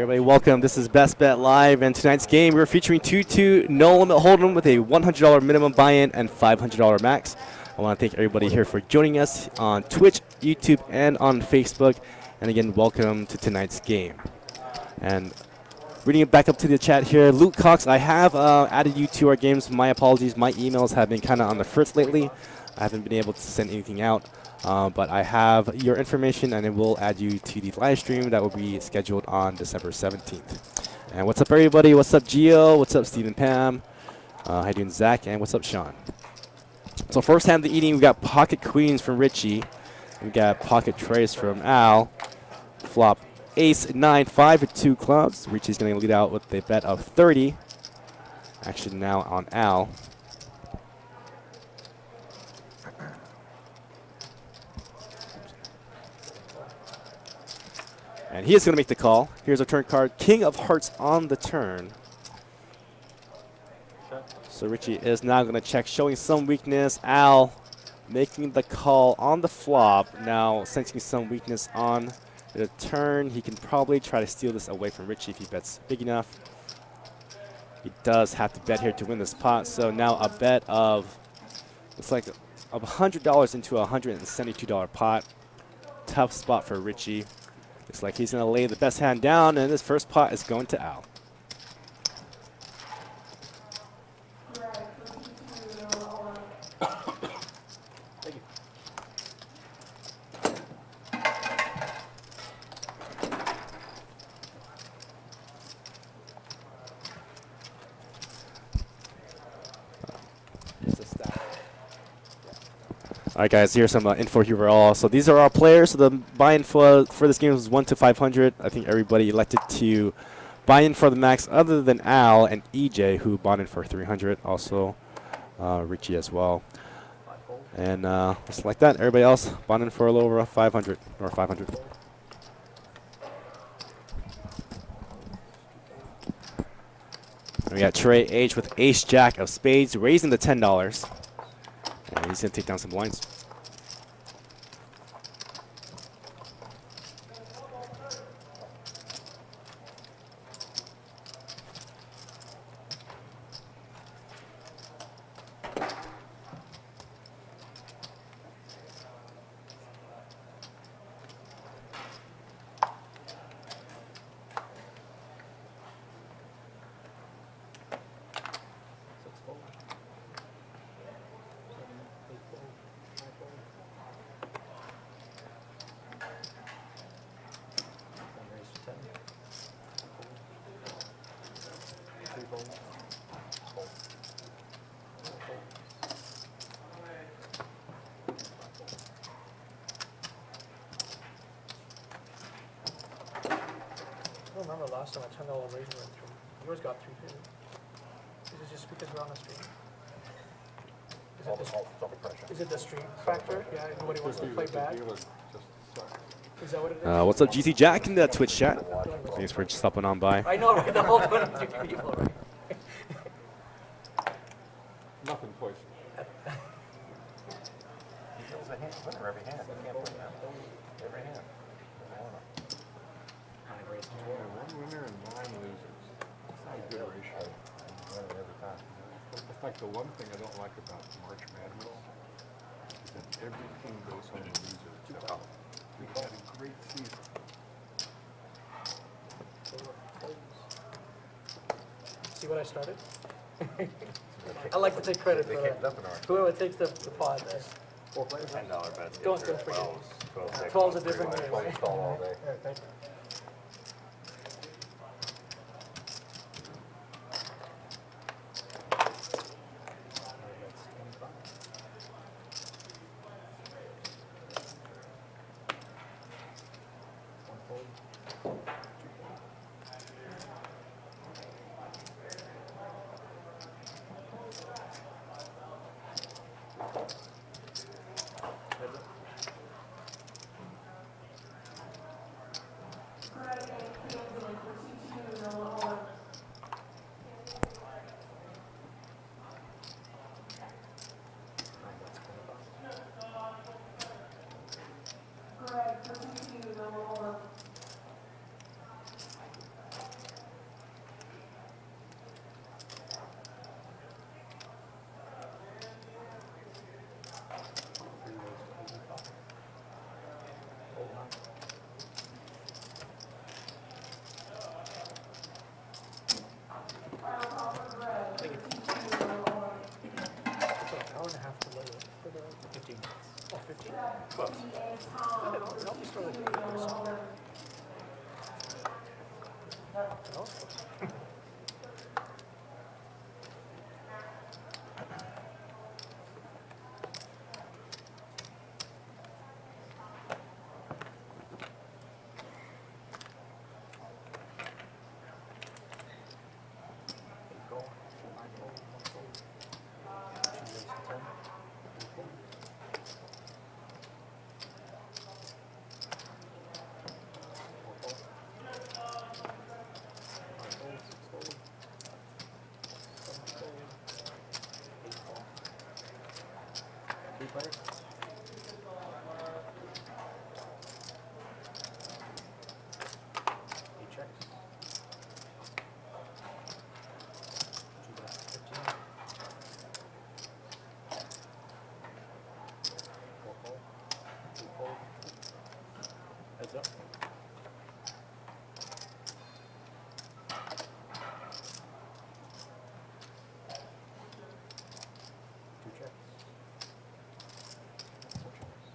everybody, welcome. This is Best Bet Live, and tonight's game we're featuring 2-2 no limit hold'em with a $100 minimum buy-in and $500 max. I want to thank everybody here for joining us on Twitch, YouTube, and on Facebook. And again, welcome to tonight's game. And reading it back up to the chat here, Luke Cox, I have added you to our games. My apologies, my emails have been kind of on the fritz lately. I haven't been able to send anything out. But I have your information, and it will add you to the live stream that will be scheduled on December 17th. And what's up, everybody? What's up, Gio? What's up, Steve and Pam? How you doing, Zach? And what's up, Sean? So first hand of the evening, we got Pocket Queens from Richie. We got Pocket Trace from Al. Flop Ace 9-5 with 2 clubs. Richie's going to lead out with a bet of 30. Action now on Al. And he is going to make the call. Here's our turn card, King of Hearts on the turn. So Richie is now going to check, showing some weakness. Al making the call on the flop. Now sensing some weakness on the turn. He can probably try to steal this away from Richie if he bets big enough. He does have to bet here to win this pot. So now a bet of, looks like of $100 into a $172 pot. Tough spot for Richie. Looks like he's going to lay the best hand down, and this first pot is going to Al. Thank you. All right, guys, here's some info here for all. So these are our players. So the buy-in for this game was 1 to 500. I think everybody elected to buy in for the max other than Al and EJ, who bought in for 300. Also, Richie as well. And just like that, everybody else bought in for a little over 500 or 500. And we got Trey H with Ace Jack of Spades, raising the $10. And he's going to take down some blinds. I don't remember last time a $10 raise went through. Yours got 350. Is it just because we're on the stream? Is it the stream factor? Yeah, nobody wants to play bad. Is that what it is? What's up, GC Jack in the Twitch chat? Thanks for stopping on by. I know, right? The whole 22 people, right? Nothing poison. He deals a hand, winner every hand. You can't put it down. Every hand. One winner and 9 losers. That's not a good ratio. Winner every time. It's like the one thing I don't like about March Madness is that every team goes home a loser. We had a great season. See what I started? I like to take credit for that. Whoever takes the pod there. $10 bets. Don't forget. 12's a different game, right? All day. Yeah, thank you. Three players. Eight checks. Two bets, 15. Four fold. Two fold. Heads up. Two checks. Four checks.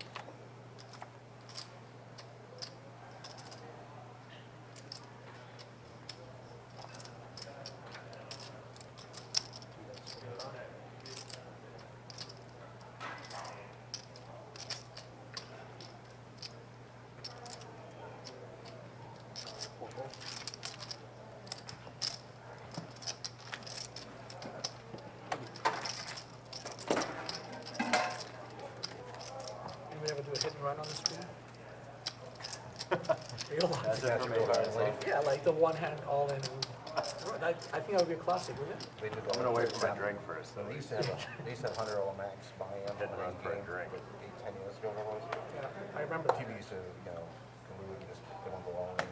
Two bets, 25. Four fold. Anybody ever do a hit and run on the screen? Real life. That's it for me, honestly. Yeah, like the one hand all in. I think that would be a classic, wouldn't it? We did I'm gonna wait for my drink first, though. They used to have $100 max buy-in. Didn't run for a drink. 8, 10 years ago, that was. Yeah, I remember that. TV used to, you know, we would just, they wouldn't go all in.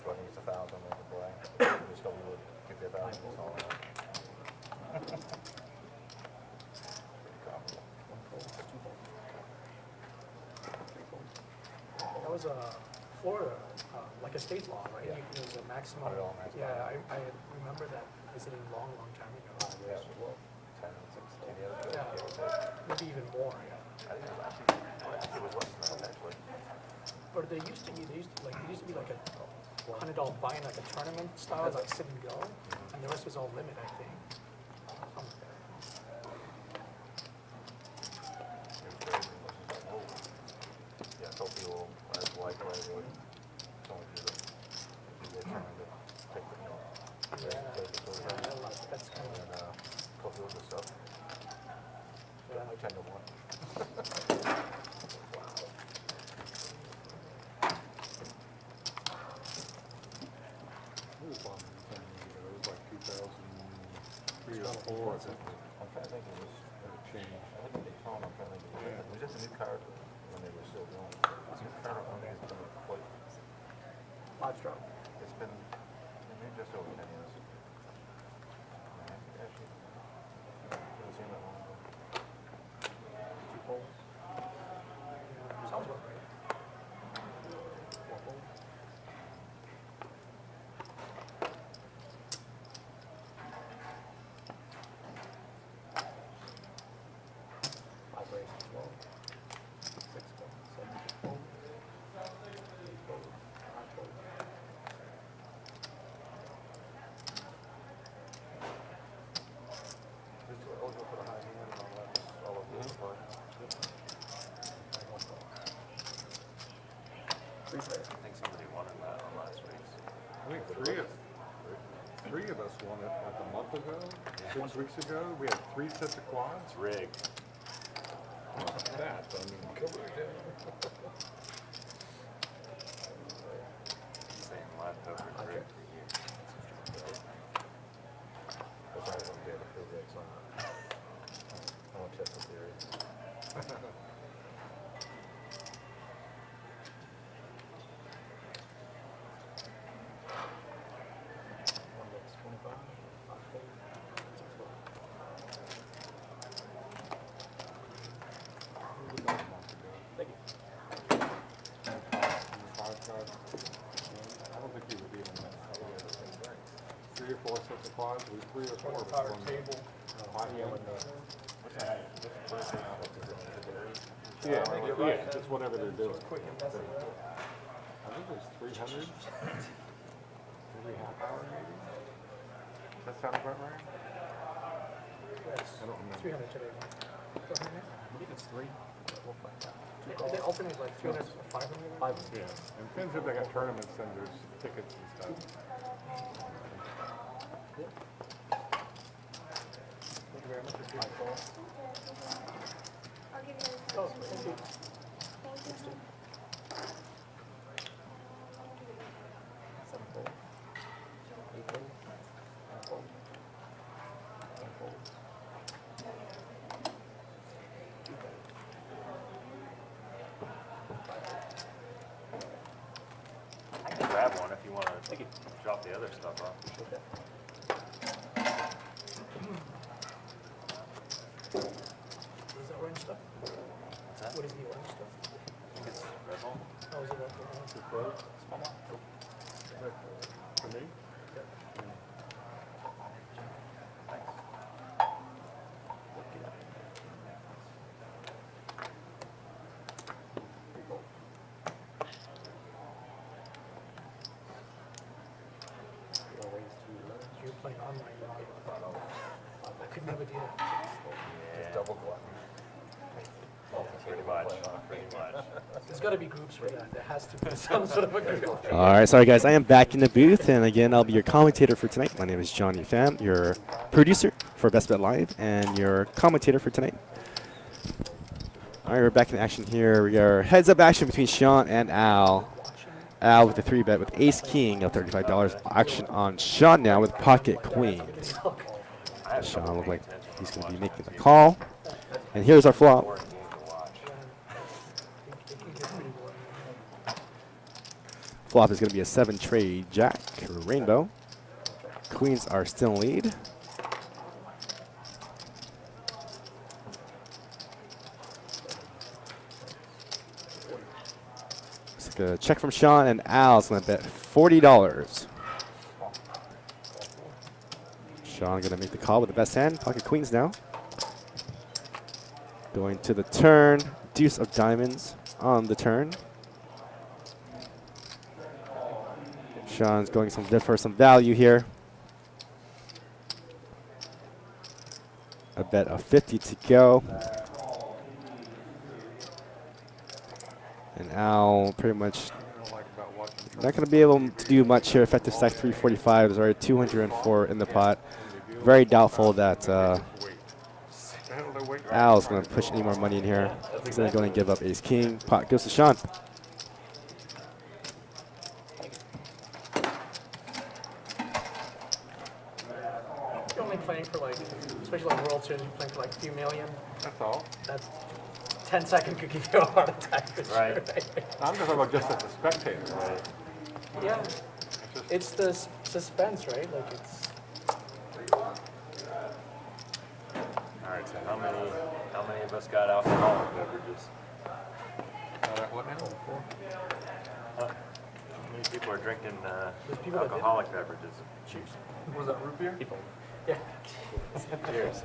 So I think it's 1,000, they would play. Just go, we would get their 1,000 and all that. Pretty comparable. One fold, two fold. Three fold. That was Florida, like a state law, right? Yeah. It was a maximum. $100 max Yeah, I remember that visiting a long, long time ago. Yeah, well, 10, 16 years ago. Yeah. give or take. Maybe even more, yeah. I think it was actually, it was less than that, actually. But they used to be like a $100 buy-in, like a tournament style, like sit and go, and the rest was all limit, I think. Something like that. It was crazy. It was just like, whoa. Yeah, I told people, I was like, I would only do the, they're trying to take the, Yeah, that's kind and of, then, go through the stuff. yeah. I 10 to 1. It was longer than 10 years ago. It was like 2003 or 4, I think. I'm trying to think it was, It changed. I think Daytona, I'm trying to think, it was just a new car when they were still doing it. It's a car, I think it's been like, 5-stroke. it's been maybe just over 10 years. I think actually, haven't seen that long ago. Two folds. Sounds about right. Four fold. Five raise, 12. 6 fold, 7 fold. 8 fold, 5 fold. Just always go for the high hand and all that, just all of the part. Three player. I think somebody wanted that on last week's. I think three of us won it like a month ago, 6 weeks ago. We had 3 sets of quads. It's rigged. Not that, but I mean, Same leftover rigged for you. That's why I don't get a field day, so I won't test the theory. One that's 25. 5 fold. 6 fold. it was about a month ago. Thank you. Five cards. I don't think he would even know. 3 or 4 sets of quads. We 3 or 4 of us won the high hand. Yeah, yeah, it's whatever they're doing. Quick and messy. I think it was 300 every half hour maybe. Does that sound about right? Yes. I don't remember. 300 today. I think it's 3. We'll find out. They alternate like 300, 500? Yeah, and depends if they got tournaments, then there's tickets and stuff. Thank you very much. Appreciate the call. I'll give you this. Oh, thank you. Thank you. 7 fold. 8 fold. 9 fold. 10 fold. 2 fold. think he dropped the other stuff off. What is that orange stuff? What's that? What is the orange stuff? I think it's Red Bull. Oh, is it that one? Small one? For me? You're playing online. I could never do that. Yeah, Double glutton. pretty much. Pretty much. There's got to be groups for that. There has to be some sort of a group. All right, sorry guys, I am back in the booth, and again, I'll be your commentator for tonight. My name is Johnny Pham, your producer for Best Bet Live, and your commentator for tonight. All right, we're back in action here. We are heads-up action between Sean and Al. Al with the 3-bet with Ace King of $35. Action on Sean now with Pocket Queens. Sean looks like he's going to be making the call. And here's our flop. Boring game to watch. It can get pretty boring. Flop is going to be a 7-trade Jack or Rainbow. Queens are still in lead. It's like a check from Sean, and Al's going to bet $40. Sean going to make the call with the best hand. Pocket Queens now. Going to the turn. Deuce of diamonds on the turn. Sean's going for some value here. A bet of 50 to go. And Al pretty much I don't like about watching. not going to be able to do much here. Effective stack 345 is already 204 in the pot. Very doubtful that Al's going to push any more money in here. He's going to give up Ace King. Pot goes to Sean. You're only playing for like, especially like World Series, you're playing for like a few million. That's all. That's 10 seconds could give you a heart attack for Right. sure. I'm talking about just as a spectator. Right? Yeah, It's just, it's the suspense, right? Like it's. All right, so how many of us got alcoholic beverages? what now? How many people are drinking There's people that didn't. alcoholic beverages? Cheers. Was that root beer? People. Yeah. Cheers.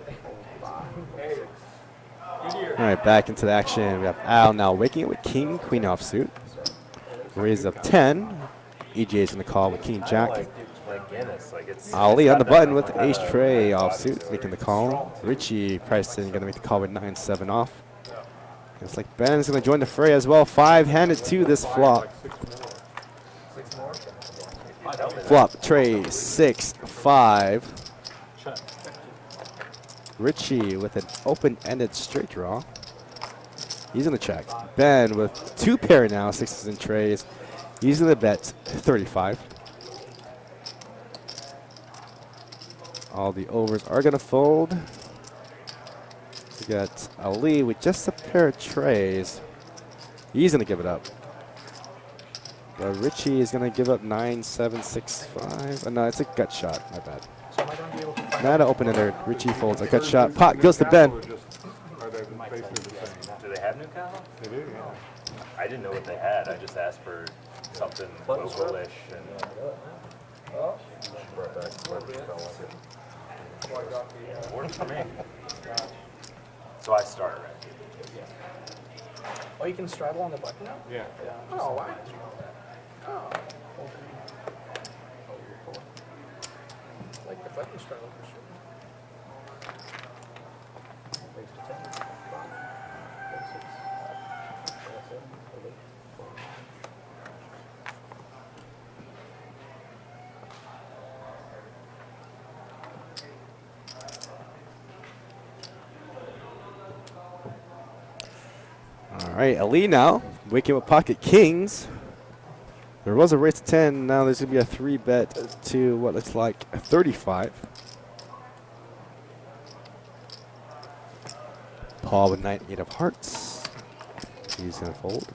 All right, back into the action. We have Al now waking up with King, Queen offsuit. Raise up 10. EJ is going to call with King Jack. Like Guinness, like it's. Ali it's on the got button that with kind Ace of Tray body offsuit, to it. making the call. Richie Preston going to make the call with 9-7 off. Looks like Ben's going to join the fray as well. 5-handed to this flop. Flop tray 6-5. Richie with an open-ended straight draw. He's going to check. Ben with 2 pair now, 6s and trays. He's going to bet 35. All the overs are going to fold. We got Ali with just a pair of trays. He's going to give it up. But Richie is going to give up 9-7-6-5. Oh, no, it's a gut shot. My bad. So am I going to be able to find Not an open-ender. Richie folds a gut shot. Pot goes to Ben. Are they basically the same? Do they have Newcastle? They do, yeah. I didn't know what they had. I just asked for something localish and. Works for me. So I start right. Oh, you can straddle on the button now? Yeah. Oh, wow. Oh. Like the button straddle for sure. All right, Ali now waking up with pocket kings. There was a raise to 10. Now there's going to be a 3-bet to what looks like a 35. Paul with 9-8 of hearts. He's going to fold.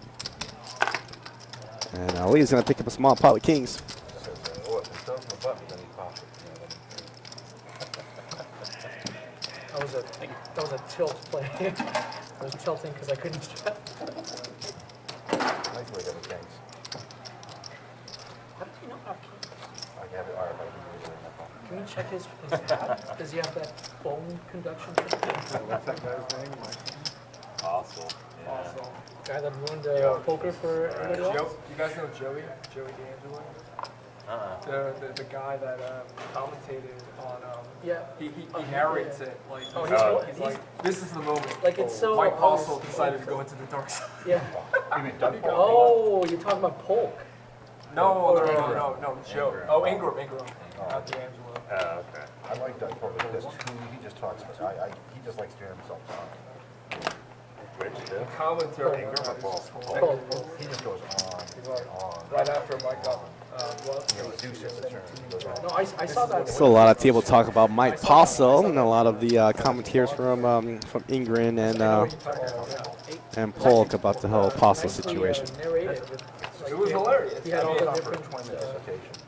And Ali is going to pick up a small pot with kings. that was a tilt play. I was tilting because I couldn't shut. Nice way to have the kings. How did you not have kings? I have it, all right, I can use it in my phone. Can you check his hat? Does he have that bone conduction? What's that guy's name? Fossil. Yeah. Guy that ruined poker for everybody else? You guys know Joey D'Angelo? The guy that commentated on, Yeah. he narrates it like, he's he's- like, this is the moment. Like it's so. Mike Postle decided to go into the dark side. Yeah. You mean Doug Polk? Oh, you're talking about Polk. No, Joe. Oh, Ingram, not D'Angelo. Oh, okay. I like Doug Polk, he just talks, he just likes to hear himself talk. Which two? Commentary. Ingram or Polk? Polk. He just goes on and on. Right after Mike got, You know, Zeus hits the turn, he goes on. No, I saw that. Still a lot of table talk about Mike Postle and a lot of the commentators from Ingrid and Polk about the whole Postle situation. Narrated. it was hilarious. He had all the different.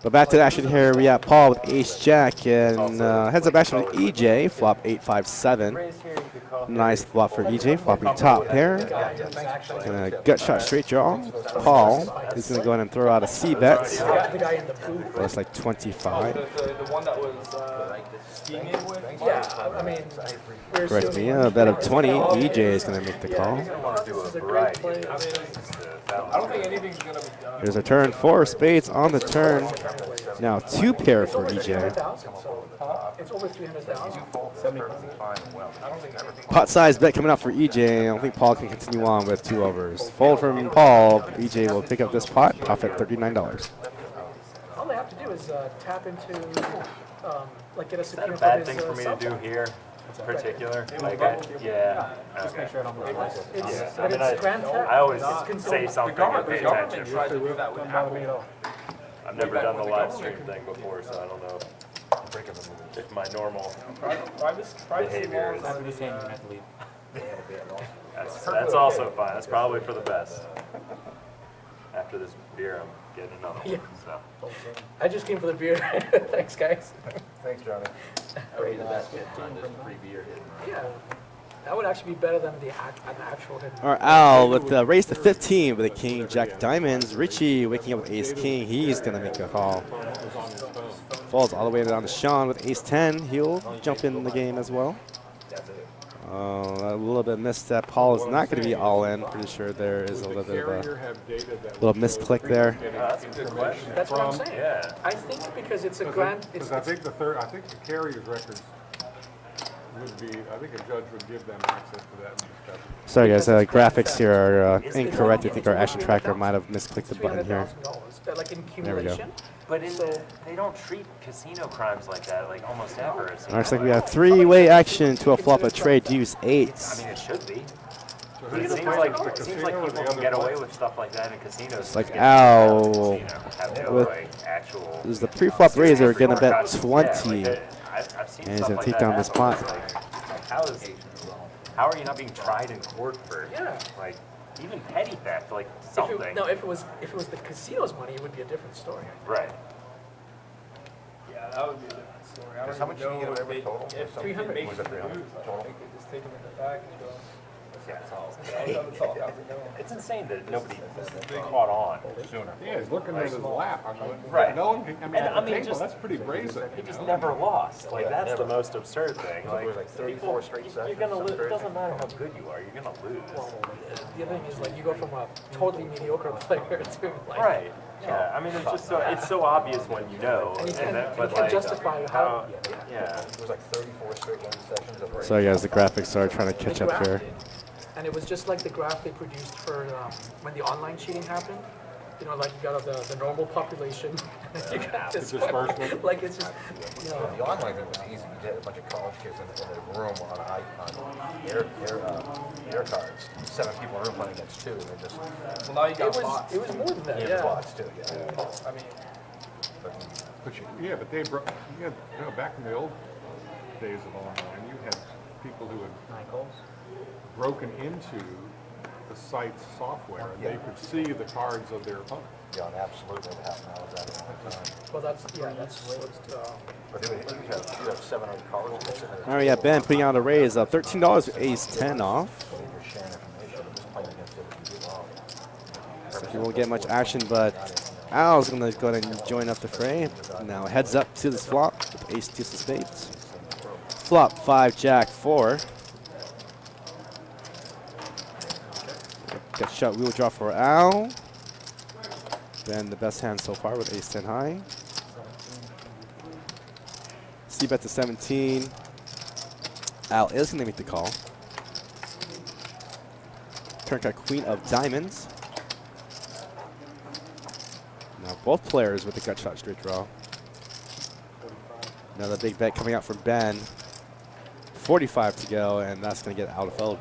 But back to the action here, we got Paul with Ace Jack and heads up action with EJ, flop 857. Nice flop for EJ, flopping top pair. And a gut shot straight draw. Paul is going to go ahead and throw out a C bet. The guy in the booth. That's like 25. The one that was scheming with? Yeah, I mean, we're Correct me, assuming- a bet of 20. EJ is going to make the call. This is a great play. I don't think anything's gonna be done. There's a turn, 4 spades on the turn. Now 2 pair for EJ. 300,000, so it's over 300,000. Pot size bet coming out for EJ. I don't think Paul can continue on with 2 overs. Fold from Paul. EJ will pick up this pot, profit $39. All they have to do is tap into, like, get a Is that subpoena a bad for thing his for me to cell do phone. here in particular? Like, yeah. Okay. It's, Yeah, I but mean, it's grand theft. I always It's considered- say The something and government, pay the government attention. tried to do that with Apple. I've never done the live stream thing before, so I don't know if my normal Privacy behavior laws is. are That's also fine. That's probably for the best. After this beer, I'm getting another one. So. I just came for the beer. Thanks, guys. Thanks, Johnny. Yeah, that would actually be better than an actual hidden. Our Al with the raise to 15 with a King Jack Diamonds. Richie waking up with Ace King. He's going to make a call. Falls all the way down to Sean with Ace 10. He'll jump in the game as well. A little bit missed that Paul is not going to be all in. Pretty sure there is a little bit of a little misclick there. That's a good question. That's what I'm saying. Yeah. I think because it's a grand. It's, Because I think the carrier's records would be, I think a judge would give them access to that stuff. Sorry guys, graphics here are incorrect. I think our action tracker might have misclicked the button here. $300,000, like in There we go. accumulation. But they don't treat casino crimes like that, like almost ever. All right, looks like we have 3-way action to a flop of trade deuce I 8. mean, it should be. But it seems like people can get away with stuff like that in casinos. Like, Just get kicked out of the ow. casino, have no, With- like, actual. This is the pre-flop raiser getting a bet Yeah, 20. like I've seen And he's stuff gonna like take that down this happen. pot. It's like, how are you not being tried in court for like even petty theft, like something? If it was the casino's money, it would be a different story. Right. Yeah, that would be a different story. I don't How much even did you know get if away with they, total? if they 300. make Was it 300 total? They could just take them in the back and go. Yeah. That's all. How's it going? It's insane that nobody caught on. Sooner. Yeah, he's looking at his lap. I mean, Right. No one can, I mean, And, at I the mean, table, just- that's pretty brazen. He you just know? never lost. Like Yeah, that's never. the most absurd thing. It was like 34 straight You're sessions. gonna lose. something It doesn't crazy. matter how good you are. You're gonna lose. The other thing is like you go from a totally mediocre player to like. Right. Yeah. I mean, it's just so it's so obvious when you know, And you can't, that, you but can't like justify how. yeah. It was like 34 straight sessions of Sorry guys, the graphics are trying to catch up here. And it was just like the graph they produced for when the online cheating happened. You know, like you got the normal population. You got this disbursement. like it's just, you know. The online thing was easy. You had a bunch of college kids in a room on air cards. 7 people in a room playing against 2. And they just Well, now you got bots. It was more than that. yeah, Yeah. bots too. Yeah. I mean, But they broke, you know, back in the old days of online, you had people who had broken into the site's software, and they could see the cards of their opponent. Yeah, absolutely. What happened? I was at it all the time. Well, that's what, But you have 700 cards. All right, yeah, Ben putting out a raise of $13 with ace 10 off. You're sharing information. You're just playing against other people. So he won't get much action, but Al's going to go ahead and join up the fray. Now heads up to this flop with ace 2 of spades. Flop 5, jack 4. Got shut wheel draw for Al. Ben the best hand so far with ace 10 high. C-bet to 17. Al is going to make the call. Turn card queen of diamonds. Now both players with the gut shot straight draw. Another big bet coming out from Ben. 45 to go, and that's going to get out of fold.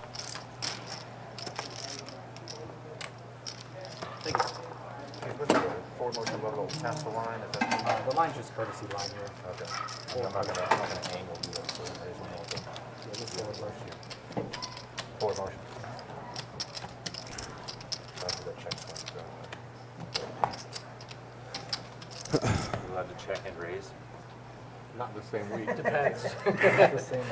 Forward motion level past the line. Is that The line's just courtesy line here. okay? I'm not gonna angle do that. So there's no open. Yeah, just forward motion. Forward motion. That's that check point. You allowed to check and raise? Not the same week. depends. The same.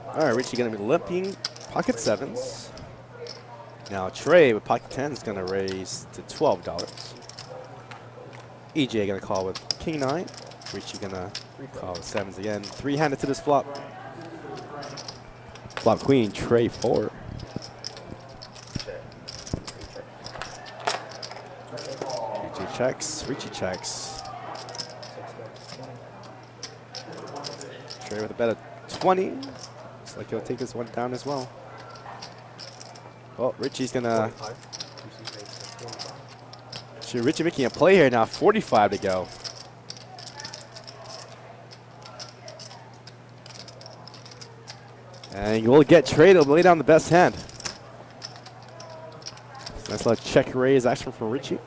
All right, Richie going to be limping pocket sevens. Now Trey with pocket 10 is going to raise to $12. EJ going to call with king 9. Richie going to call with sevens again. Three-handed to this flop. Flop queen, Trey 4. EJ checks, Richie checks. Trey with a bet of 20. Looks like he'll take this one down as well. Well, Richie's gonna. Sure, Richie making a play here now. 45 to go. And you will get Trey to lay down the best hand. Nice little check raise action from Richie.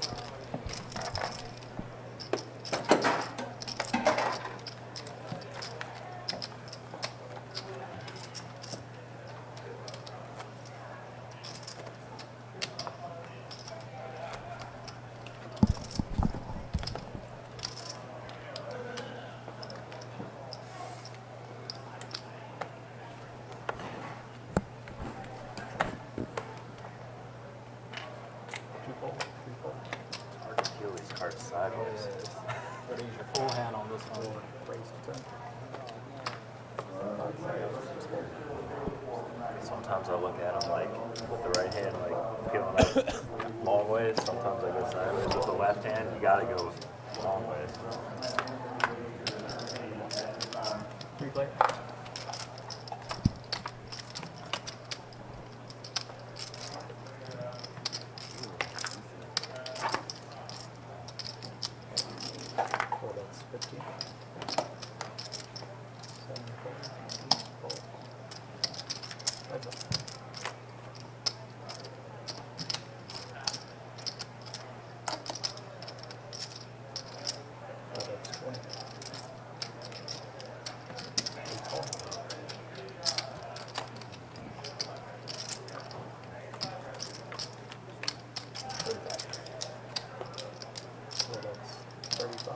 Hard to kill these cards sideways. Better use your full hand on this one. Raise the 10. Sometimes I look at them like with the right hand, like peeling up long ways. Sometimes I go sideways with the left hand. You gotta go long ways. Replay. Oh, that's 15. 7, 4, 5. Oh, that's 20. So that's 35.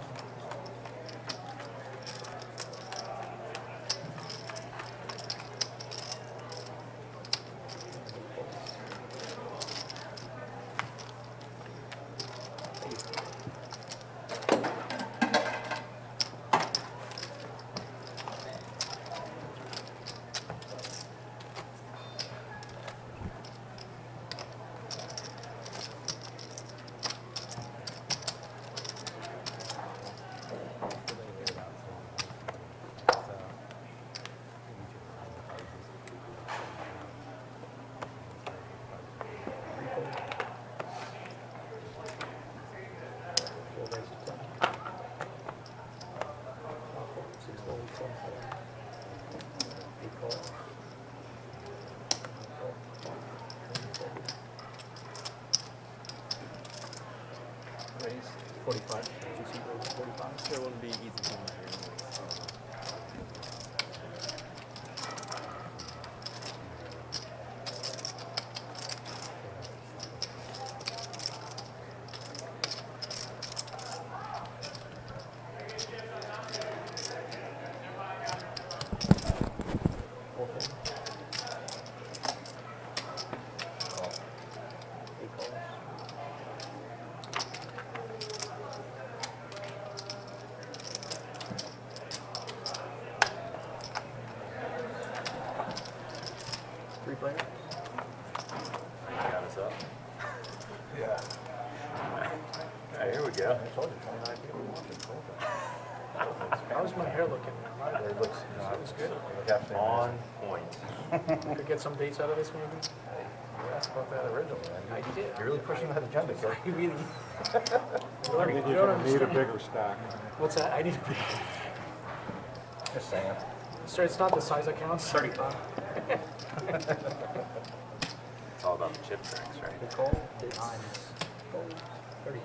45. Two-seat race, 45. There wouldn't be easy teams here anyways. Three players. Got us up. Yeah. Alright, here we go. I told you, 29 people watching. How's my hair looking? It looks, It looks good. On point. Could get some dates out of this maybe? You asked about that originally. I did. You're really pushing that agenda, sir. You really, I think you you're don't gonna need a understand. bigger stack. What's that? I need a big. Just saying. Sir, it's not the size that counts. 35. It's all about the chip tricks, right? Good call. 30.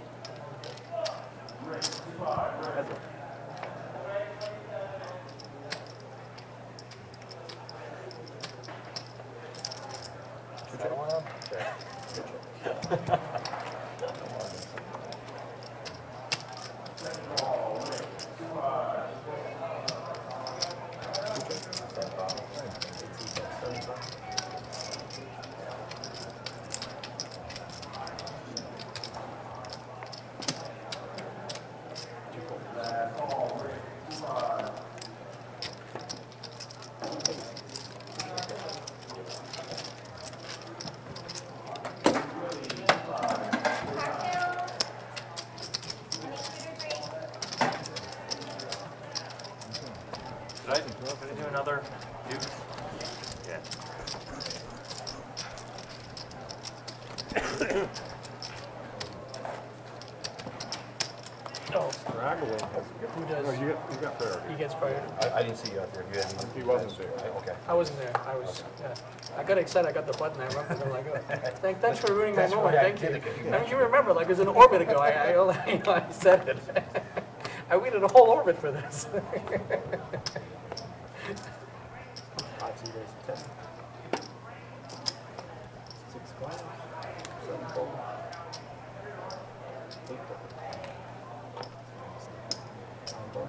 Could I do another Dukes? Yeah. Oh, Straggling. who No, does? you got priority. He gets priority. I didn't see you out there. You hadn't. He wasn't there. Okay. I wasn't there. I was. Yeah. I got excited. I got the button. I remember. I'm like, oh, thanks for ruining my That's moment. why I Thank did you. it, 'cause you I mean, mentioned you it. remember, like it was an orbit ago. I said it. I waited a whole orbit for this. 5 seat race, 10. 6 flags. 7 fold. 8 fold. 9 fold.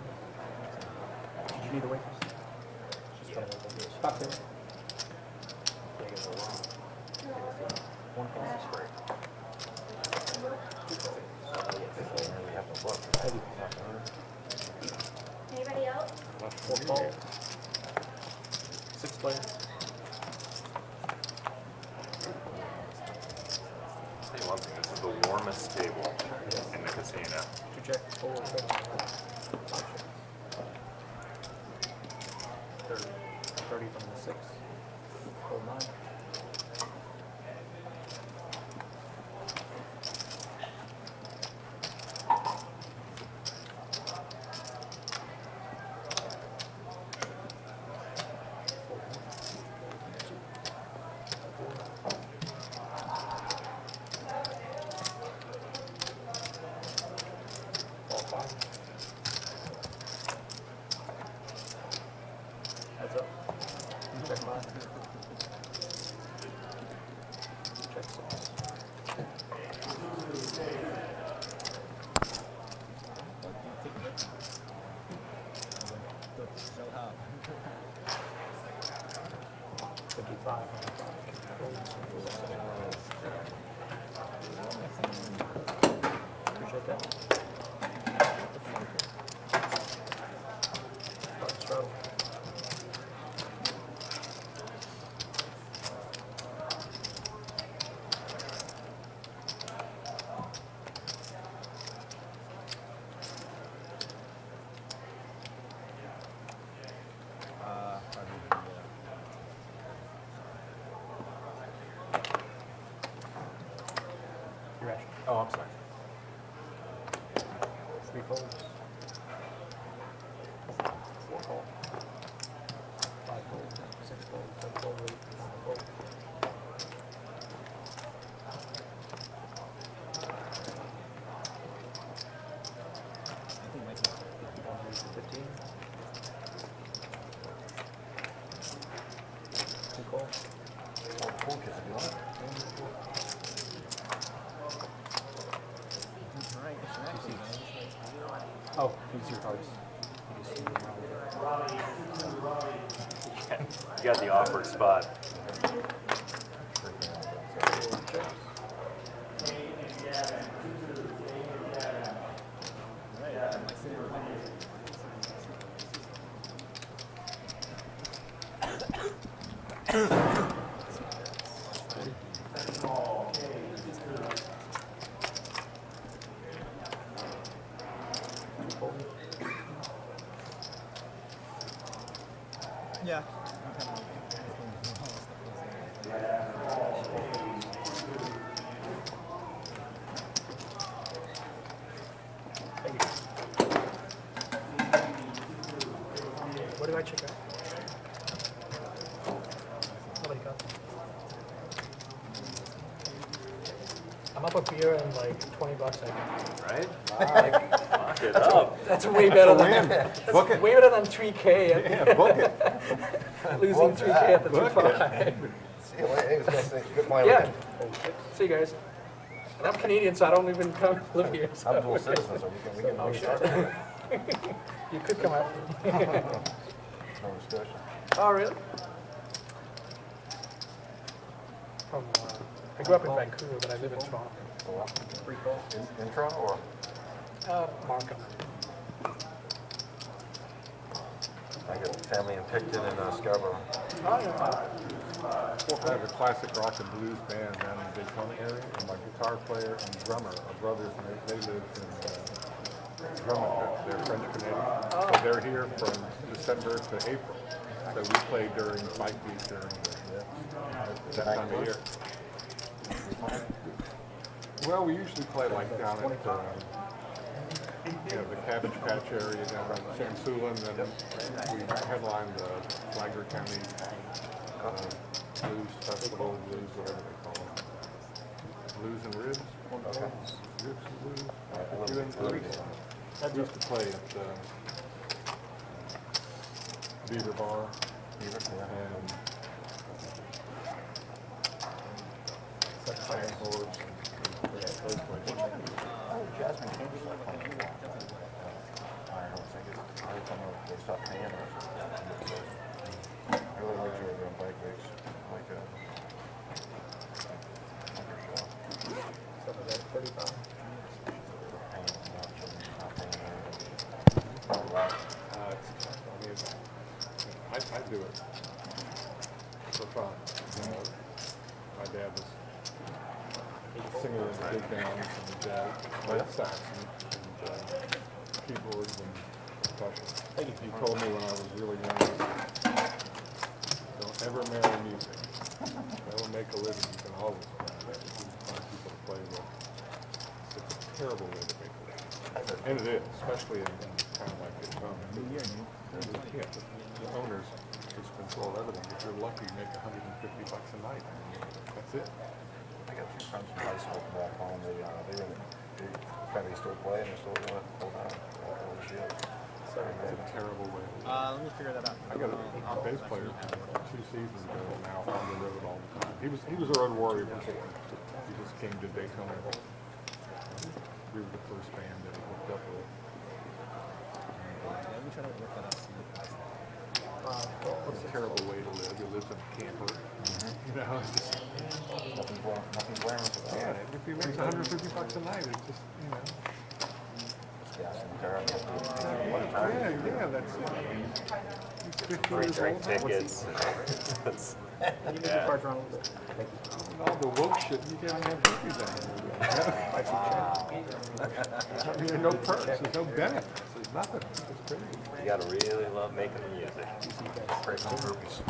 Did you need the wafers? Just tell me what it is. Top 2. One fold. We have to look. Heavy. Anybody else? 4 fold. 6 players. I'll tell you one thing, this is the warmest table in the casino. 2 check. 4 check. 5 check. 30. 30 from the 6. Fold 9. All 5. Heads up. Check 5. Check 6. Appreciate that. Straddle. Your action. Oh, I'm sorry. 3 folds. 4 call. 5 fold. 6 fold. 7 fold. 8 fold. Oh, these are your cards. You got the awkward spot. Yeah. What did I check out? Nobody got. I'm up a beer and like $20, I think. Right? Lock it up. That's way better than Book it. way better than 3K. Yeah, book it. Losing 3K at the Book 2-5. See you later. Good plan. Yeah. See you guys. And I'm Canadian, so I don't even come live here. So. I'm dual citizen, so we can Oh, start. shit. You could come out. No discussion. Oh, really? From, I grew up in Vancouver, but I live in Toronto. In Toronto or? Markham. I got family in Picton and Scarborough. Oh, yeah. I have a classic rock and blues band down in the Daytona area, and my guitar player and drummer are brothers, and they live in Drummond. They're French Canadian. So they're here from December to April. So we play during Fight Week during that time of year. Well, we usually play like down at the Cabbage Patch area down in Shamsula, and then we headline the Flagler County Blues Festival, Blues, whatever they call it. Blues and Ribs? Okay. Ribs and Blues? I used to play at Beaver Bar. And Fire Horse. Those places. Jasmine came to like home. Iron Horse, I guess. I don't know if they stopped paying or something. I really like your bike race. I like that. I do it for fun. My dad was singer in the big bands and jazz, sax and keyboards and percussion. He told me when I was really young, don't ever marry music. Never make a living. You can always find people to play with. It's a terrible way to make a living. And it is, especially in kind of like this yeah, the owners just control everything. If you're lucky, you make $150 a night. That's it. I got two friends from high school back home. They probably still play and they're still doing it full time. It's a terrible way. Let me figure that out. I got a bass player from 2 seasons ago now on the road all the time. He was a road warrior before. He just came to Daytona. We were the first band that he hooked up with. Let me try to work that out. It's a terrible way to live. He lives in a camper. You know, it's just, Nothing's wearing for that. yeah, if he makes $150 a night, it's just, you know. Gas in the car. Yeah, that's it. He's 50 Free years drink old. tickets. You need your cards wrong. And all the woke shit, you can't have hippies down here. There's no perks, there's no benefits, there's nothing. It's crazy. You gotta really love making the music. Break on purpose.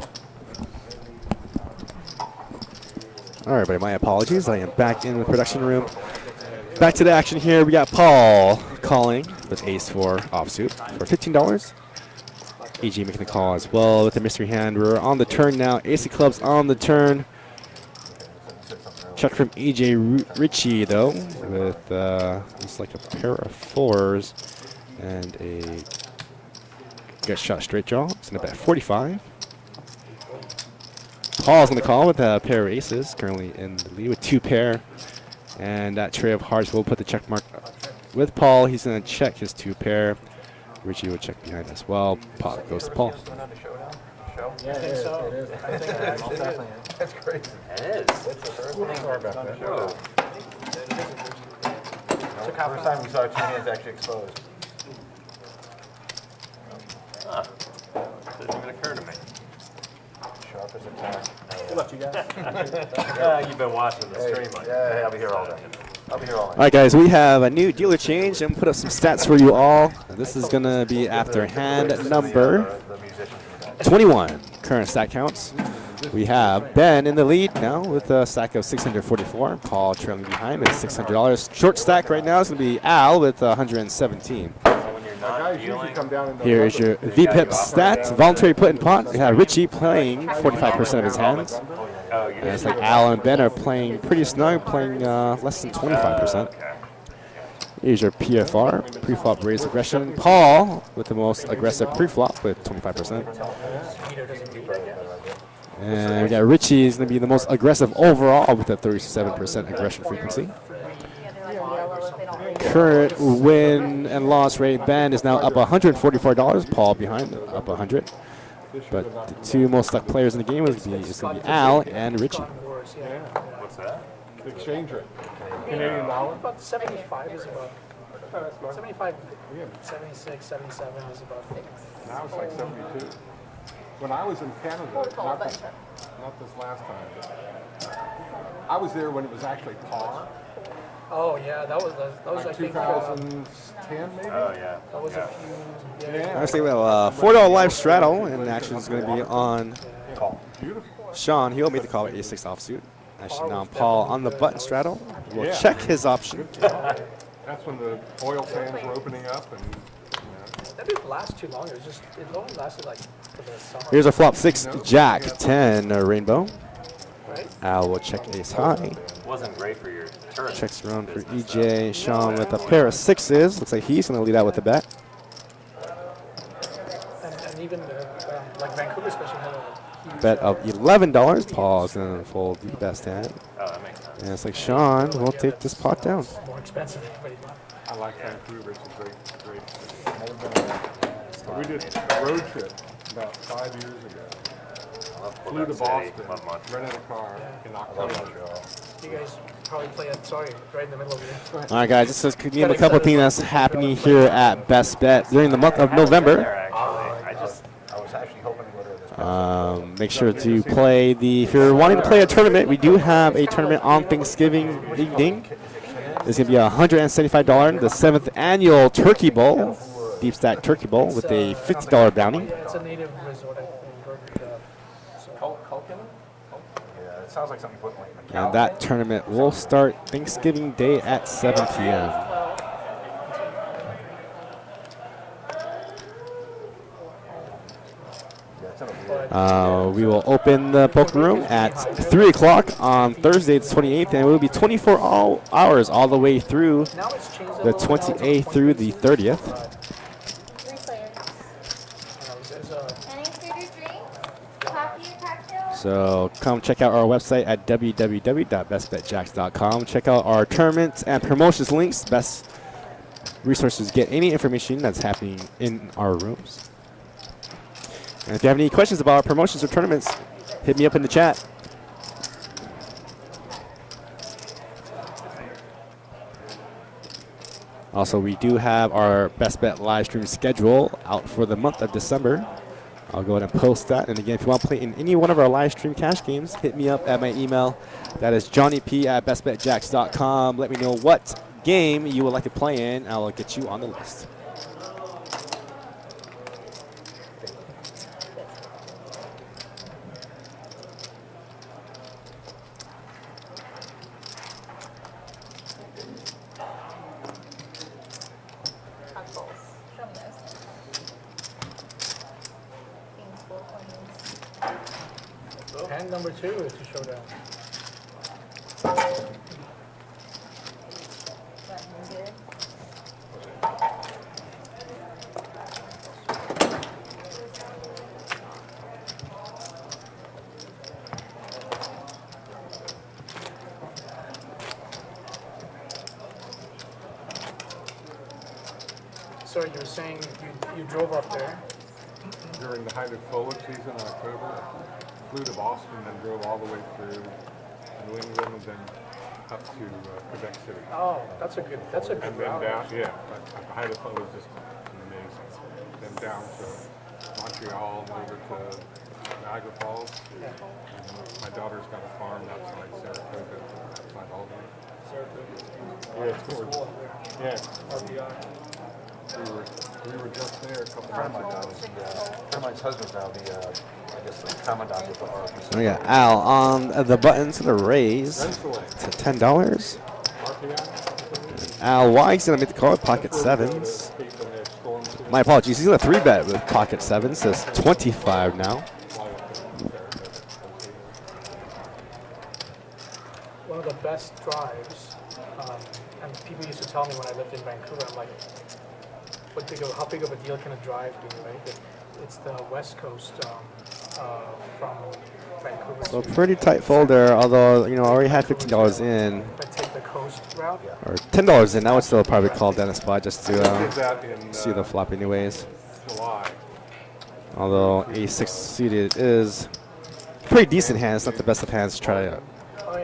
All right, everybody, my apologies. I am back in the production room. Back to the action here. We got Paul calling with ace-4 offsuit for $15. EG making the call as well with the mystery hand. We're on the turn now. Ace of clubs on the turn. Check from EJ Ritchie, though, with it's like a pair of 4s and a gut shot straight draw. It's going to bet 45. Paul's going to call with a pair of aces, currently in the lead with 2 pair. And that tray of hearts will put the check mark with Paul. He's going to check his 2 pair. Richie will check behind as well. Paul goes to Paul. Yeah, think so. It is. I think it actually is. That's crazy. It is. That's the first thing. Sorry about that. Whoa. First time we saw 2 hands actually exposed. Huh. Didn't even occur to me. Sharp as a tack. Good luck, you guys. Yeah, you've been watching the Hey, stream. I yeah, hey, I'll be here all day. I'll be here all All night. right, guys, we have a new dealer change and put up some stats for you all. This is going to be after hand number The musicians in the back. 21. Current stat counts. We have Ben in the lead now with a stack of 644. Paul trailing behind with $600. Short stack right now is going to be Al with 117. when you're not Guys usually dealing, come down in the Here is your VPIP stats. Voluntary put in pot. We have Richie playing 45% of his hands. oh, And it's like Al and Ben are playing pretty snug, playing less than 25%. Here's your PFR, pre-flop raise aggression. Paul with the most aggressive pre-flop with 25%. And we got Richie is going to be the most aggressive overall with a 37% aggression frequency. Current win and loss rate, Ben is now up $144. Paul behind, up 100. But the 2 most stuck players in the game is going to be Al and Richie. what's that? The exchange rate. Canadian dollar? About 75 is about, 75, 76, 77 is about. Now it's like 72. When I was in Canada, not this last time, but I was there when it was actually par, Oh, yeah, that was I like think, 2010 maybe? Oh, yeah. that was yeah. a few, Yeah. Actually, we have a $4 live straddle, and action is going to be on Beautiful. Sean. He'll make the call with A6 offsuit. Actually, now Paul on the button straddle. We'll Yeah. check his option. That's when the oil sands were opening up and, that didn't last too long, it only lasted like for the summer. Here's a flop 6, Jack 10 rainbow. Right? Al will check ace high. Wasn't great for your turn. Checks around for EJ. Sean with a pair of 6s. Looks like he's going to lead out with the bet. And even like Vancouver especially had a huge Bet of $11. Paul's going to fold the best hand. Oh, that makes sense. And it's like Sean will take this pot down. more expensive than everybody thought. I like Vancouver, it's a great. We did a road trip about 5 years ago. I love Flew to Quebec City. Boston, Love Montreal. rented a car in I love October. Montreal. You guys probably play it, sorry, right in the middle of it. All right, guys, this is a couple things that's happening here at Best Bet during the month of There, November. actually. I was actually hoping to go to this. Make sure to play if you're wanting to play a tournament, we do have a tournament on Thanksgiving evening. It's going to be $175, the 7th annual Turkey Bowl, Deep Stack Turkey Bowl with a $50 bounty. Yeah, it's a native resort, I think. Yeah, it sounds like something you put in like And that tournament will start Thanksgiving Day at 7 p.m. We will open the poker room at 3 o'clock on Thursday the 28th, and it will be 24 hours all the way through Now it's changed a the little bit. 28th through the 30th. 3 players. There's Any food or drink? Coffee or cocktail? So come check out our website at www.bestbetjacks.com. Check out our tournaments and promotions links, best resources to get any information that's happening in our rooms. And if you have any questions about our promotions or tournaments, hit me up in the chat. Also, we do have our Best Bet live stream schedule out for the month of December. I'll go ahead and post that. And again, if you want to play in any one of our live stream cash games, hit me up at my email. That is johnnyp@bestbetjacks.com. Let me know what game you would like to play in. I will get you on the list. Cocktails. Show me those. Kings, full queens. hand number 2 is to showdown. That one good. sorry, you were saying you drove up there. During the height of foliage season in October, flew to Boston, then drove all the way through New England, and then up to Quebec City. Oh, that's a good And then route. down, yeah, at the height of foliage was just amazing. Then down to Montreal, and over to Niagara Falls. Yeah. And my daughter's got a farm outside Saratoga, outside Albany. Saratoga. Yeah, it's gorgeous. Yeah, RBI. we were just there a couple Friend of months mine ago. now, friend of mine's husband's now I guess the commandant of the RPC. We got Al on the button to the raise Rental, to $10. RPI. Al White's gonna make the call with pocket sevens. My apologies, he's gonna 3-bet with pocket sevens. Says 25 now. One of the best drives, and people used to tell me when I lived in Vancouver, I'm like, how big of a deal can a drive do, right? It's the West Coast from Vancouver So to pretty tight folder, although, you know, I already had $15 in, but take the coast route. or $10 in. I would still probably call Dennis spot just to Did that in see the flop anyways. July. Although A6 suited is pretty decent hand. It's not the best of hands to try to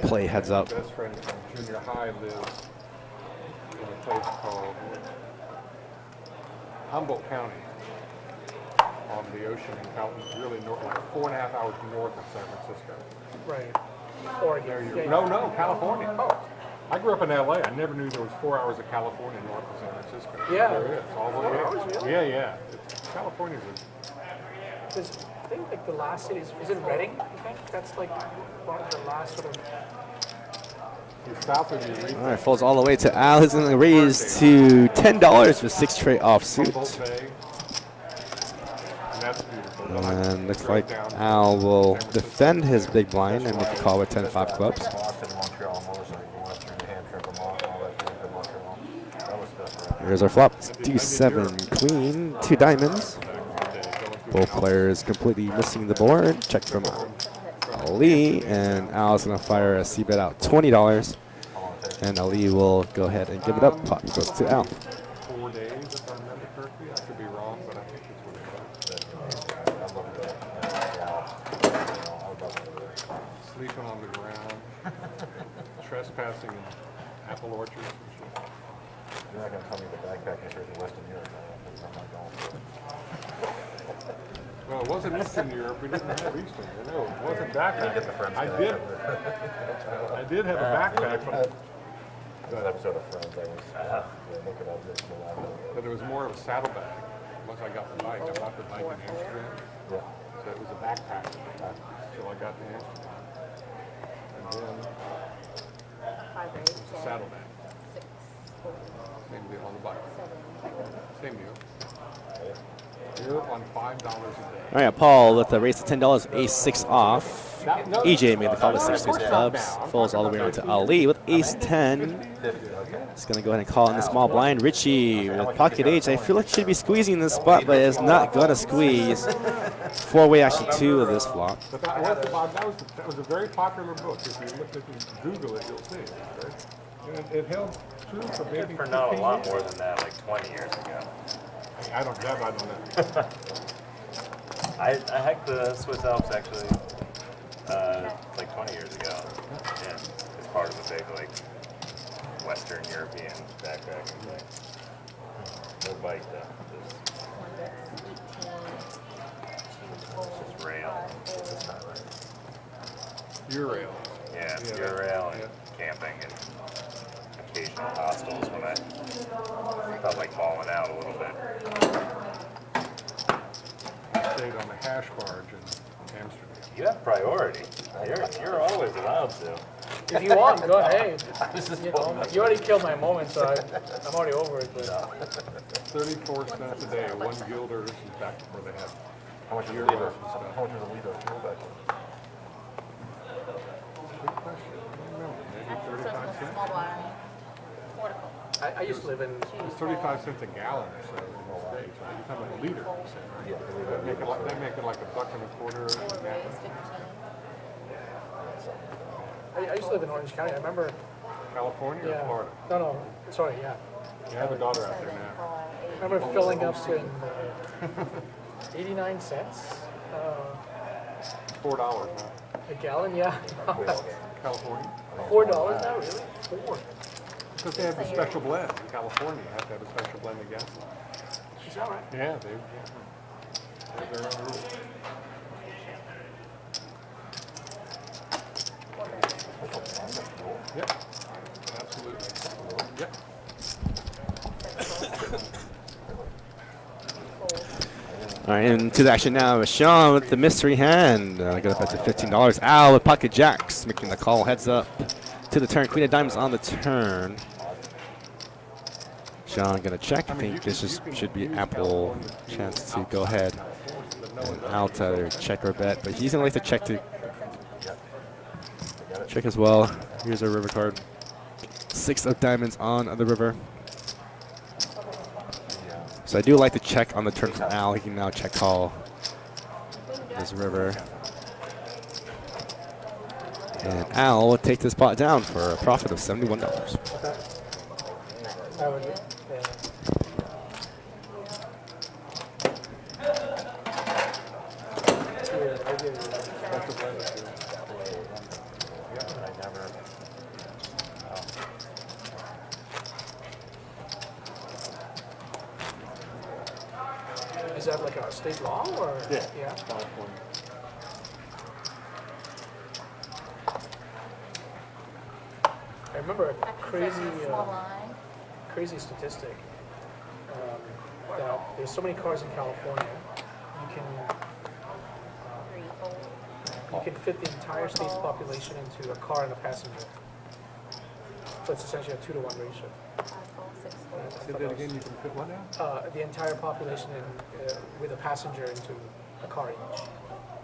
play heads up. Best friend from junior high lives in a place called Humboldt County on the ocean in California, really north, like 4.5 hours north of San Francisco. Right. Oregon. There you Yeah, No, California. Oh. I grew up in LA. I never knew there was 4 hours of California north of San Francisco. Yeah. There is. All the way. 4 hours, really? Yeah. California's Because I think like the last city is it Reading? I think that's like one of the last sort of. the south of you. All right, folds all the way to Al. He's going to raise to $10 with 6 straight offsuit. Humboldt Bay. And that's beautiful. Then I And looks drove like down to Al will San Francisco. defend his big blind and make a call with 10-5 clubs. Boston, Montreal, motorcycle, went through New Hampshire, Vermont, all that through to Montreal. That was the best round. Here's our flop. It's D7 queen, 2 diamonds. Both players completely missing the board. Check from Ali, and Al's gonna fire a C-bet out $20, and Ali will go ahead and give it up. Pot goes to Al. 4 days, if I remember correctly. I could be wrong, but I think that's what it was. I love that. Sleeping on the ground, trespassing in apple orchards and shit. You're not going to tell me the backpacking trip in Western Europe, because I'm not going for it. Well, it wasn't Eastern Europe. We didn't have Eastern. No, it wasn't backpack. Get the friends I guy. did. I did have a backpack, That episode of Friends, I was looking up this but it was more of a saddlebag. Once I got the bike, I bought the bike in Amsterdam, Yeah. so it was a backpack until I got to Amsterdam. And then it was a saddlebag. Same deal on the bike. Same deal. You're on $5 a day. All right, Paul with the raise to $10, ace-6 off. EJ made the call with 6 deuce clubs. Folds all the way around to Ali with ace-10. He's going to go ahead and call in the small blind. Richie with pocket H. I feel like he should be squeezing this spot, but it's not going to squeeze. 4-way actually 2 of this flop. But that was a very popular book. If you look at it, Google it, you'll see it. Right? And it held true for maybe For now, a 15 lot years. more than that, like 20 years ago. I don't know. I hiked the Swiss Alps actually, like 20 years ago. Yeah, as part of a big like Western European backpacking thing. No bike though, just rail. Eurail. Yeah, Yeah. pure rail and camping and occasional hostels when I felt like falling out a little bit. Stayed on the hash barge in Amsterdam. You have priority. You're always allowed to. If you want, go ahead. You already killed my moment, so I'm already over it. But 34 cents a day, 1 guilder. This is back before they had How much was a Euro liter? and stuff. How much was a liter of fuel back then? Good question. I don't remember. Maybe 35 cents? Small blind. I used to live in. It was 35 cents a gallon or so in the States. Right? You're talking about a liter, you said, right? Yeah, They make it like $1.25 a gallon. I used to live in Orange County. I remember. California or Yeah. Florida? No, sorry. Yeah. You have a daughter out there now. remember filling up in 89 cents $4 now. a gallon. Yeah. California. $4 now, really? Four. Because they have a special blend. In California, you have to have a special blend of gasoline. Is that right? Yeah, they have their own rules. Yep. Absolutely. Yep. All right, into the action now. Sean with the mystery hand. Got up to $15. Al with pocket jacks, making the call. Heads up to the turn. Queen of diamonds on the turn. Sean gonna check. I think this should be ample chance to go ahead. And Al to check or bet, but he's gonna like to check as well. Here's our river card. 6 of diamonds on the river. So I do like to check on the turn from Al. He can now check call this river. And Al will take this pot down for a profit of $71. That was it. Here, I'll give you that. Special blend. Is that like a state law or? Yeah. Yeah. California. I remember a crazy, Small line. crazy statistic. That there's so many cars in California, you can fit the entire state's population into a car and a passenger. So it's essentially a 2-to-1 ratio. Say that again, you can fit what now? The entire population with a passenger into a car each.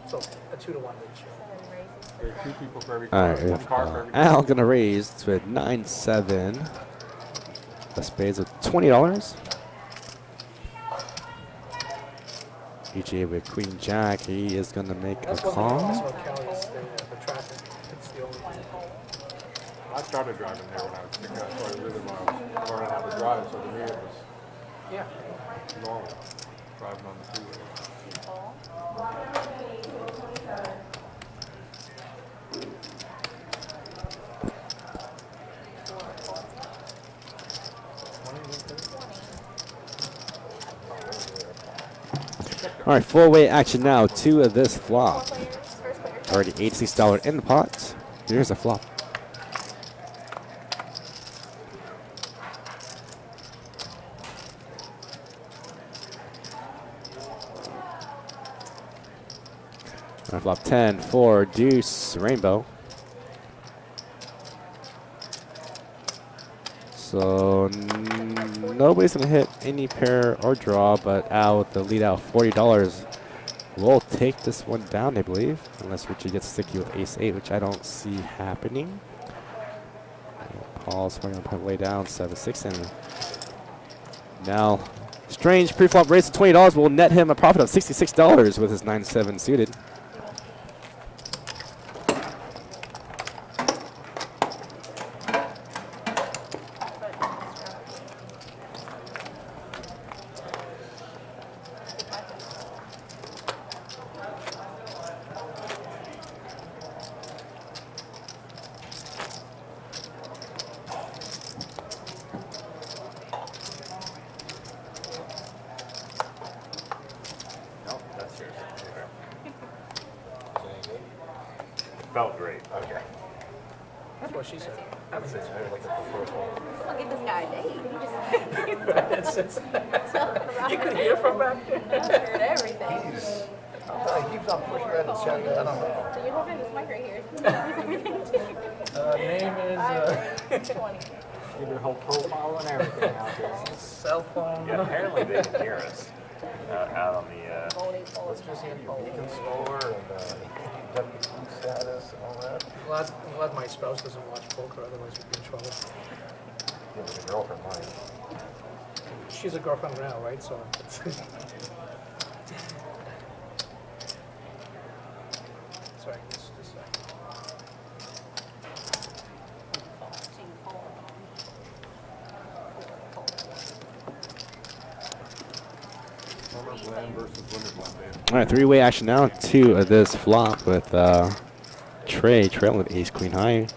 So a 2-to-1 ratio. There are 2 people for every All car, right, 1 car for every car. Al gonna raise with 9-7. The spades with $20. EJ with Queen Jack. He is gonna make a That's one thing I also call. Cali's the traffic. It's the only thing. I started driving there when I was picking up, so I really when I was learning how to drive, so to me it was Yeah. normal, driving on the freeway. All right, four-way action now. 2 of this flop. Already $86 in the pot. Here's a flop. Flop 10, 4, deuce, rainbow. So nobody's gonna hit any pair or draw, but Al with the lead out $40 will take this one down, I believe, unless Richie gets sticky with ace-8, which I don't see happening. Paul's going to lay down 7-6, and now strange pre-flop raise of $20 will net him a profit of $66 with his 9-7 suited. Felt great. Okay. That's what she said. I would say I look at the first one. Look at this guy, Dave. You could hear from back there. I heard everything. He keeps on pushing around the chat. I don't know. So you're holding this mic right here. He's everything too. Name is 20. Give your whole profile and everything out there. cell phone. Yeah, apparently they can hear us out on the. Let's just hear your beacon score and WP status and all that. I'm glad my spouse doesn't watch poker, otherwise we'd be in trouble. Give it a girlfriend mine. She's a girlfriend now, right? So it's sorry, just a second. versus winners one day. All right, three-way action now. Two of this flop with Trey trailing with ace queen high.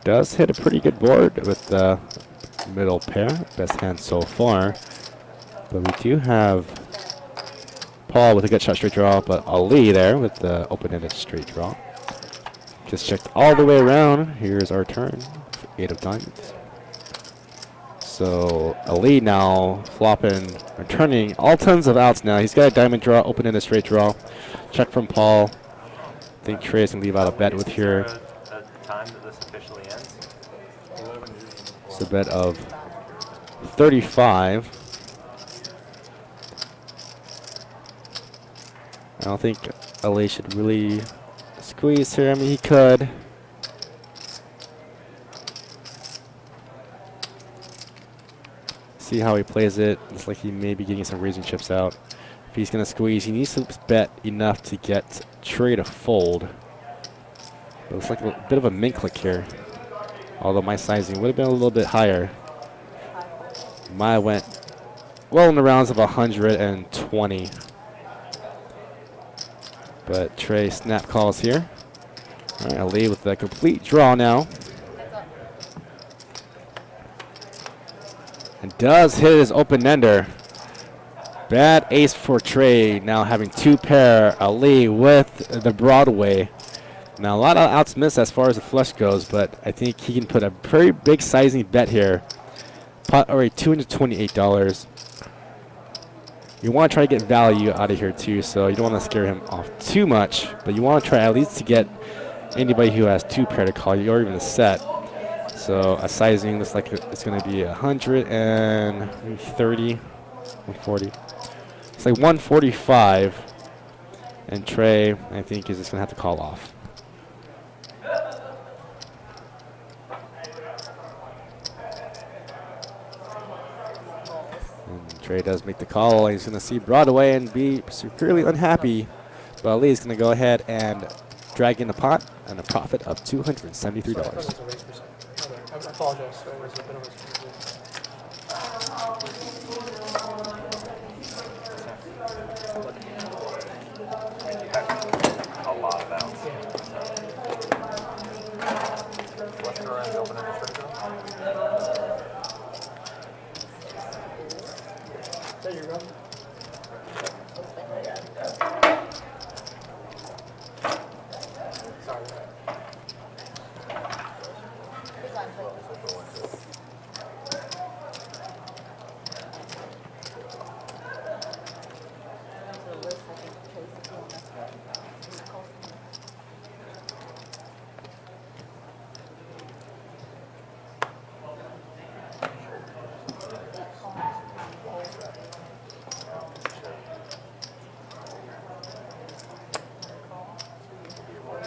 Does hit a pretty good board with the middle pair. Best hand so far. But we do have Paul with a good shot straight draw, but Ali there with the open-ended straight draw. Just checked all the way around. Here's our turn. 8 of diamonds. So Ali now flopping, returning all tons of outs now. He's got a diamond draw, open-ended straight draw. Check from Paul. I think Trey's gonna leave out a bet with here. A time that this officially ends? It's a bet of 35. I don't think Ali should really squeeze here. I mean, he could. See how he plays it. Looks like he may be getting some raising chips out. If he's going to squeeze, he needs to bet enough to get Trey to fold. It looks like a bit of a min click here. Although my sizing would have been a little bit higher. Maya went well in the rounds of 120. But Trey snap calls here. All right, Ali with the complete draw now. And does hit his open-ender. Bad ace for Trey, now having two pair. Ali with the Broadway. Now a lot of outs missed as far as the flush goes, but I think he can put a very big sizing bet here. Pot already $228. You want to try to get value out of here too, so you don't want to scare him off too much, but you want to try at least to get anybody who has two pair to call you, or even a set. So a sizing looks like it's going to be 130, 140. It's like 145, and Trey, I think, is just going to have to call off. And Trey does make the call. He's going to see Broadway and be severely unhappy, but Ali is going to go ahead and drag in the pot and a profit of $273. Sorry, I thought it was a raise percent. I apologize. There was a bit of a A lot of outs. Flush draw and open-ended straight draw? There you go. Sorry.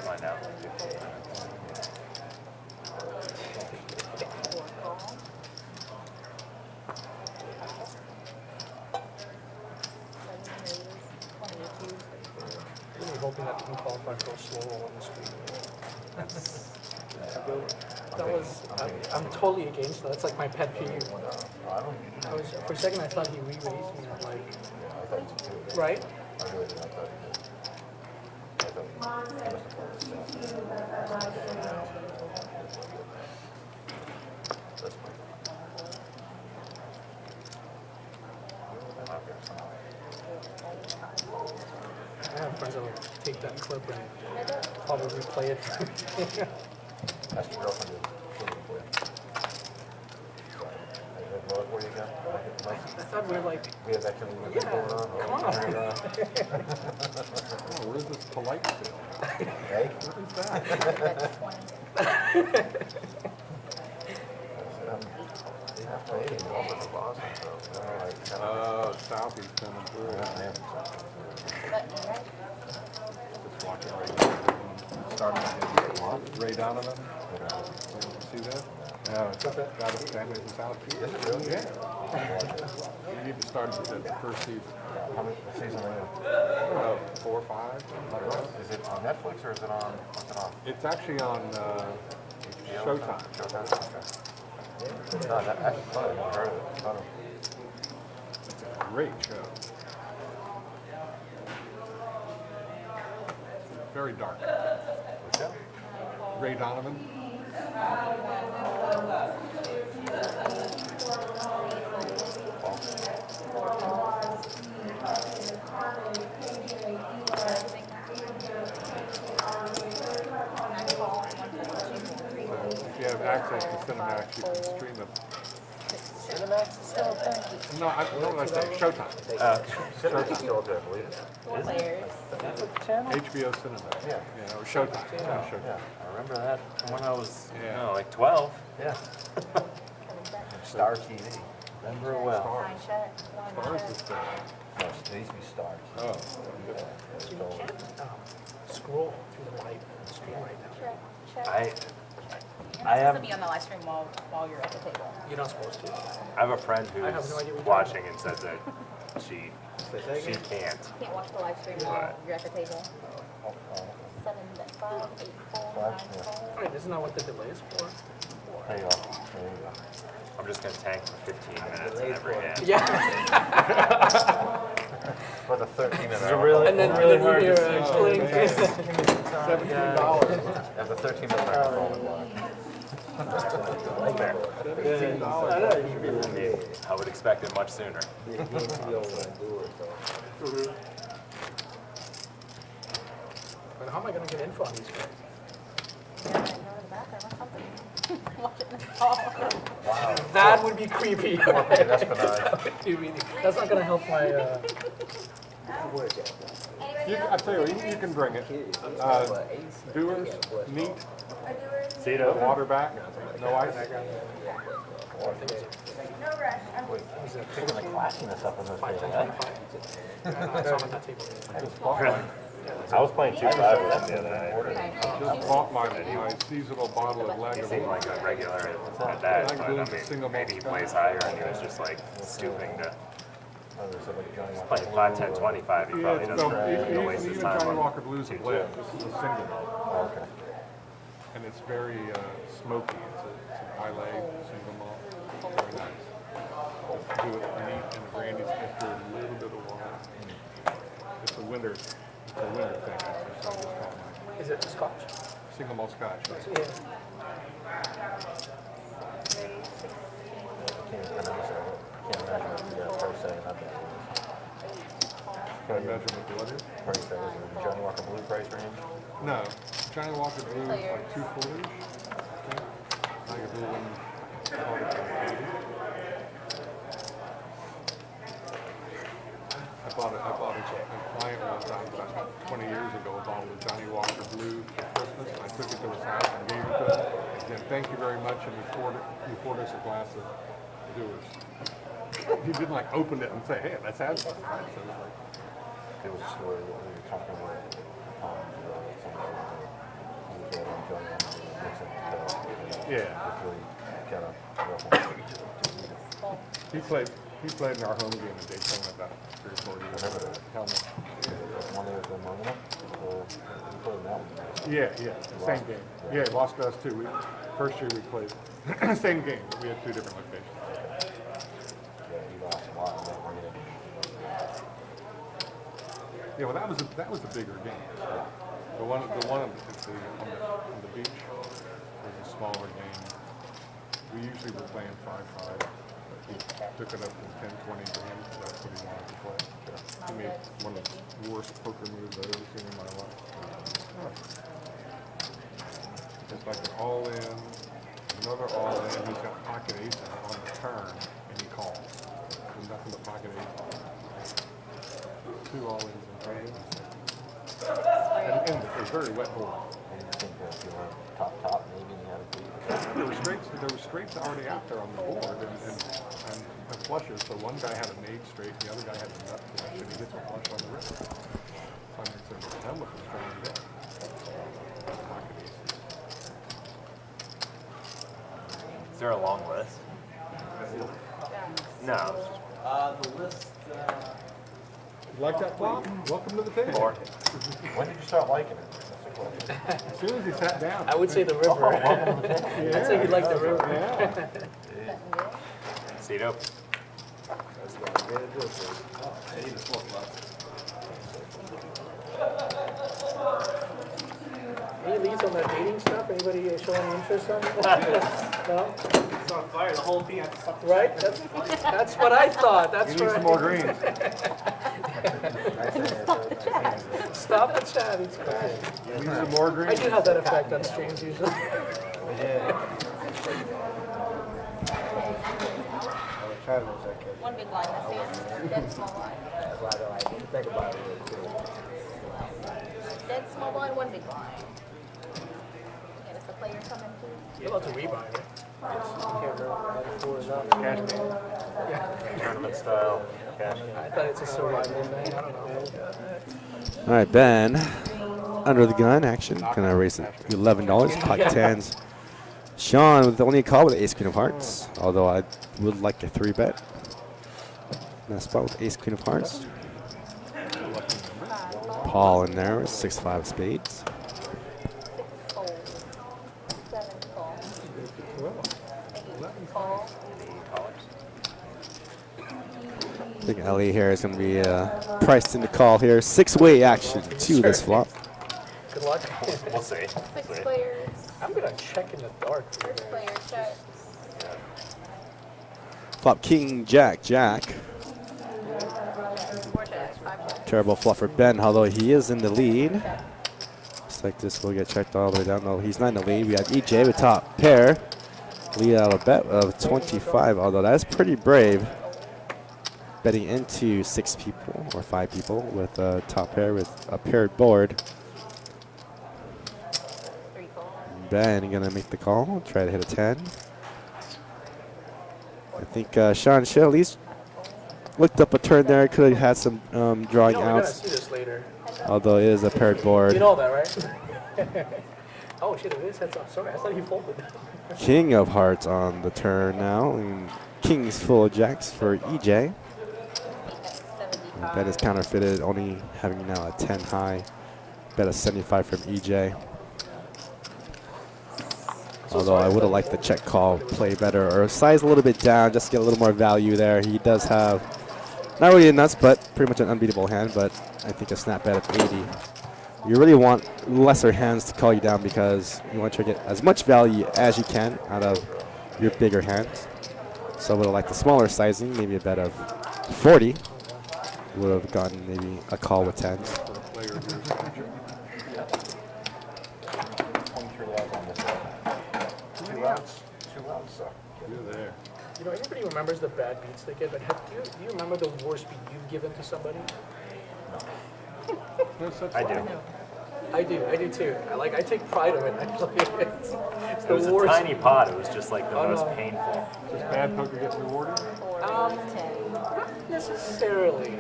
Find out. Really hoping that didn't qualify for a slow roll on the screen. That was, I'm totally against that. That's like my pet peeve. For a second I thought he re-raised me. I'm like, right? I really did. I thought he did. I thought he must have pulled this That's fine. I have friends that will take that clip and probably replay it. Ask your girlfriend to do it for you. Sorry. I blow it for you again? Like, I thought we were like, we have that kind of yeah, going on? come on. Oh, where's this polite still? Hey? What is that? You have to eat all the Boston, so, like, kind of. Southie's coming through. I am. Just walking right Starting to Ray Donovan. See that? Yeah, it's got a family in Southie. Is it really? Yeah. You need to start with the first season. How many seasons are About 4 or 5. Is it on Netflix or is it on, what's it on? It's actually on Showtime. Showtime, okay. No, that actually fun. I've heard of it. Fun. It's a great show. very dark. Ray Donovan. If you have access to Cinemax, you can stream it. Cinemax is still a thing. No, what did I say? Showtime. Cinemax still up there, I believe. That's what the channel? HBO Cinemax. Yeah, or Showtime. It's not Showtime. Yeah. I remember that from when I was, Yeah. no, like 12. Yeah. Star TV. Remember it well. Stars is the. No, it used to be Stars. Oh. It's called- Scroll through the live stream right now. I I have- have to be on the live stream while you're at the table. You're not supposed to. I have a friend I have who's no idea what you're watching and says that she can't. You can't watch the live stream while you're at the table. 7, 5, 8, 4, 9, 4. Wait, isn't that what the delay is for? There you go. There you go. I'm just gonna tank for 15 minutes in every game. Yeah. For the 13 minutes. And then really you hard hear to explain. $17. After 13 minutes, I can roll the block. I would expect it much sooner. But how am I going to get info on these guys? Watch it in the hall. Wow. That would be creepy. Espionage. That's not going to help my. I tell you what, you can bring it. Doers, neat, See it over? water back, no ice. No rush. Taking the classiness up in this thing, I Just bought my, I was playing 2-5 with them the other night. just bought my seasonal bottle of He seemed Lagavulin. like a regular at that, but I Lagavulin is a single mean, maybe he malt plays scotch. higher and he was just like stooping to Johnny playing 5, 10, 25. He probably Yeah, doesn't waste even his time Johnny on Walker Blues a blend. This is a single, Oh, okay. and it's very smoky. It's an Islay single malt. Very nice. Do it neat and the brandy's just do a little bit of water. It's a winter thing. So I just call mine Is it scotch? single malt scotch. Yeah. Can't imagine what the price tag on that bad Can I measure what it is? was. Price tag, is it the Johnny Walker Blue price range? No, Johnny Walker Blue is like 240. Like a blue one, probably like 80. I bought a client one time about 20 years ago, a bottle of Johnny Walker Blue for Christmas. I took it to his house and gave it to him. I said, thank you very much, and he poured us a glass of Doers. He didn't like open it and say, hey, let's have some. Right? So it was like, It was a story that we were talking about. He was over in Johnny Walker Blue mixing it. yeah. It's really kind of He played in our home game in Daytona about 3 or 4 years ago. Helmet. one of the Monument. We played in that one. Yeah, same game. Yeah, it lost to us too. First year we played, same game, but we had 2 different locations. Yeah, he lost a lot in that one. Yeah, well, that was a bigger game. The one on the beach was a smaller game. We usually were playing 5-5, but he took it up to 10-20 games. That's what he wanted to play. I mean, one of the worst poker moves I've ever seen in my life. It's like an all-in, another all-in. He's got pocket ace on the turn, and he calls. There's nothing but pocket ace. 2 all-ins and 3 ins. And it was very wet board. And you think that if you were top, maybe you had a beat. There were straights already out there on the board and flushes. So one guy had a nade straight, the other guy had a nut flush, and he gets a flush on the river. So I said, the helmet was trying to get. Pocket aces. Is there a long list? No. The list, You like that flop? Welcome to the table. 4. When did you start liking it? That's the question. As soon as he sat down. I would say the river. I'd say you like the river. Yeah. See it open. that's what I'm gonna do. I need a 4 plus. Any leads on that dating stuff? Anybody show any interest on it? No? It's on fire. The whole thing. I have to stop. Right? That's what I thought. That's You need right. some more greens. Stop the chat. It's crazy. You need some more I greens. do have that effect on streams usually. One big line, that's it. Dead small line. That's why I don't like to think about it real quick. Dead small line, one big line. Yeah, is the player coming too? You're allowed to rebuy, right? Cash game. Tournament style. Cash game. I thought it's a survival thing. I don't know. All right, Ben. Under the gun action. Gonna raise it to $11. Pocket tens. Sean with only a call with ace queen of hearts. Although I would like a 3-bet. Nice spot with ace queen of hearts. Paul in there with 6-5 of spades. 6 fold. 7 fold. 8 fold. I think Ellie here is going to be priced into call here. 6-way action to this flop. Good luck. We'll see. 6 See. players. I'm gonna check in the dark. 6 players checks. Flop king, jack, jack. 4 checks. 5 checks. Terrible flop for Ben, although he is in the lead. Looks like this will get checked all the way down. No, he's not in the lead. We have EJ with top pair. Lead out a bet of 25, although that's pretty brave. Betting into 6 people or 5 people with a top pair with a paired board. 3 fold. Ben gonna make the call, try to hit a 10. I think Sean should at least looked up a turn there, could have had some drawing We're gonna outs, see this later. although it is a paired You board. know that, right? Oh shit, it is heads up. Sorry, I thought he folded. King of hearts on the turn now, and kings full of jacks for EJ. That's 75. Bet is counterfeited, only having now a 10 high. Bet a 75 from EJ. Although I would have liked the check call play better or size a little bit down just to get a little more value there. He does have, not really a nuts, but pretty much an unbeatable hand, but I think a snap bet of 80. You really want lesser hands to call you down because you want to get as much value as you can out of your bigger hands. So I would have liked the smaller sizing, maybe a bet of 40. Would have gotten maybe a call with 10s. 23 rounds on this one. 2 rounds. 2 rounds, so. You're there. You know, anybody remembers the bad beats they get? But do you remember the worst beat you've given to somebody? I do. I do too. I take pride in it. Actually, it's It the was a worst. tiny pot. It was just like the Oh, most no. painful. Does bad poker get rewarded? 4, 10. Not necessarily.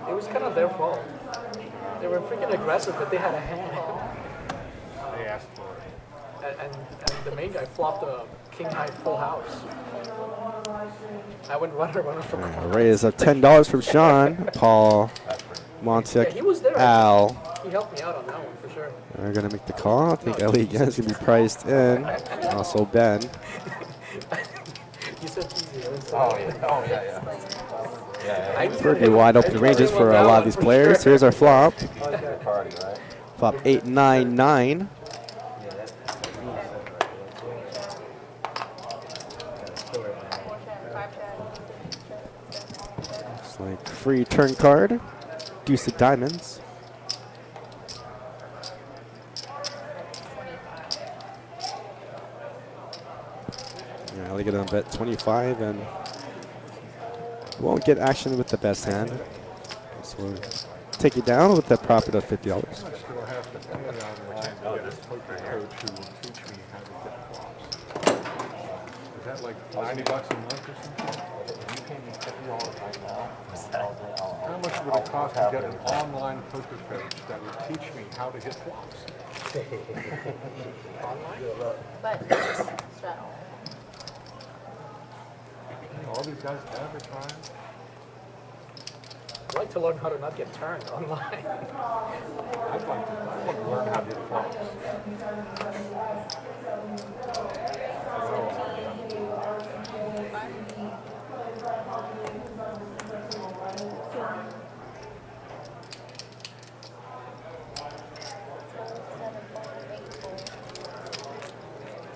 It was kind of their fault. They were freaking aggressive, but they had a hand. They asked for it. And the main guy flopped a king high full house. I went runner from A raise of $10 from Sean. Paul, Montek, he was there. Al. He helped me out on that one for sure. Are going to make the call. I think Ellie again is going to be priced in. Also Ben. You said easy. Oh, yeah. I Pretty wide open ranges for a lot of these players. Here's our flop. Party, right? Flop 8-9-9. It's like free turn card. Deuce of diamonds. Yeah, Ellie going to bet 25 and won't get action with the best hand. So we'll take it down with a profit of $50. I'm still have to pay online to get a poker coach who will teach me how to hit flops. Is that like $90 a month or something? You pay me $50 right now. How much would it cost to get an online poker coach that would teach me how to hit flops? But, so. All these guys advertise. I'd like to learn how to not get turned online. I want to learn how to hit flops.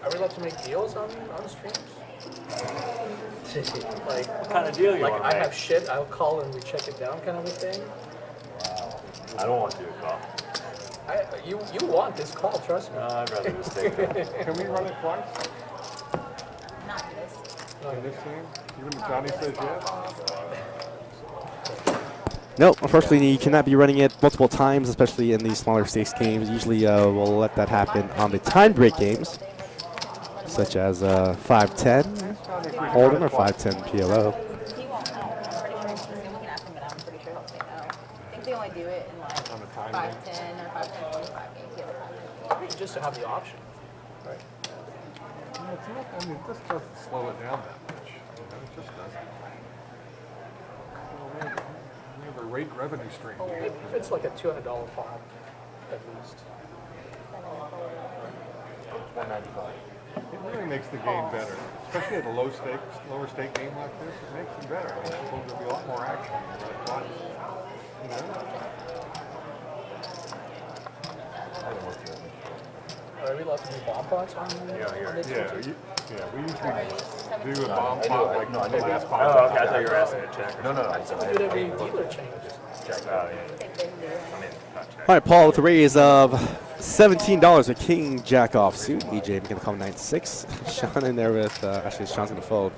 Are we allowed to make deals on streams? Like, What kind of deal you like want to I make? have shit, I'll call and we check it down kind of a thing. I don't want to do it, Bob. You want this call, trust me. No, I'd rather just take it. Can we run it twice Not this. in this game? Even if Johnny says yes? Nope, unfortunately you cannot be running it multiple times, especially in these smaller stakes games. Usually we'll let that happen on the time break games, such as 5-10 Hold'em or 5-10 PLO. He won't know. I'm pretty sure we can ask him, but I'm pretty sure he'll say no. I think they only do it in like On the time 5-10 or 5-10-25 games. The other time. Just to have the option. Right. No, it's not, I mean, this doesn't slow it down that much. You know, it just doesn't. We have a rate revenue stream. If it's like a $200 pot, at least. 195. It really makes the game better, especially at a lower stake game like this. It makes it better. I mean, there'll be a lot more action. You know? Are we allowed to do bomb pots on this? Yeah, we usually do a bomb I pot do, like no, I the do. last Oh, pot. okay. I thought you were asking a check. No. We do it every dealer change. Oh, yeah. I mean, not check. All right, Paul with a raise of $17 with King Jack off suit. EJ making the call 9-6. Sean in there with, actually Sean's going to fold.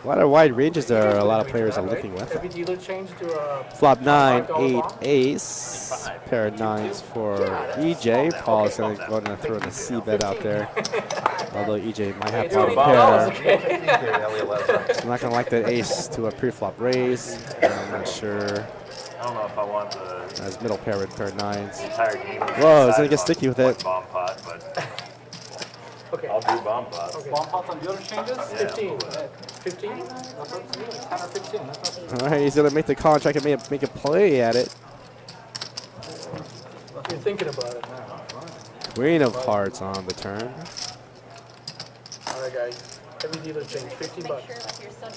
A lot of wide ranges there a lot of players are looking with. Every dealer change to a Flop 9, $5 8, bomb? ace. Pair of nines for EJ. Paul's going to throw the C bet out there. Although EJ might have to pair. I'm not going to like that ace to a pre-flop raise. I'm not sure. I don't know if I want the As middle pair with pair of nines. entire game. Whoa, it's going to get sticky with it. Bomb pot, but Okay. I'll do bomb pot. Okay. Bomb pots on dealer changes? 15. 15? 10 or 15. That's not All right, he's going to make the call and try to make a play at it. You're thinking about it now. Queen of hearts on the turn. All right, guys. Every dealer change, 15 Make bucks. sure like you're still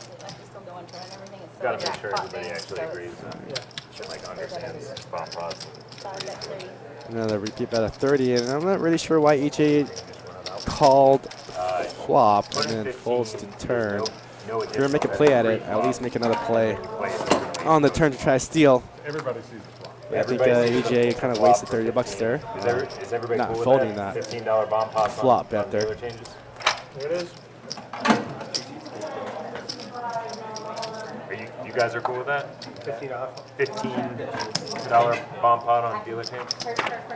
going turn and everything. It's still Gotta a make sure jackpot everybody thing, actually so agrees it's and like understands bomb pots. 5 bet 30. Another repeat bet of 30, and I'm not really sure why EJ called flop and then folds to turn. If you're going to make a play at it, at least make another play on the turn to try to steal. Everybody sees the flop. I think EJ kind of wasted 30 bucks there. Is everybody Not cool with folding that? that. $15 bomb pots Flop on bet there. dealer changes? Here it is. You guys are cool with that? $15 bomb pot on dealer change?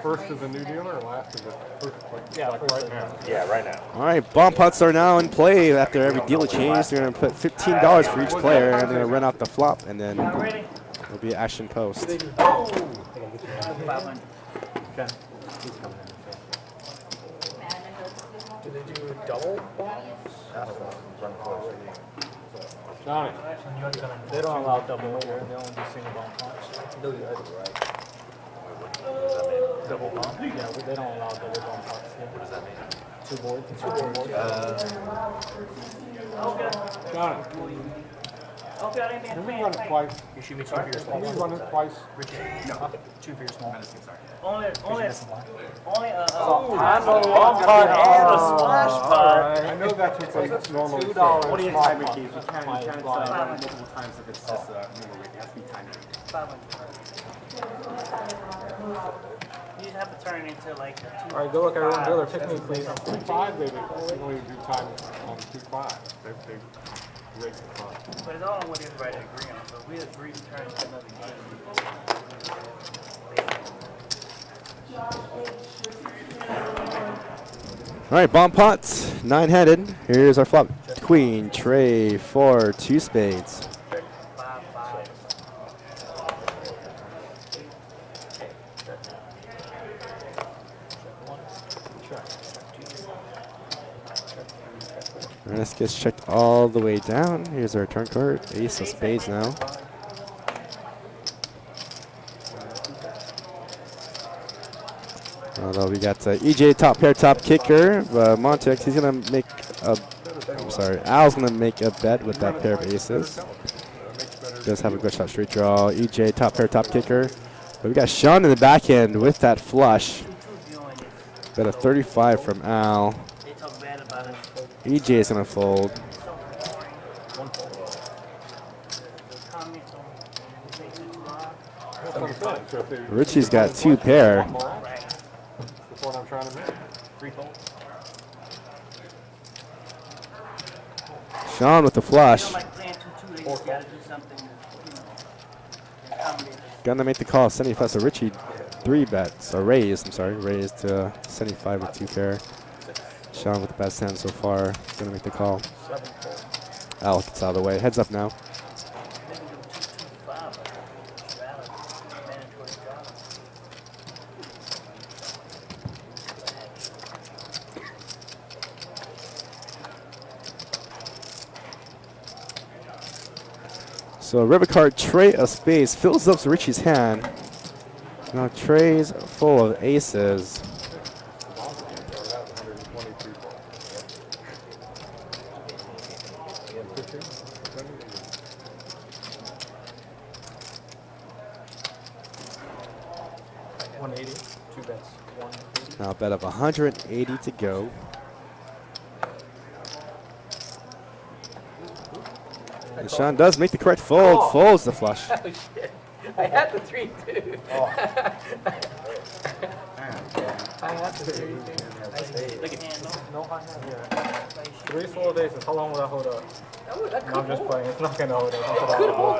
First is a new dealer or last is a first, like right now? Yeah, right now. All right, bomb pots are now in play after every dealer change. They're going to put $15 for each player, and they're going to run out the flop, and then it'll be action post. Do they do double bombs? Johnny, They don't allow double here. They only do single bomb pots. Double bomb? Yeah, they don't allow double bomb pots here. What does that mean? Two boards. Johnny, can we run it twice? You shoot me 2 for your small. Can we run it twice? No. 2 for your small. Only a Bomb pot and a splash pot. I know that's what they normally say. $2. What do you My expect, pot. Ricky? You can't My run blind. multiple times if it's just number rate. It has to be timed. You just have to turn it into like a 2. All right, good luck, everyone. Dealer, pick me, please. 2-5, they don't even do time on 2-5. They rate the time. But it's all on what everybody agree on. So if we agree to turn it into another game. All right, bomb pots, 9-handed. Here's our flop. Queen, tray, 4, 2 spades. 5-5. And this gets checked all the way down. Here's our turn card. Ace of spades now. Although we got EJ top pair, top kicker. Montex, he's going to make a, I'm sorry, Al's going to make a bet with that pair of aces. Does have a good shot straight draw. EJ top pair, top kicker. But we got Sean in the back end with that flush. Bet a 35 from Al. They talk bad about EJ is gonna fold. One fold. Comments on the basic block. That's what I'm saying. So if they- Richie's got 2 pair. That's what I'm trying to make. 3 fold. Sean with the You flush. don't like playing 2-2, they just gotta do something to, accommodate the Gonna make the call. 75. So Richie 3 bets. Or raised. I'm sorry. Raised to 75 with 2 pair. Sean with the best hand so far. Gonna make the call. 7 fold. Al gets out of the way. Heads up now. maybe do 2-2-5, rally, mandatory rally. So river card tray of spades fills up Richie's hand. Now trays full of aces. Started out with 123 balls. And pitching, 180. 2 bets. 180. Now a bet of 180 to go. And Sean does make the correct fold. Oh. Folds the flush. Oh shit! I had the 3-2. I had the 3-2. Look at hand, No high hand here. 3 full days. How long will that hold up? Oh, that No, could I'm just hold. playing. It's not gonna hold up. It could hold.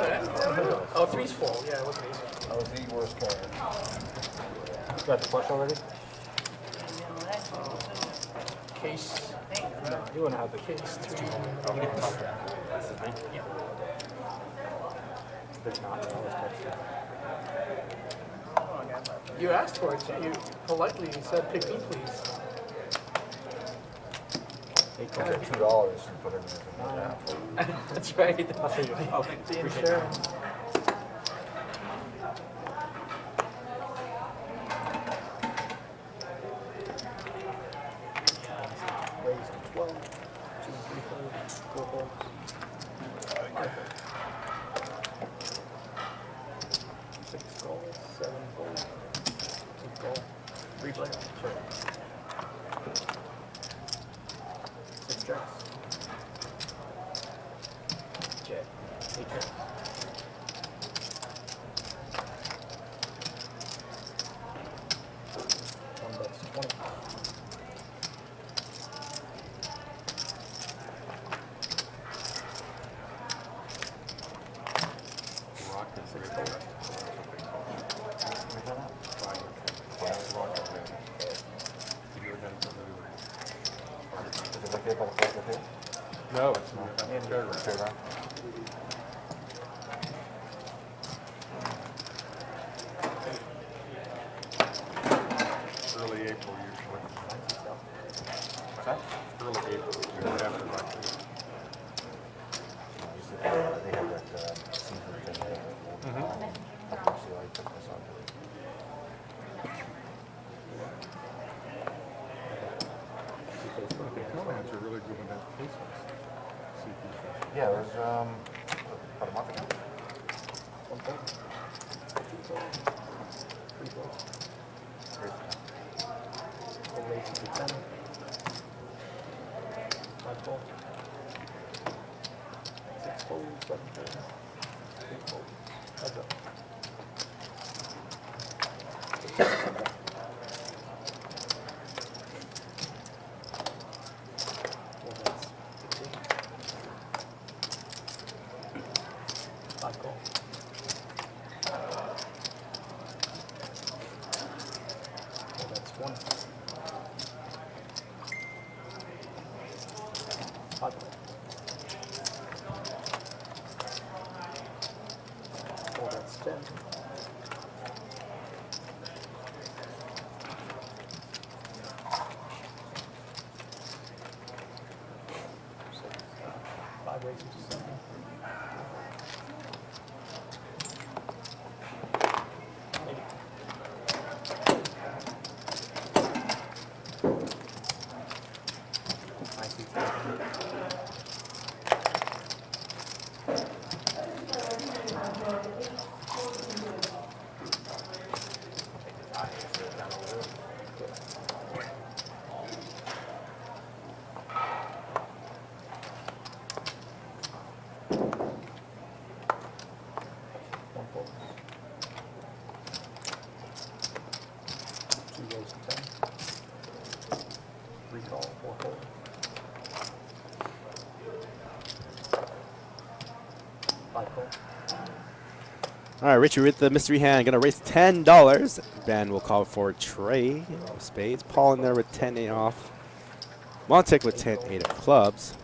Oh, 3's full. Yeah, it wasn't easy. That was the worst card. You got the flush already? Case. No, you wouldn't have the Case 3. Did not. That was texted. You asked for it, so you politely said, pick me, please. He took $2 and put it in there. That's right. I'll show you. Oh, the insurance. Raised to 12. 2, 3 folds. 4 folds. 5 folds. 6 goals. 7 goals. 2 goals. 3 players. Sure. 6 jacks. Jet. 8 jacks. One bet's 20. rocket for it. Is it okay if I play with you? No, it's not. Straight around. Early April usually. What's that? Early April, we don't have it right. They have that seafood thing there. I can see why you took this on. It's a really good one at Christmas. Seafood festival. Yeah, it was about a month ago. 1 fold. 2 folds. 3 folds. Full raise to 10. 5 folds. 6 folds. 7 folds. 8 folds. Heads up. Well, that's 15. 5 goals. Well, that's 1. 5 goals. Well, that's 10. So, 5 raises to 7. Maybe. I see 10. All right, Richard with the mystery hand, gonna raise $10. Ben will call for Trey of spades. Paul in there with 10-8 off. Montek with 10-8 of clubs.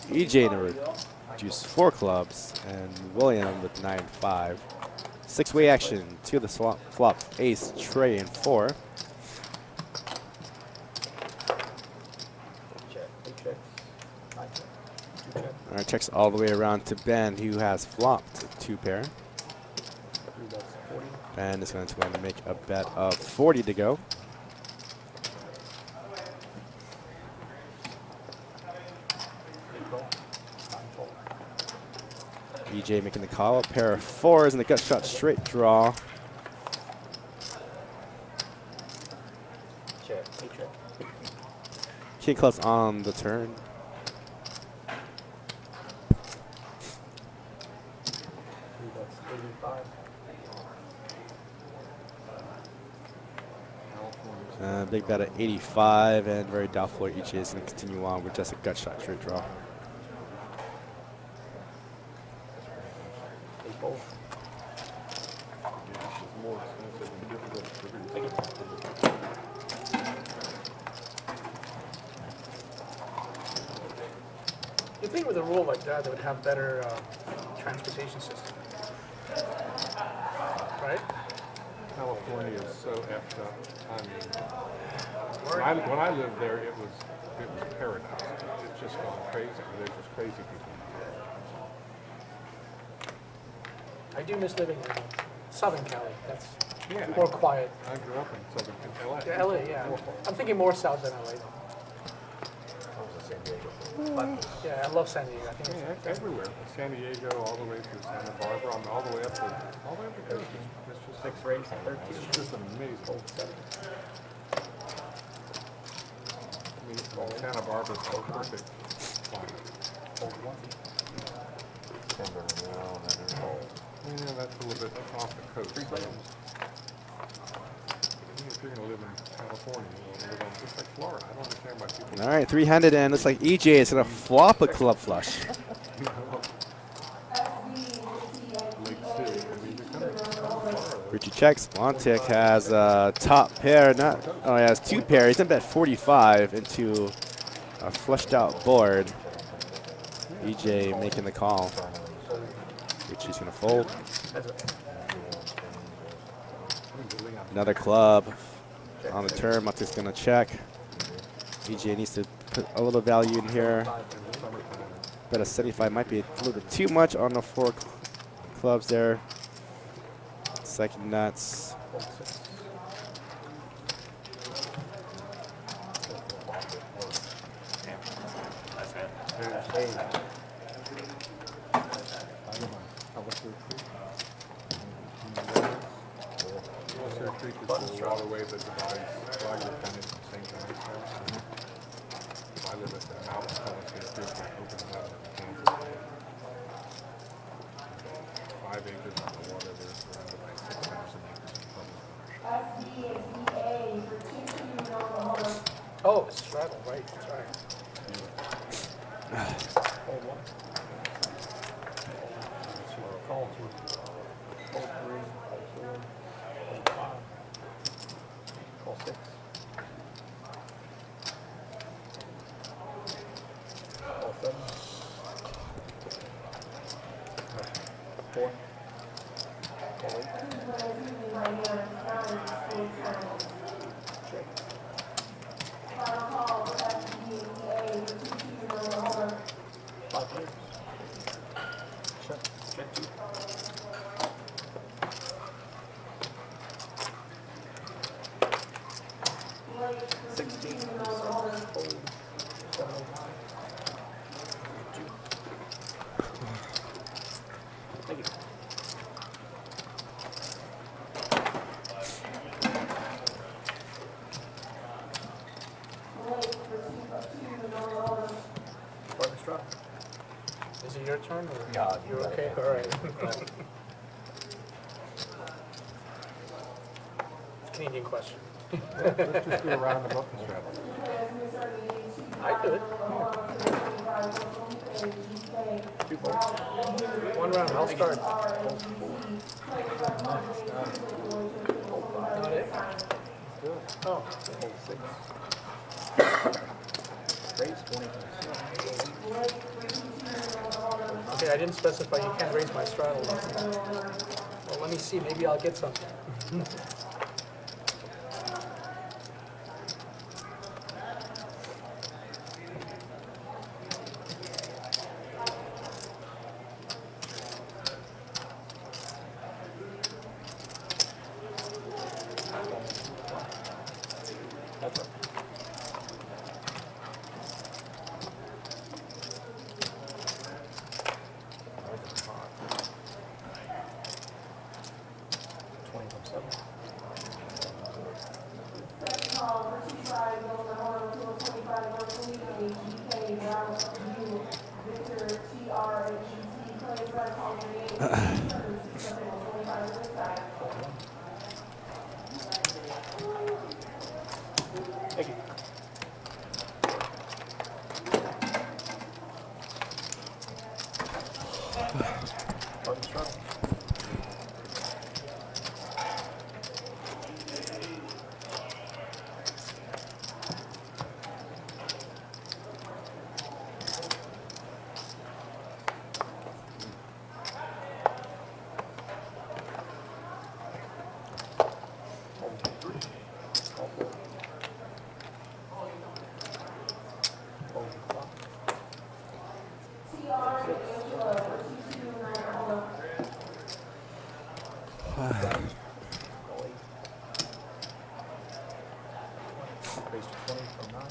EJ in there with juice 4 clubs, and William with 9-5. Six-way action. Two of the flop ace, Trey, and 4. All right, checks all the way around to Ben, who has flopped 2 pair. Ben is going to make a bet of 40 to go. EJ making the call. A pair of 4s and the gut shot straight draw. King clubs on the turn. Big bet at 85, and very doubtful EJ is going to continue on with just a gut shot straight draw. You'd think with a rule like that, they would have better transportation system, right? California is so effed up. I mean, when I lived there, it was paradise. It's just gone crazy. There's just crazy people. I do miss living in Southern Cali. That's Yeah, more quiet. I grew up in Southern LA. Yeah, LA, yeah. I'm thinking more south than LA though. Yeah, I love San Diego. I think Yeah, it's everywhere. San Diego, all the way through Santa Barbara, I mean, all the way up to the coast. It's just 6 race, 13. It's just amazing. I mean, Santa Barbara's so perfect. Yeah, that's a little bit off the coast. If you're going to live in California, you live on just like Florida. I don't understand why people. All right, 3-handed, and looks like EJ is going to flop a club flush. Richie checks. Montek has a top pair. He has 2 pairs. He's going to bet 45 into a flushed out board. EJ making the call. Richie's going to fold. Another club on the turn. Montek's going to check. EJ needs to put a little value in here. Bet a 75 might be a little bit too much on the 4 clubs there. Second nuts. Creek is the waterway that divides Flagler County from St. John's County. I live at the mouth of Palisade Creek, which opens out into Kansas. 5 acres on the water, they're surrounded by 6,000 acres of public. Oh, it's straddle, right? That's right. Call 2. Call 3. Call 4. Call 5. Call 6. Call 7. 4. Call 8. Check. 5 players. Check. Check 2. Is it your turn or Yeah, you're okay? All right. Canadian question. Let's just do a round of up and straddle. I could. One round, I'll start. Not it? Oh. Raise 20. Okay, I didn't specify you can't raise my straddle. Well, let me see, maybe I'll get something. Thank you. Button straddle. Raise 20 from 9.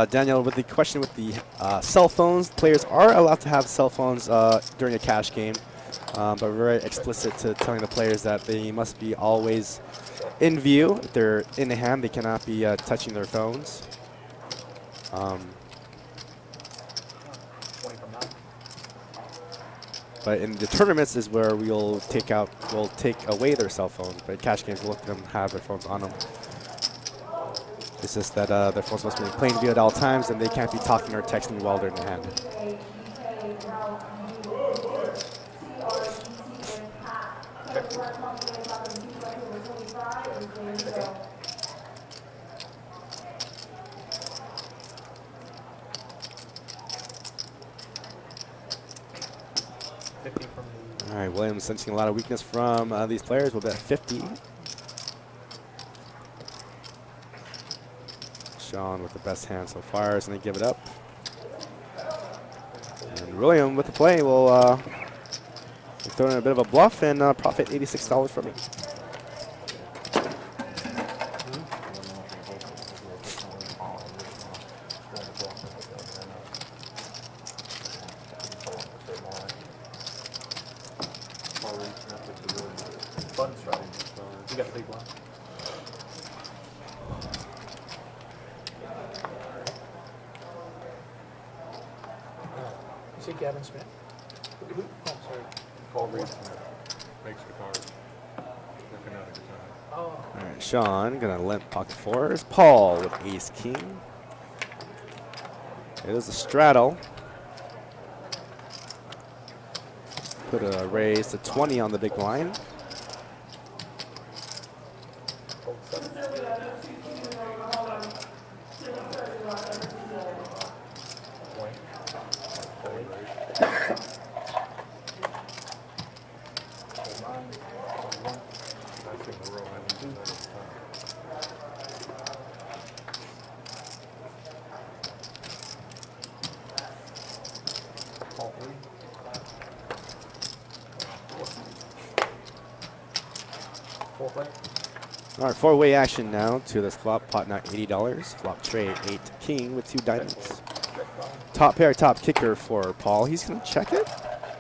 Daniel, with the question with the cell phones, players are allowed to have cell phones during a cash game, but we're very explicit to telling the players that they must be always in view. If they're in the hand, they cannot be touching their phones. 20 from 9. But in the tournaments is where we'll take away their cell phones. But in cash games, we'll let them have their phones on them. It's just that their phones must be in plain view at all times, and they can't be talking or texting while they're in the hand. All right, Williams sensing a lot of weakness from these players. We'll bet 50. Sean with the best hand so far is going to give it up. And William with the play will throw in a bit of a bluff and profit $86 from it. Button straddle. You got the big one. Is it Gavin Smith? Oh, sorry. Call Reed makes the card. Looking at it. Oh. All right, Sean gonna limp pocket fours. Paul with ace king. It is a straddle. Put a raise to 20 on the big blind. All right, four-way action now to this flop. Pot now $80. Flop tray 8 king with 2 diamonds. Top pair, top kicker for Paul. He's going to check it.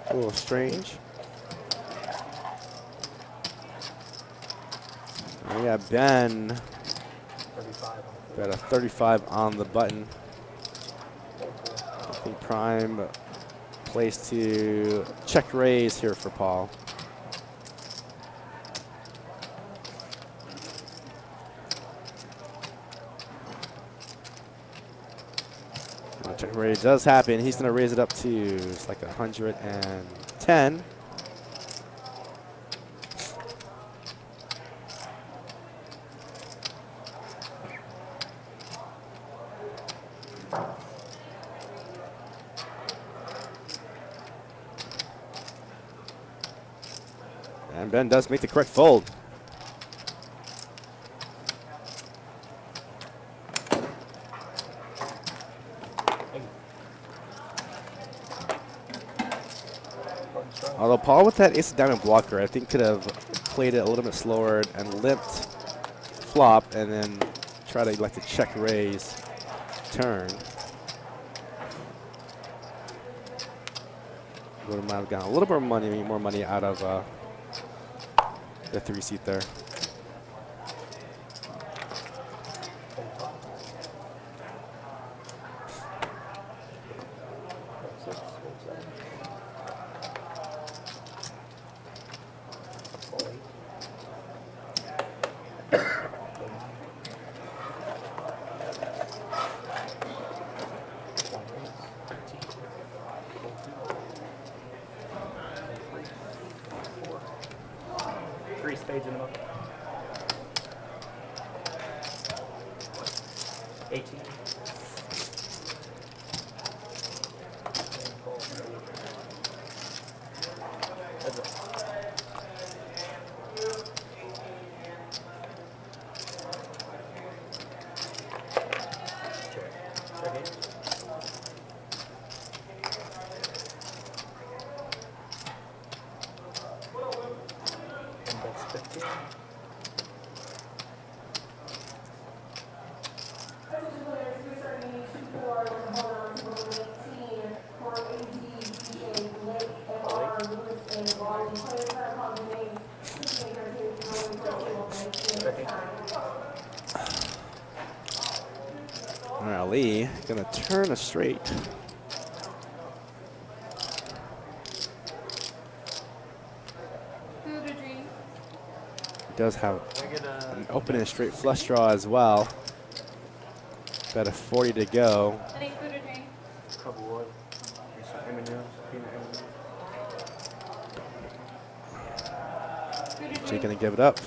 A little strange. We got Ben. Bet a 35 on the button. think prime place to check raise here for Paul. Check raise does happen. He's going to raise it up to it's like 110. And Ben does make the correct fold. Although Paul with that ace of diamond blocker, I think could have played it a little bit slower and limped flop and then try to like the check raise turn. Would have gotten a little bit more money out of the 3-seat there. Three spades in the bucket. 18. Heads up. Check it. And that's 15. All right, Lee gonna turn a straight. Does have an open and straight flush draw as well. Got a 40 to go. Couple wood. Jake gonna give it up.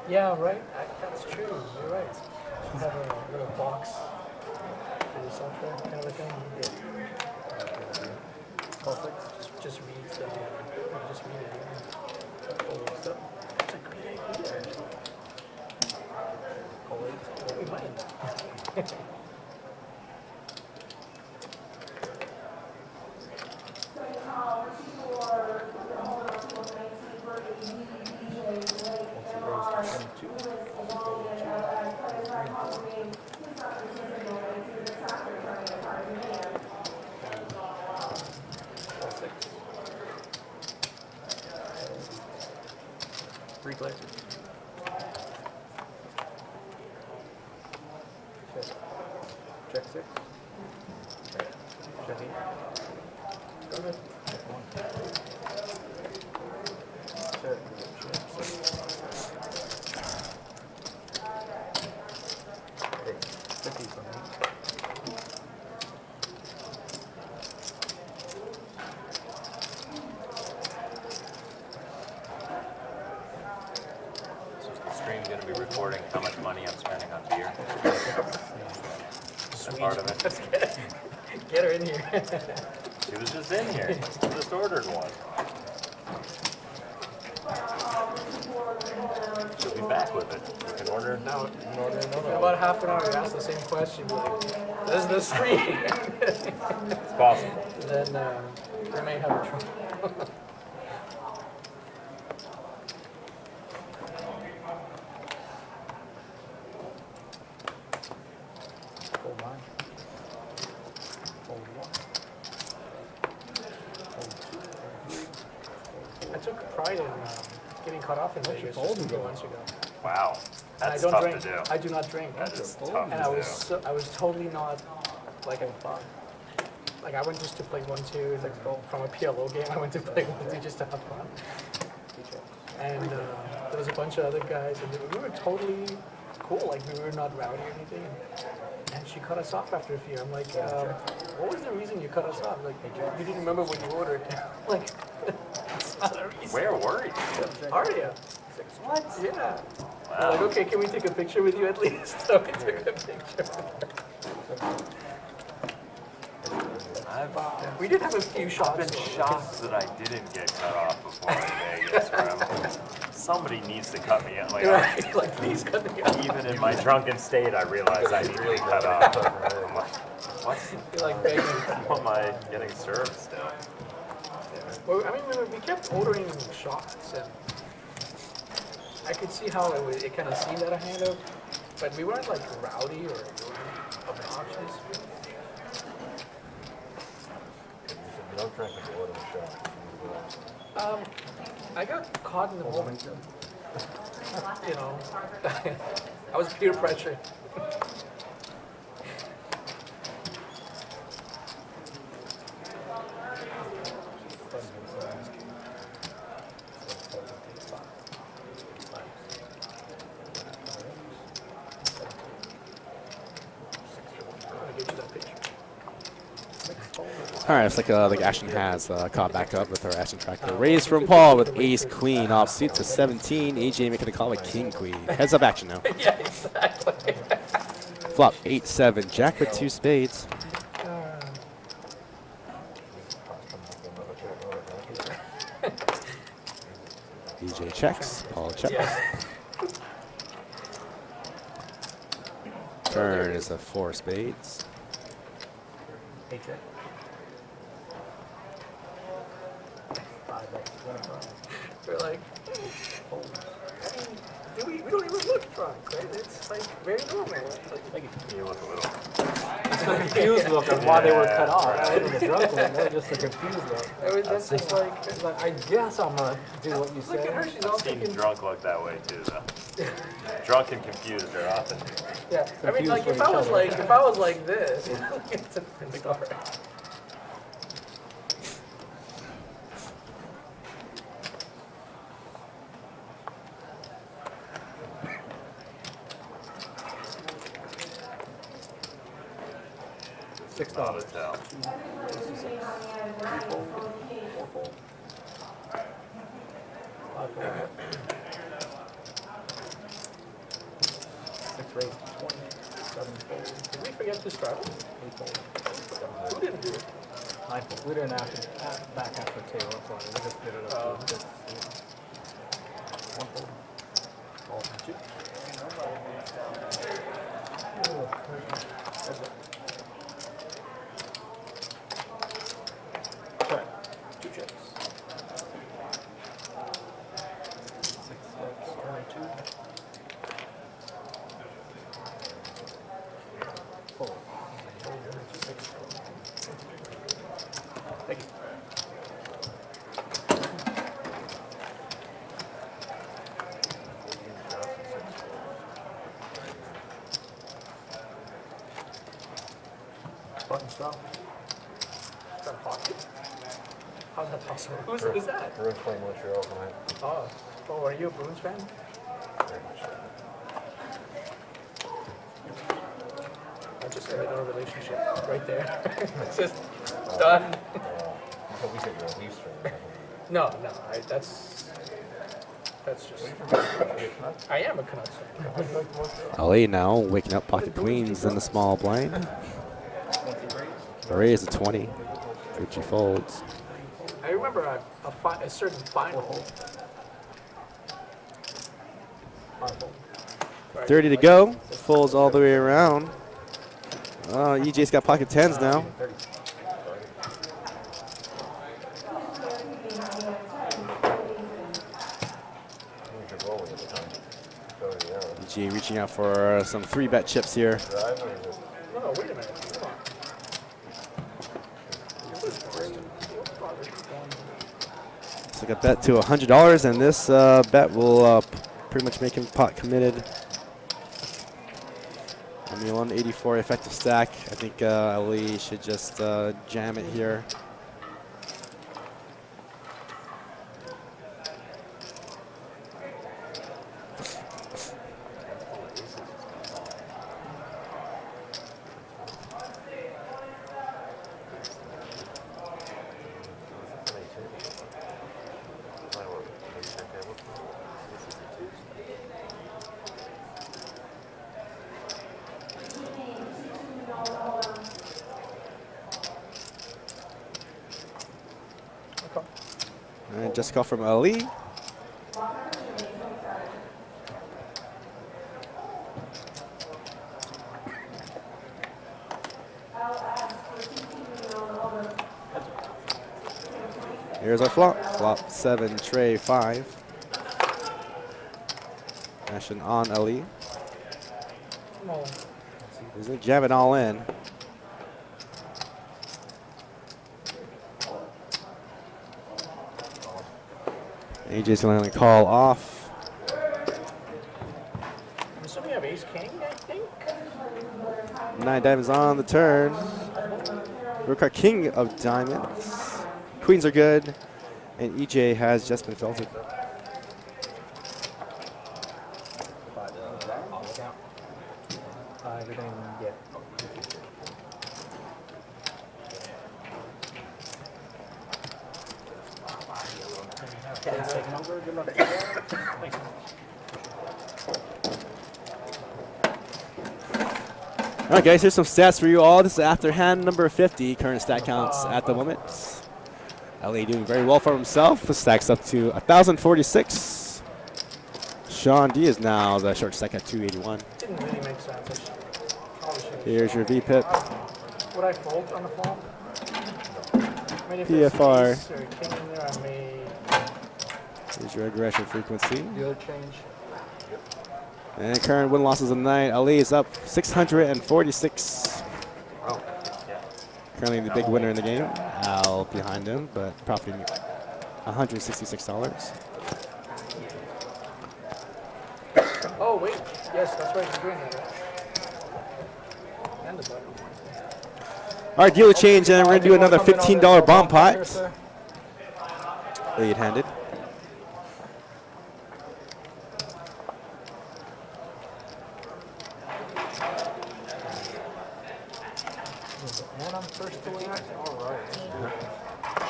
Yeah, right. That's true. You're right. You have a little box for yourself there, kind of a thing. Perfect. Just read the. Just read it. Yeah. Stuff. That's a great idea. We might. Three players. Check 6. Check 8. Go ahead. Check 1. Check 50 from me. Going to be recording how much money I'm spending on beer. That's part of it. Let's get her in here. She was just in here. I just ordered one. She'll be back with it. You can order it now. You can order it In now. about half an hour, you ask the same question. Like, does this free? It's possible. Then they may have a trouble. Fold 9. Fold 1. Fold 2. Fold 3. I took pride in getting cut off in Vegas just a few months ago. Wow. And That's I don't tough drink. to do. I do not drink. That is tough And I to was do. I was totally not like like I went just to play 1-2 like from a PLO game. I went to play 1-2 just to have fun. And there was a bunch of other guys, and we were totally cool. Like we were not rowdy or anything. And she cut us off after a few. I'm like, what was the reason you ut us off? Like you didn't remember what you ordered. Like it's not a reason. Where were you? Aria. What? Yeah. Wow. They're like, okay, can we take a picture with you at least? So we took a picture. We did have a few shots. I've been shocked that I didn't get cut off before in Vegas. Where I'm like, somebody needs to cut me out. Like, Right, like please cut me off. even in my drunken state, I realize I need to be cut off. I'm like, what? You're like begging. How am I getting served still? Well, I mean, we kept ordering shots, and I could see how it kind of seemed out of hand, but we weren't like rowdy or obnoxious. You don't drink if you order a shot. I got caught in the moment. You know, I was peer pressured. All right, it's like Ashton has caught back up with her Ashton Tractor. Raise from Paul with ace queen offsuit to 17. AJ making the call with king queen. Heads up action now. Yeah, exactly. Flop 8-7. Jack with 2 spades. AJ checks. Paul checks. Yeah. Turn is a 4 spades. Hey, check. 5x. We're like, I mean, we don't even look drunk, right? It's like very normal. Like, You look a little. Confused look of why they were cut off. Not even the drunk look, no, just the confused look. it was just like, It's like, I guess I'm gonna do what you look at her, say. she's all I've seen thinking, drunk look that way too, though. Drunk and confused are often. yeah. I mean, like Confused if for each other. if I was like this, it's a different story. $6. Not a tell. Six raised to 20. 7 fold. Did we forget to straddle? 8 fold. Who didn't do it? 9 fold. We didn't back after the table, that's why we just did it up to 1 fold. All from 2. Check. 2 checks. 6 steps, 22. Fold. Thank you. Button stop. Is that hockey? How's that possible? Who's that? Bruins playing Montreal tonight. Oh, are you a Bruins fan? Very much. I just ended our relationship right there. It's just done. We said you're a Leafs fan. No, that's just. I am a Canucks fan. LA now waking up pocket queens in the small blind. The raise is 20. Gucci folds. I remember a certain final. 30 to go. Folds all the way around. EJ's got pocket 10s now. EJ reaching out for some 3-bet chips here. No, wait a minute. Come on. It's like a bet to $100, and this bet will pretty much make him pot committed. I mean, 184 effective stack. I think Ali should just jam it here. And just call from Ali. Here's our flop. Flop 7, tray 5. Action on Ali. He's gonna jam it all in. AJ's gonna call off. I'm assuming you have ace king, I think. 9 diamonds on the turn. Rook our king of diamonds. Queens are good, and EJ has just been filtered. Everything, yeah. All right, guys, here's some stats for you all. This is after hand number 50. Current stat counts at the moment. LA doing very well for himself. The stacks up to 1,046. Sean D is now the short stack at 281. Didn't really make sense. Here's your V-pip. Would I fold on the flop? I mean, if PFR. there's ace or king in there, I may. Here's your aggression frequency. The other change. And current win losses of the night. Ali is up 646. Currently the big winner in the game. Al behind him, but profiting $166. Oh, wait. Yes, that's right. He's doing that. And the button. All right, dealer change, and we're going to do another $15 bomb pot. 8-handed. And I'm first to win. All right.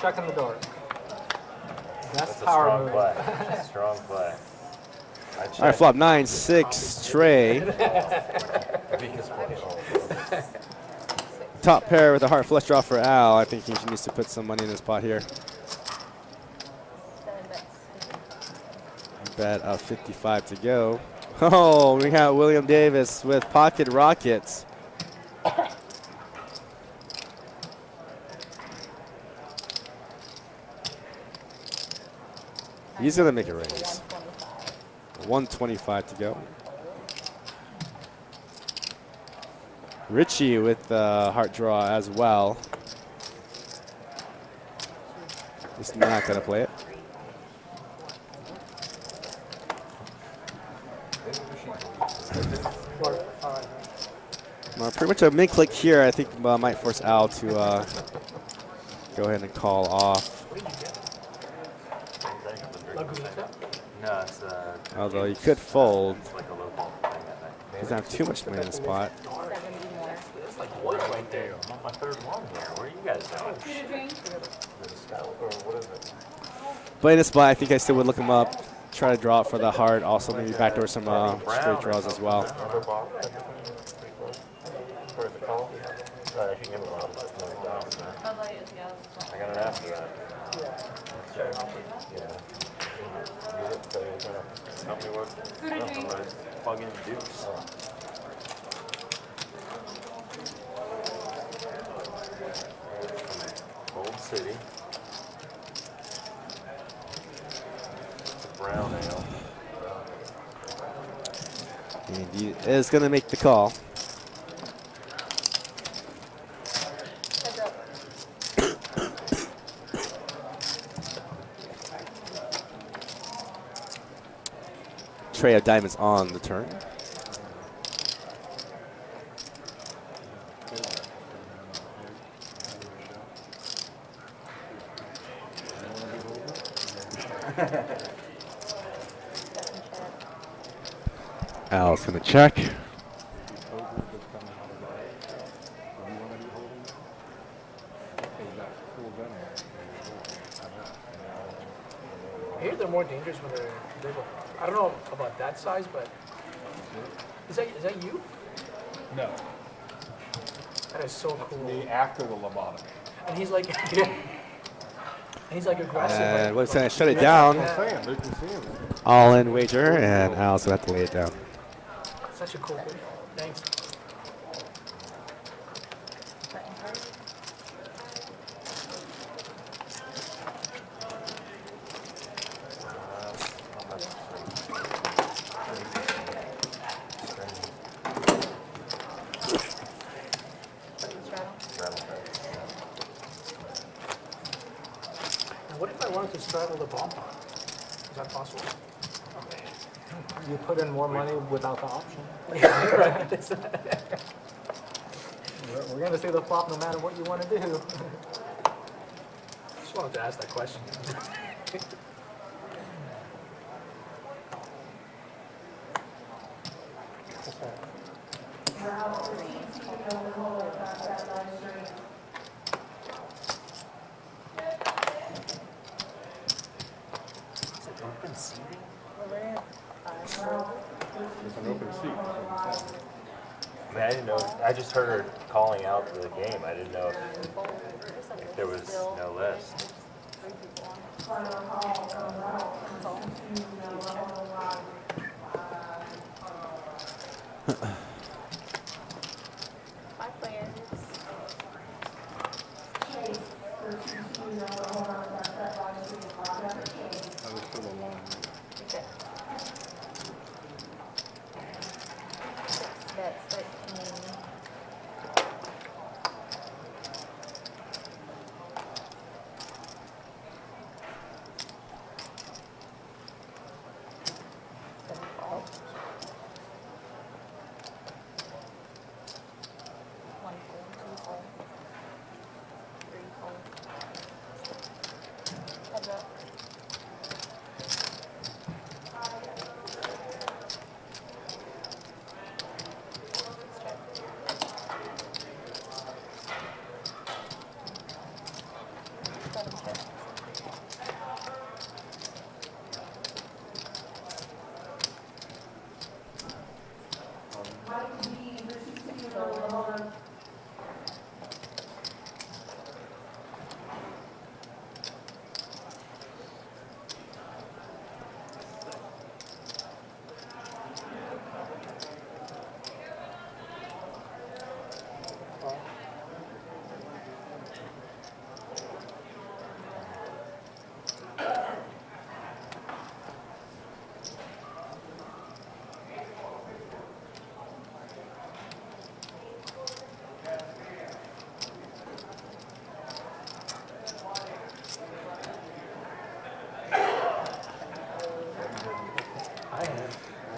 Check in the dark. That's a power strong move. play. Strong play. All right, flop 9-6 tray. Top pair with a heart flush draw for Al. I think he needs to put some money in his pot here. Bet of 55 to go. Oh, we got William Davis with pocket rockets. He's gonna make a raise. 125 to go. Richie with the heart draw as well. He's not gonna play it. Pretty much a min click here. I think might force Al to go ahead and call off. No, it's Although he could fold. it's like a local thing, I think. He doesn't have too much money in the spot. It's like one right there. I'm on my third one here. What are you guys doing? But in this spot, I think I still would look him up, try to draw it for the heart. Also, maybe backdoor some straight draws as well. I got it after that. Tell me what. Plug in deuce. Old City. It's a brown ale. He is going to make the call. Heads up. Tray of diamonds on the turn. Al's going to check. I hear they're more dangerous when they're little. I don't know about that size, but is that you? No, That is so cool. me after the lobotomy. And he's like, and he's like aggressive. And like- what's going to shut it down? I'm saying, they can see him. All in wager, and Al's going to have to lay it down. Such a cool thing. Thanks. Button card. Button straddle. And what if I wanted to straddle the bomb pot? Is that possible? You put in more money without the option. Right. We're going to see the flop no matter what you want to do. Just wanted to ask that question. Is it open seating? It's an open seat. I mean, I didn't know. I just heard her calling out the game. I didn't know if there was no list. Five players. That was for the long. Okay. 6 bets, 13. Seven calls. 1 fold, 2 fold, 3 fold. Heads up. Button check.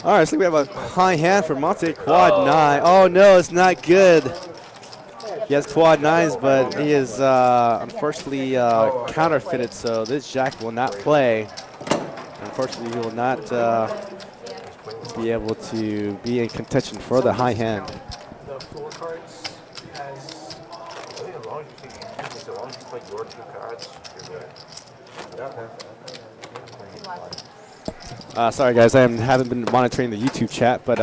All right, so we have a high hand for Monte, quad 9. Oh, no, it's not good. He has quad 9s, but he is unfortunately counterfeited, so this jack will not play. Unfortunately, he will not be able to be in contention for the high hand. The floor cards has I think as long as you play your 2 cards, you're good. Sorry, guys, I haven't been monitoring the YouTube chat, but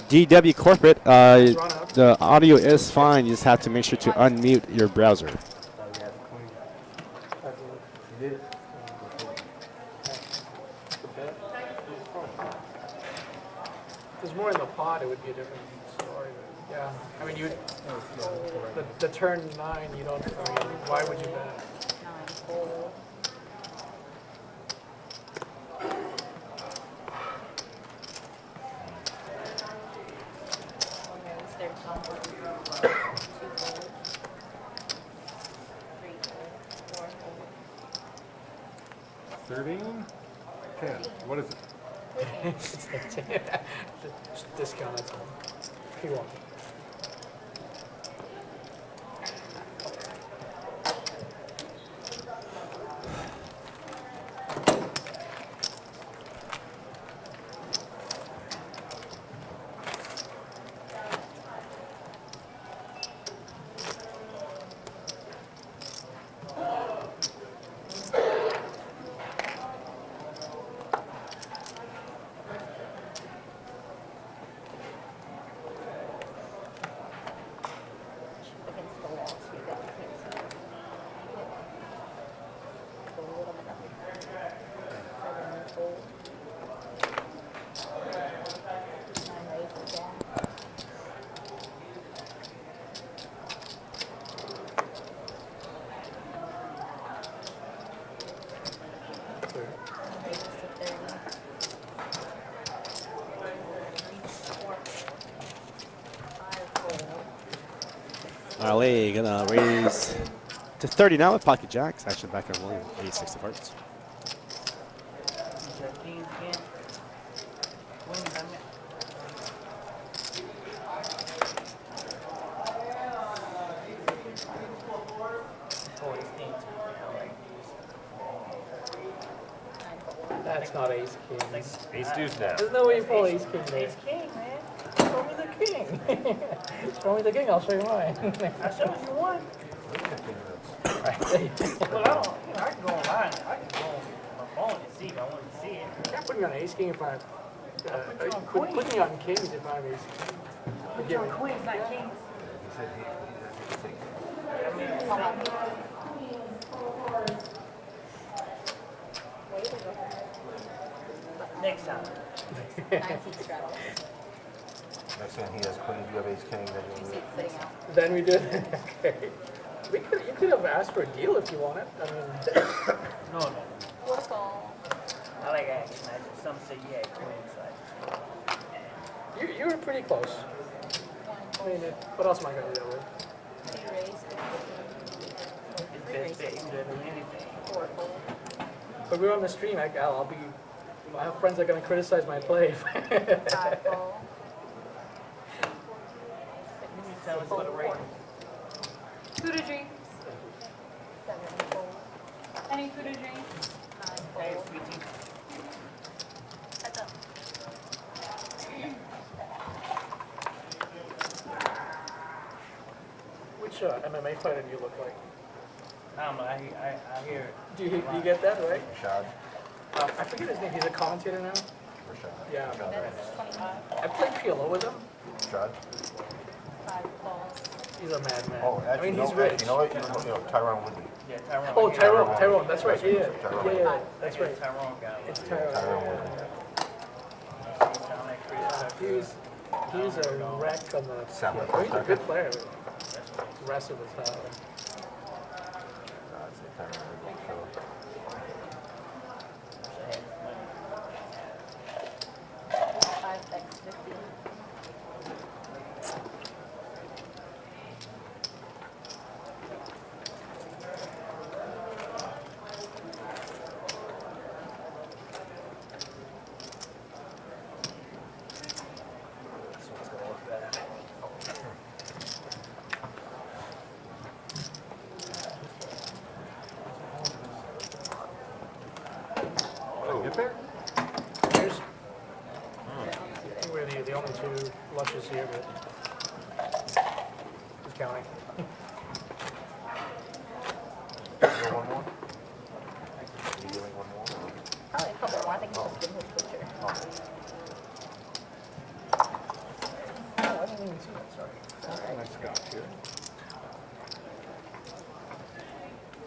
DW Corporate, the audio is fine. You just have to make sure to unmute your browser. If there's more in the pot, it would be a different story. But yeah, I mean, you the turn 9, you don't. I mean, why would you bet? 9 fold. 13? 10. What is it? It's like just discount, that's all. If you want. Against the wall, so you got you can't see. Go a little bit up. 7 fold. 9 raise again. Raises to 30. 4. 5 fold. Arlie gonna raise to 30 now with pocket jacks. Actually, back on William, 86 of hearts. Kings again. Queens, I mean. Oh, it's kings. That's not ace king. Ace deuce now. There's no way you pull ace king there. Ace king, man. Show me the king. Show me the king, I'll show you mine. I showed you one. Well, I don't, I can go online. I can go on my phone and see if I want to see it. You can't put me on ace king if I put you on put me on kings if I'm ace king. Put you on queens, not kings. How much? Wait, Next time. 9 seats straddle. Next time he has queen, you have ace king, then 2 you seats sitting out. Then we did. Okay. You could have asked for a deal if you wanted. I mean, No, no. Fourth call. I like action. Some say yeah, queens. Like, you were pretty close. 1 I fold. mean, what else am I gonna do that with? 2 raise. 3 it's best bet you could do anything. 4 fold. But we're on the stream, I have friends that are gonna criticize my play. 5 fold. Tell us what a rate. Food or drink? 7 fold. Any food or drink? 9 Hey, fold. sweetie. Heads up. Which MMA fighter do you look like? I don't know. I hear it. Do you get that right? Rashad. I forget his name. He's a commentator now. Rashad. Yeah. Rashad, right? That's 25. I played PLO with him. Rashad. 5 balls. He's a madman. Oh, I actually, mean, no, he's rich. you know what? You know Tyrone Woodley. Yeah, Tyrone. Oh, yeah, Tyrone. That's right. Yeah, Tyrone. yeah. That's right. Tyrone got It's it. Tyrone. Tyrone Woodley. Sound like Chris. He's a wreck on the. Sound like He's a good player. Aggressive as hell. I'd say Tyrone Woodley, so. 5x 50. This one's gonna look better. Get there? Here's. I think we're the only two lushes here, but he's counting. You want one more? You giving one more? Probably a couple more. I think he's just getting his picture. Oh. Oh, I didn't even see that. Sorry. Nice scotch here.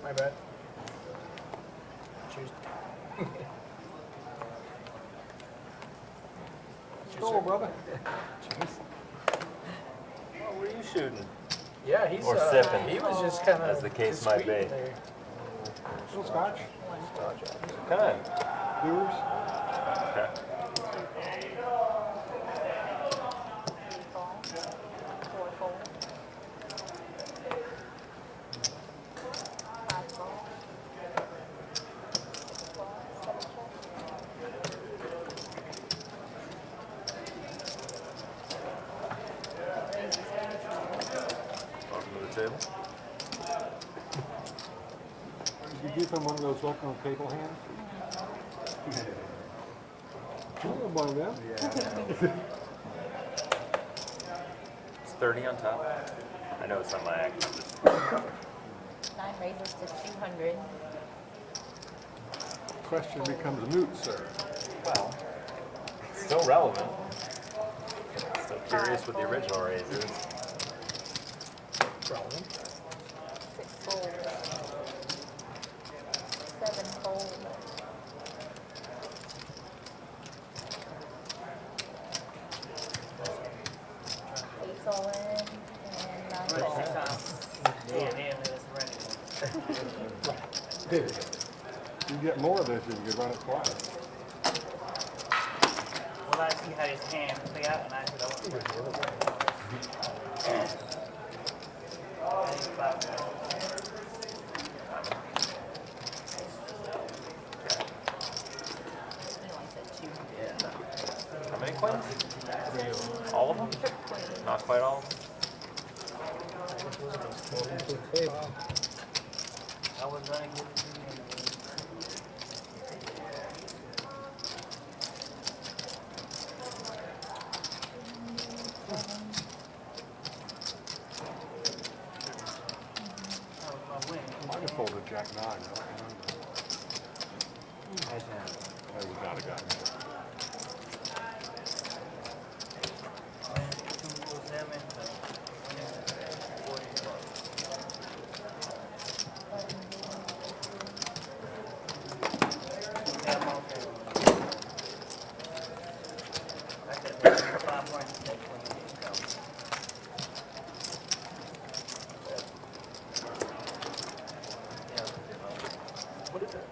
My bad. Choose. Go, brother. What were you shooting? Yeah, he's. Or sipping, He was just kind of. as the case might be. Little scotch. Come on. Brewers. Okay. 3 fall. 4 fold. 5 fall. 6 falls. you give him one of those welcome table hands? One of them. It's 30 on top. I know it's not my act. 9 raises to 200. Question becomes moot, sir. Well, still relevant. Still curious what the original raise is. Relevant. 6 fold. 7 fold. Eight's all in and 9 Right, fold. 6 times. Yeah, that's ready. You get more of this if you could run it twice. Well, I see how his hand play out, and I said, I want to work it. He only said 2. How many coins? All of them? Not quite all of them. I was gonna give it to you. That was my win. Might have folded Jack 9. I don't remember. Oh, you got it.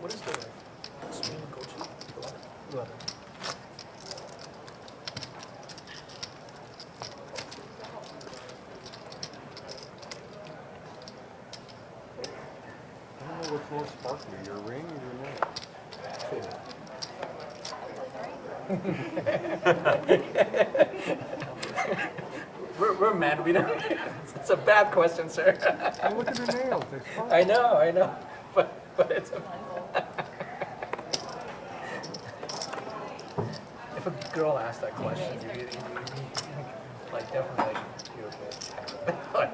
What is the swing gochi? 11. I don't know what's more sparkly, your ring or your nail? We're mad. We don't. It's a bad question, sir. Oh, look at your nails. They sparkle. I know. But it's a. If a girl asked that question, you'd be like definitely like beautiful.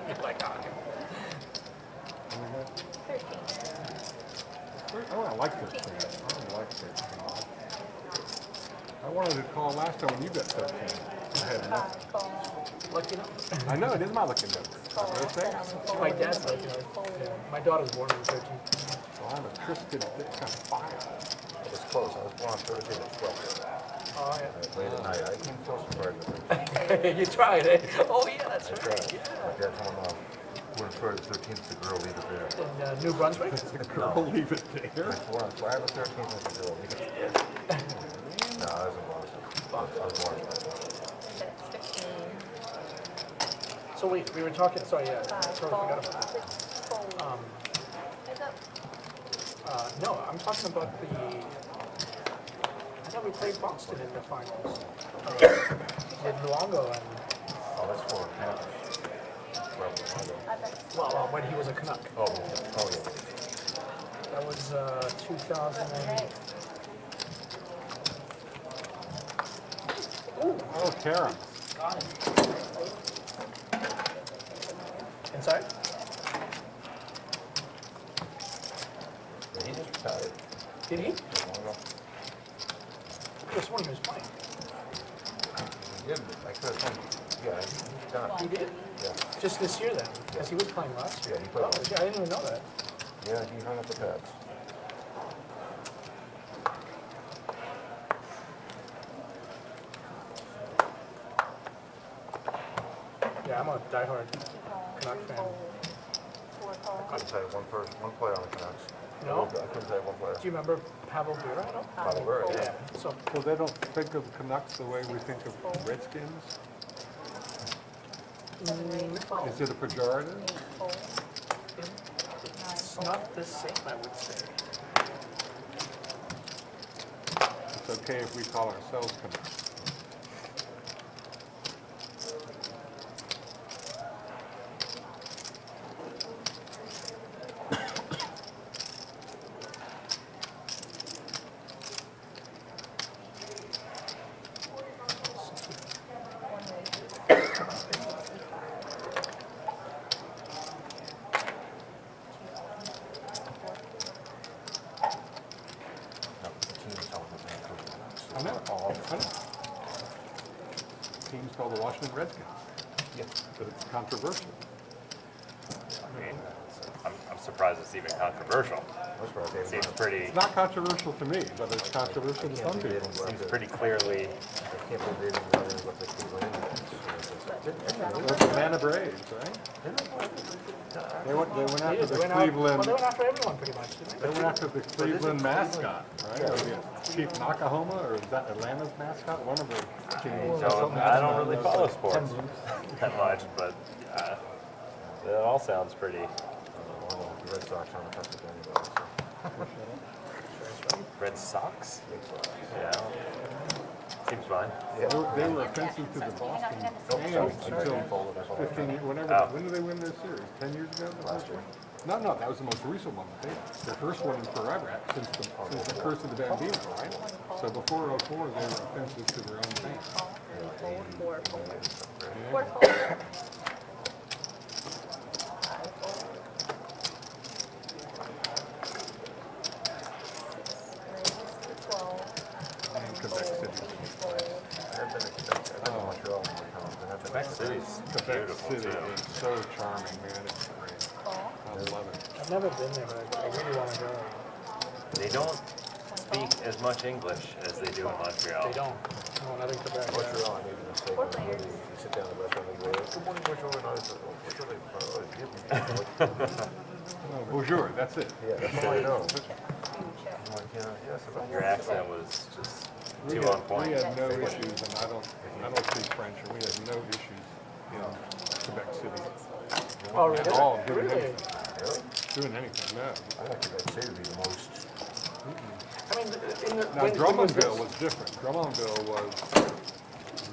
You're like, oh. 13. Oh, I like this thing. I like this. I wanted to call last time when you got 13. I had enough. 5 fold. Lucky number. I know, it is my lucky number. Fold. What did I say? 7 fold. My dad's lucky number. Fold. Yeah. My daughter's born on the 13th. Well, I'm a twisted bit kind of fire. It was close. I was born on Thursday the 12th. Oh Late at night. I came close to bird. yeah. You tried it. Oh yeah, that's I right. tried. Yeah. My dad told me, we're on Friday the 13th, the girl, leave it there. In New Brunswick. Girl, leave it there. We're on Friday the 13th, the girl, leave it there. No, I was in Boston. I was born in Boston. Then it's 15. So wait, we were talking. Sorry, yeah. 5 Totally fold. forgot about that. 6 fold. Heads up. No, I'm talking about the. I thought we played Boston in the finals. With Luongo and Oh, that's for Canada. I bet. well, when he was a Canuck. Oh, yeah. Oh, yeah. That was 2000. Okay. Oh, Karen. Inside. He just retired. Did he? Long ago. Just when he was playing. He did. I could have told him. Yeah, he's done. He did. Yeah. Just this year then, because he was playing last year. Yeah, he played. Oh, yeah, I didn't even know that. Yeah, he hung up the pads. Yeah, I'm a diehard Canuck fan. Fold. 4 I fold. couldn't say one player on the Canucks. No? I couldn't say one player. Do you remember Pavel Bure at all? Pavel Bure, yeah. So So they don't think of Canucks the way we think of Redskins? 7 raises. Fold. Is it a pejorative? 8 fold. 9 it's fold. not the same, I would say. It's okay if we call ourselves Canucks. know. I know. Team's called the Washington Redskins. Yeah. But it's controversial. I mean, I'm surprised it's even controversial. It seems pretty. It's not controversial to me, but it's controversial to some people. Seems pretty clearly. I can't believe they didn't go with the Cleveland Indians. Those Atlanta Braves, right? They went after the Well, Cleveland. they went after everyone pretty much, didn't They went after the Cleveland mascot, right? Was it Chief Nakahoma, or is that Atlanta's mascot? One of the teams. So I don't really follow sports that much, but it all sounds pretty. The Red Sox aren't affected anybody. Red Sox? Yeah. Seems fine. They were offensive to the Boston fans until 15 years, whenever. When did they win their series? 10 years ago? Last year? No, that was the most recent one. Their first one in forever, since the curse of the Bambino, right? So before '04, they were offensive to their own fans. Quebec City's Quebec beautiful City too. is so charming, man. It's great. I love it. I've never been there, but I really want to go. They don't speak as much English as they do in Montreal. They don't. No, not in Quebec. Yeah. Montreal, I made the mistake when you sit down at the restaurant and go, good morning, Montreal, and I said, oh, what's your name? Bonjour, that's it. Yeah, that's all I know. I'm like, yes, Your accent was just We too on had, point. we had no issues, and I don't speak French, and we had no issues in Quebec City. Oh, really? At all, doing Really? anything. Doing anything, no. I like Quebec City to be the most. I mean, in the, Now, when Drummondville was different. Drummondville was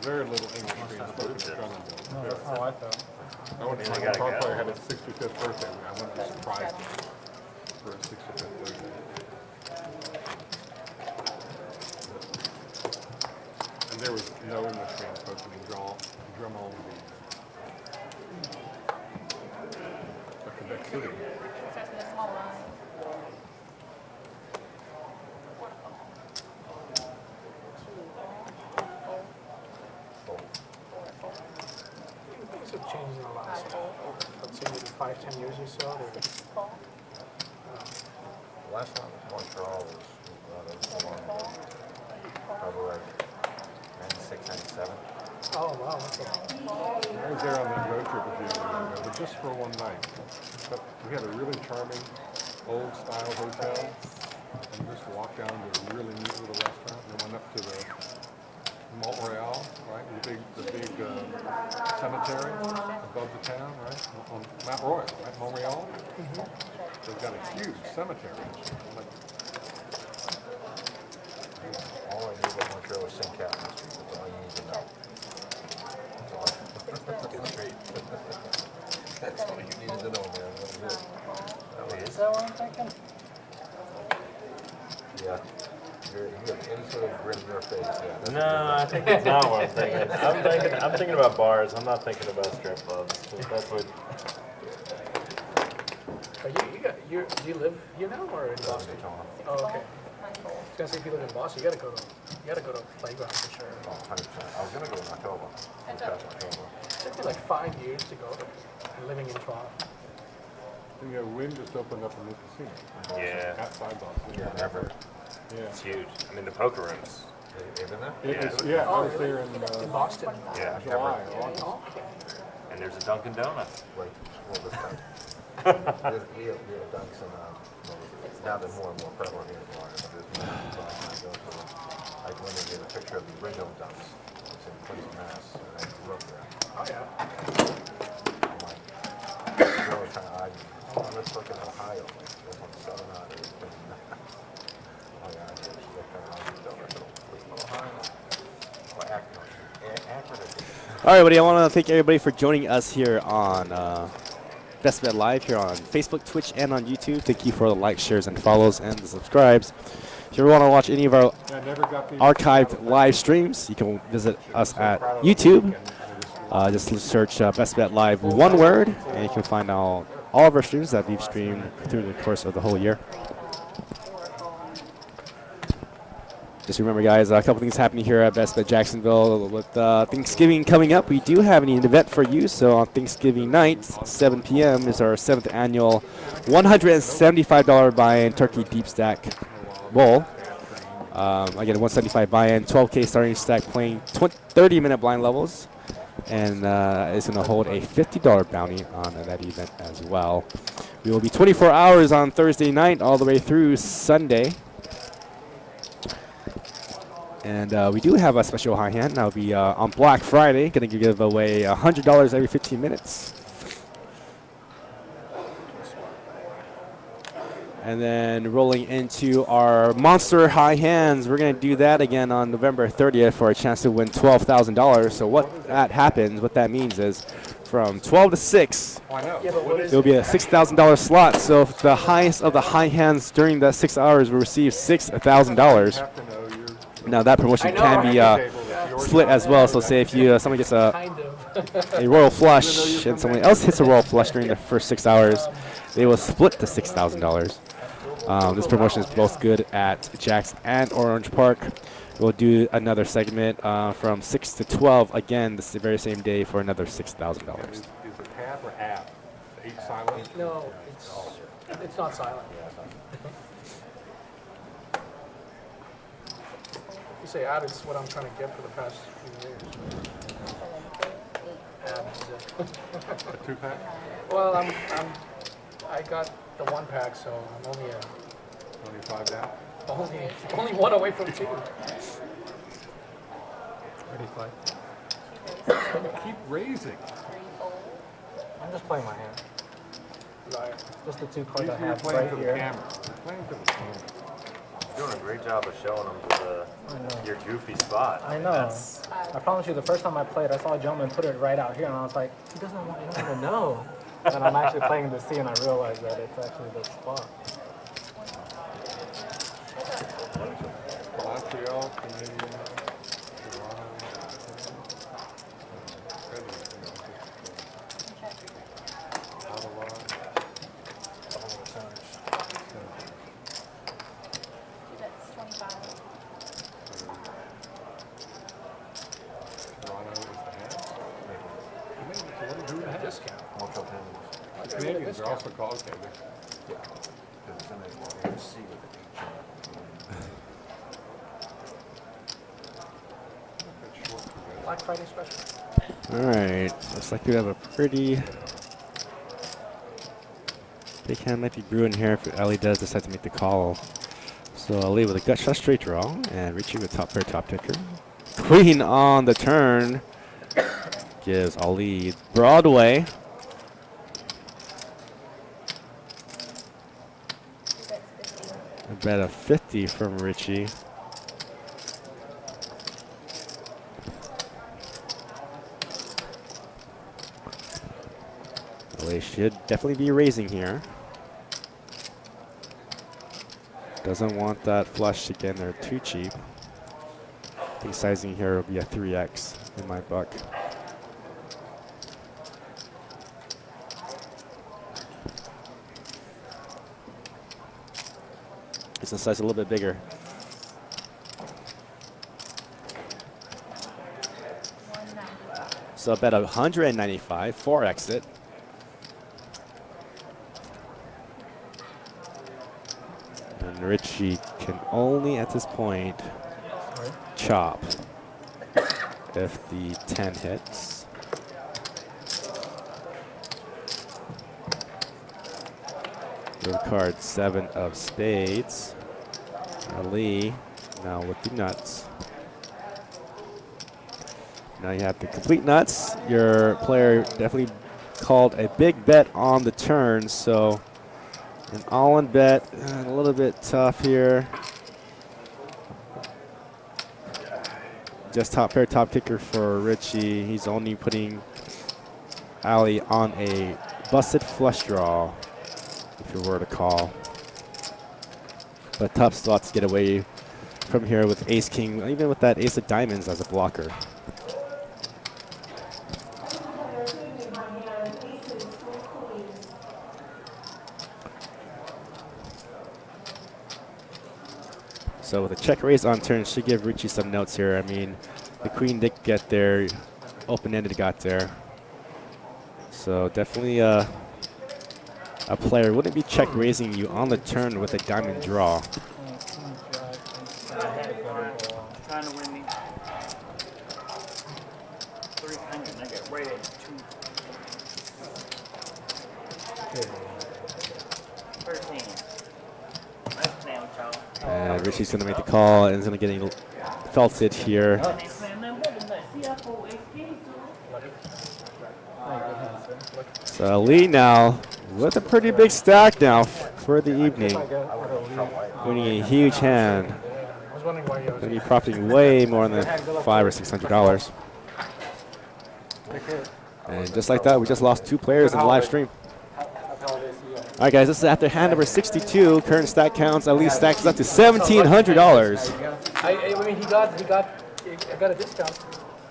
very little English being spoken in Drummondville. That's how I felt. I went to They my gotta guitar go. player had his 65th birthday. I went to surprise him for his 65th birthday. And there was no English being spoken in Drummondville. But Quebec City. Starts with a small line. things have changed in the last, let's say, maybe 5-10 years or so. The last time Montreal was, that was a long ago. Probably like 96, 97. Oh, wow. Okay. I was there on that road trip with you, but just for one night. But we had a really charming, old-style hotel, and just walked down to a really neat little restaurant, and went up to the Montreal, right, the big cemetery above the town, right, on Mount Royal, right, Montreal. They've got a huge cemetery. Like, All I knew about Montreal was St. Catherine Street. That's all you need to know. That's all you needed to know, man. That was it. Wait, is that what I'm thinking? Yeah. You have any sort of grin in your face. Yeah, that's No, I think that's not what I'm thinking. I'm thinking about bars. I'm not thinking about strip clubs. That's what. Do you live here now or in Boston? Daytona. Oh, okay. I was gonna say if you live in Boston, you gotta go to playground for sure. Oh, 100%. I was going to go in October. This past October. It took me like 5 years to go to living in Toronto. you know, Wynn just opened up a new casino. Yeah. Outside Boston. Yeah, never. Yeah. It's huge. I mean, the poker rooms. They've been there? Yeah, I was there in In Boston. Yeah. July. August. Oh, okay. And there's a Dunkin' Donuts. Like, well, this time. we have dunks and, now they're more and more prevalent here in Florida, but there's more dunks I go to. Like when they gave a picture of the original dunks. It's in Quincy, Mass, and I grew up there. Oh, yeah. I'm like, they were kind of arguing, oh, let's look at Ohio. Like, there's one Southern Ohio. Oh, yeah, she's like kind of arguing over it. Ohio. Well, Akron. All right, everybody. I want to thank everybody for joining us here on Best Bet Live here on Facebook, Twitch, and on YouTube. Thank you for the likes, shares, and follows, and the subscribes. If you ever want to watch any of our archived live streams, you can visit us at YouTube. Just search Best Bet Live, one word, and you can find all of our streams that we've streamed through the course of the whole year. Just remember, guys, a couple things happening here at Best Bet Jacksonville with Thanksgiving coming up. We do have an event for you. So on Thanksgiving night, 7 p.m. is our 7th annual $175 buy-in turkey deep stack bowl. Again, 175 buy-in, 12K starting stack, playing 30-minute blind levels, and it's going to hold a $50 bounty on that event as well. We will be 24 hours on Thursday night all the way through Sunday. And we do have a special high hand. That'll be on Black Friday. Going to give away $100 every 15 minutes. And then rolling into our monster high hands, we're going to do that again on November 30th for a chance to win $12,000. So what that means is from 12 to 6, there'll be a $6,000 slot. So if the highest of the high hands during the 6 hours will receive $6,000. Now that promotion can be split as well. So say if you someone gets a royal flush and someone else hits a royal flush during the first 6 hours, they will split the $6,000. This promotion is both good at Jax and Orange Park. We'll do another segment from 6 to 12 again this very same day for another $6,000. Is it tab or app? H silent? No, it's not silent. You say ad is what I'm trying to get for the past few years. Abs. A 2-pack? Well, I got the 1-pack, so I'm only 25 down? only one away from 2. Ready, fight. Keep raising. I'm just playing my hand. Right. Just the 2 cards I You're have playing right for the here. camera. You're playing for the camera. You're doing a great job of showing them your goofy spot. I know. I promise you, the first time I played, I saw a gentleman put it right out here, and I was like, he doesn't even know. And I'm actually playing the C, and I realized that it's actually the spot. Montreal, Canadian, Toronto, Ottawa. That's 25. Toronto is the hand. Canadians, who the heck? Discount. The Canadians are also called, okay, Black Friday special. All right, looks like we have a pretty big hand might be brewing here if Ali does decide to make the call. So Ali with a gut shot straight draw, and Richie with top pair top ticker. Queen on the turn gives Ali Broadway. A bet of 50 from Richie. They should definitely be raising here. Doesn't want that flush again, they're too cheap. I think sizing here will be a 3x in my book. It's the size a little bit bigger. So I bet 195 for exit. And Richie can only at this point chop if the 10 hits. Your card 7 of spades. Ali now with the nuts. Now you have the complete nuts. Your player definitely called a big bet on the turn, so an all-in bet, a little bit tough here. Just top pair, top kicker for Richie. He's only putting Ali on a busted flush draw, if you were to call. But tough spot to get away from here with ace king, even with that ace of diamonds as a blocker. So with a check raise on turn, should give Richie some notes here. I mean, the queen did get there, open-ended got there. So definitely a player wouldn't be check raising you on the turn with a diamond draw. Trying to win me 300. I got right at 13. That's damn child. And Richie's going to make the call and is going to get felted here. So Ali now with a pretty big stack now for the evening. Winning a huge hand. I was wondering why you Going to be profiting way more than $500 or $600. And just like that, we just lost 2 players in the live stream. All right, guys, this is after hand number 62. Current stack counts. Ali stacks up to $1,700. I mean, I got a discount.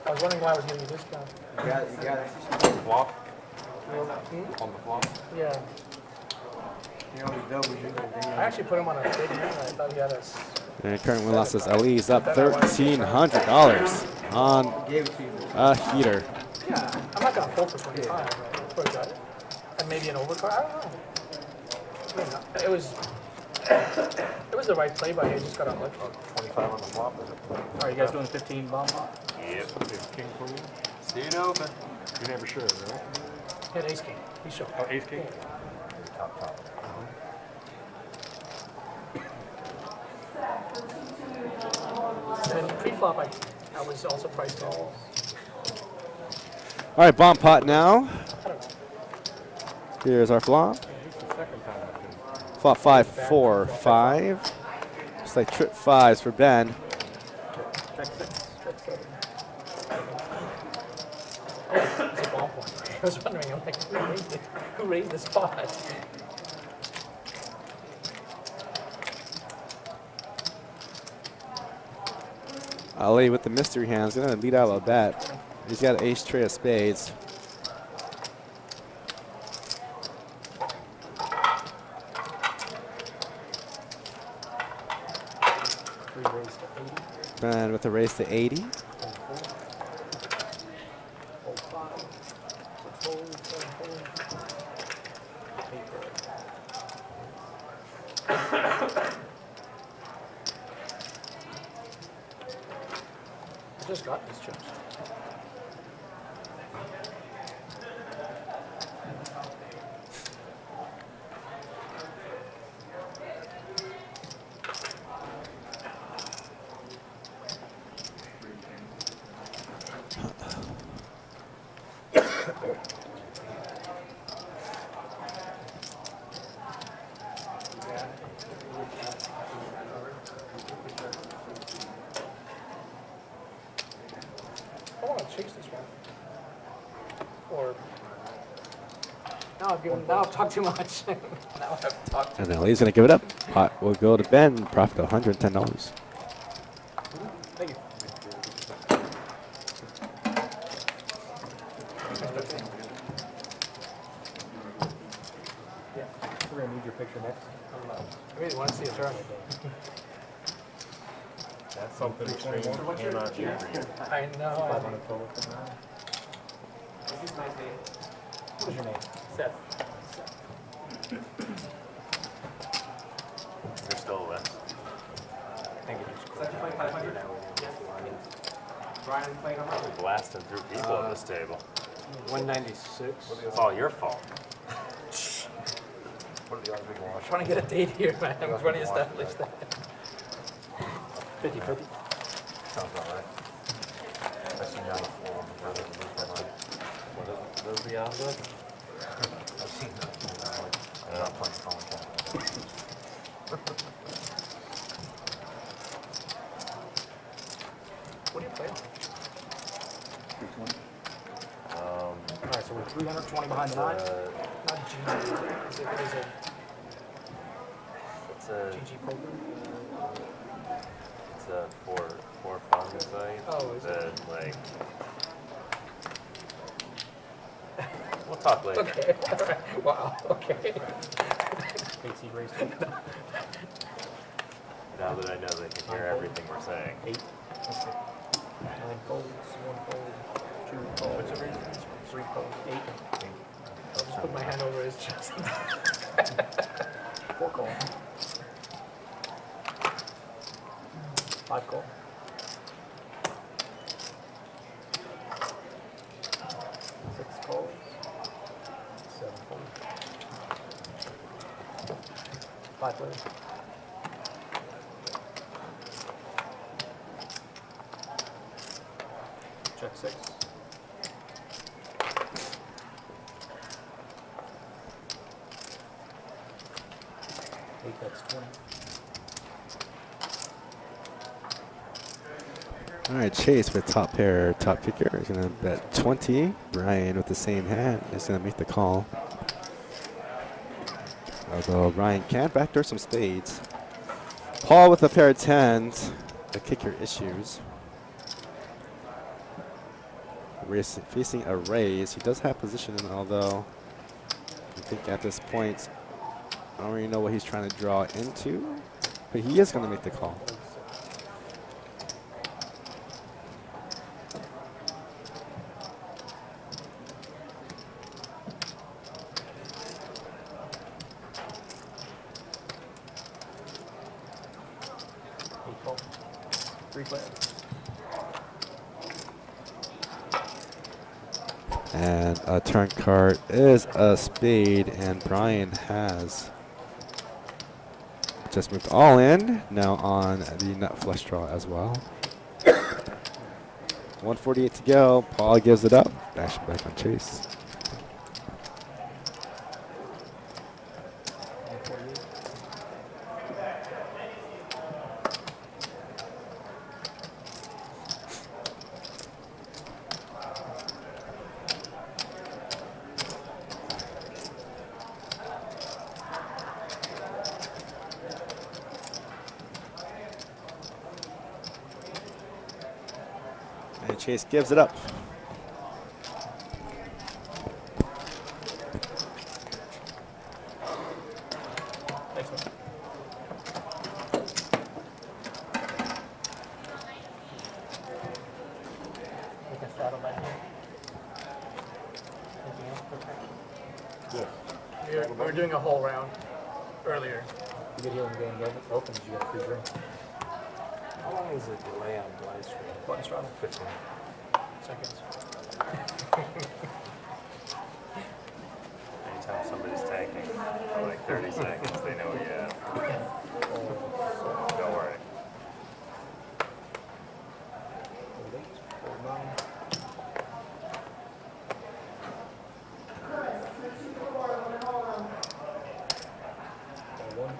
I was wondering why I was getting a discount. You got it. On the flop? On the flop? Yeah. I actually put him on a big hand. I thought he had a. And current win loss is Ali is up $1,300 on a heater. Yeah, I'm not gonna fold for 25, right? For a gut. And maybe an overcard. I don't know. I mean, it was the right play, but he just got unlucky. 25 on the flop, is it? Are you guys doing 15 bomb? Yep. King, queen? See it open. You never sure, right? He had ace king. He showed. Oh, ace king? Top. And pre-flop, I was also priced in. All right, bomb pot now. Here's our flop. Flop 5, 4, 5. Just like trip 5s for Ben. It's a ball point. I was wondering, I'm like, who raised this pot? Ali with the mystery hands, gonna lead out a bet. He's got an ace tray of spades. And with a raise to 80. I just got these chips. I want to chase this one. Or now I've talked too much. Now I've talked too And then Ali's gonna give it up. Pot will go to Ben, profit $110. Thank you. Yeah. We're gonna need your picture next. I really want to see a turn. That's something extreme. Cannot do for you. I know. 500 total for now. What's your name? Seth. You're still left. Thank you. We're blasting through people at this table. 196. It's all your fault. What are the odds we can watch? Trying to get a date here, man. I'm trying to establish that. 50-50. Sounds about right. I seen you on the floor. What is the odds of? I've seen that. I'm not playing phone tap. What do you play on? All right, so we're 320 behind 9. Not GG. Is it It's a GG poker? it's a for fun site. Oh, is it? that like we'll talk later. Okay. All right. Wow. Okay. AC race. Now that I know they can hear everything we're saying. 8. Okay. 9 folds, 1 fold, 2 folds. What's the reason? 3 folds, 8. I'll just put my hand over his chest. 4 call. 5 call. 6 calls. 7 calls. 5 players. Check 6. 8, that's 20. All right, Chase with top pair, top kicker is going to bet 20. Ryan with the same hand is going to make the call. Although Ryan can backdoor some spades. Paul with a pair of 10s. The kicker issues. Facing a raise. He does have position, although I think at this point, I don't really know what he's trying to draw into, but he is going to make the call. And a turn card is a spade, and Brian has just moved all in, now on the nut flush draw as well. 148 to go. Paul gives it up. Bashing back on Chase. And Chase gives it up. Thanks, man. We can start on that here. Anything else for that? We were doing a whole round earlier. You get here when the game opens, you get a free drink. How long is the delay on live stream? Button straddle. 15. Seconds. Anytime somebody's tanking for like 30 seconds, they know what you have. Don't worry. Hold 8, hold 9. Call 1.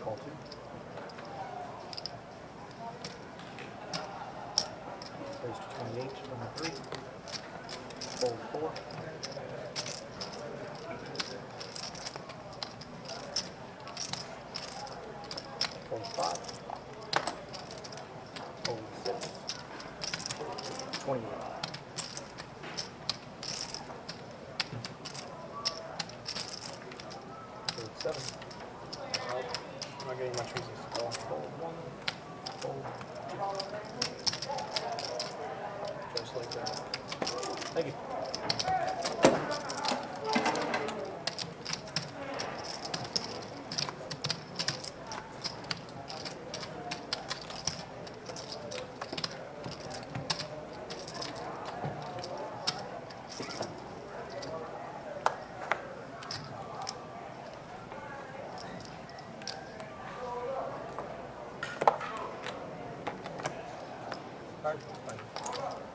Call 2. Raise to 28 from the 3. Fold 4. Fold 5. Fold 6. 28. Fold 7. I'm not getting much resistance. Fold 1. Fold 2. Just like that. Thank you.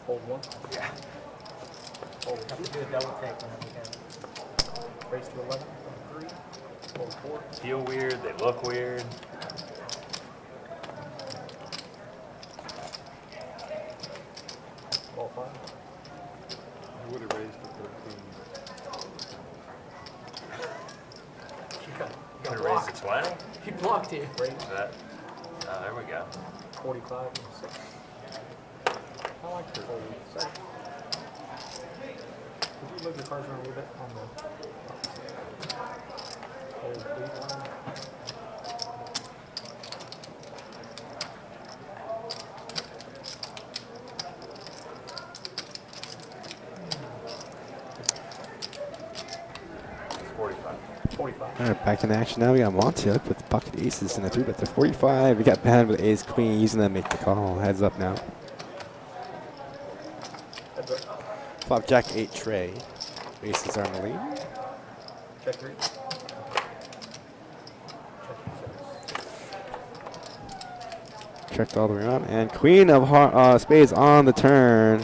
Fold 1. Yeah. Fold Have 2. to do a double take whenever we can. Raise to 11 from 3. Fold 4. Feel weird, they look weird. Fold 5. I would have raised to 13. You got Gonna raise blocked. to 20? He blocked you. Raise. Is that? Oh, there we go. 45 and 6. I like to fold 7. Could you move your cards around a little bit on the fold 8 line? All right, back in action now. We got Montiel with pocket aces and a 3-bet to 45. We got banned with ace queen, using that to make the call. Heads up now. Flop jack 8 tray. Aces are in the lead. Check 3. Checked all the way around. And queen of spades on the turn.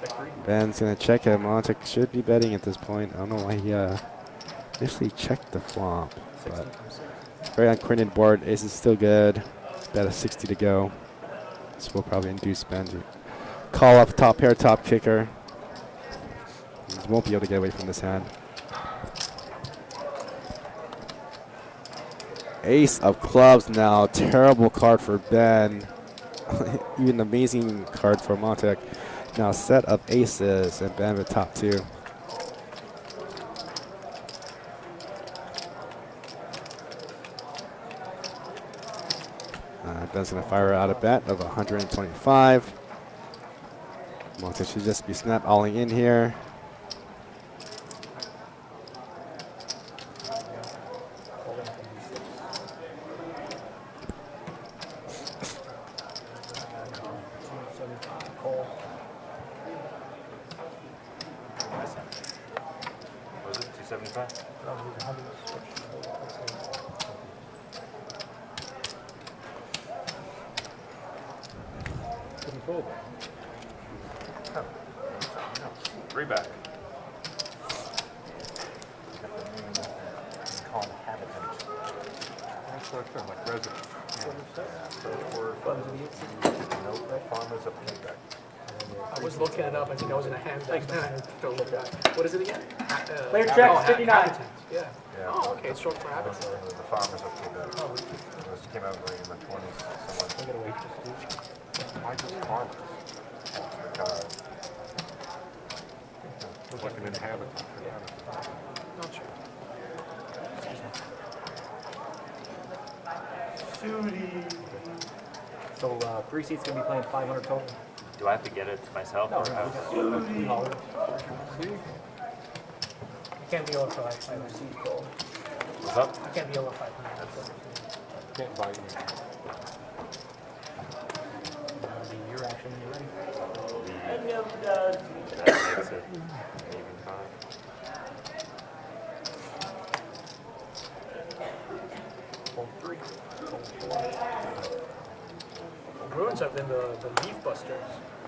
Check 3. Ben's going to check him. Montek should be betting at this point. I don't know why he initially checked the flop. But very uncoordinated board. Ace is still good. Bet a 60 to go. This will probably induce Ben to call up top pair, top kicker. He won't be able to get away from this hand. Ace of clubs now. Terrible card for Ben. Even amazing card for Montek. Now set of aces and Ben with top 2. Ben's going to fire out a bet of 125. Montek should just be snap-alling in here. Was it 275? Three bet. Call him habitant. That's what I'm like resident. So we're, nope, farmers of feedback. I was looking it up. I think I was in a hand deck. Then I don't look at it. What is it again? Clear check, 59. Habitant. Yeah. Yeah. Oh, okay. It's short for habitant. The farmers of feedback. This came out like in the 20s. Why just farmers? That's the card. Looks like an inhabitant. Not sure. So 3 seats gonna be playing 500 total. Do I have to get it myself or how? I can't be over for like 500. What's up? I can't be over 500. Can't buy you. That'll be your action when you're ready. That makes it even time. Hold 3. Hold 4. Bruins have been the leaf busters.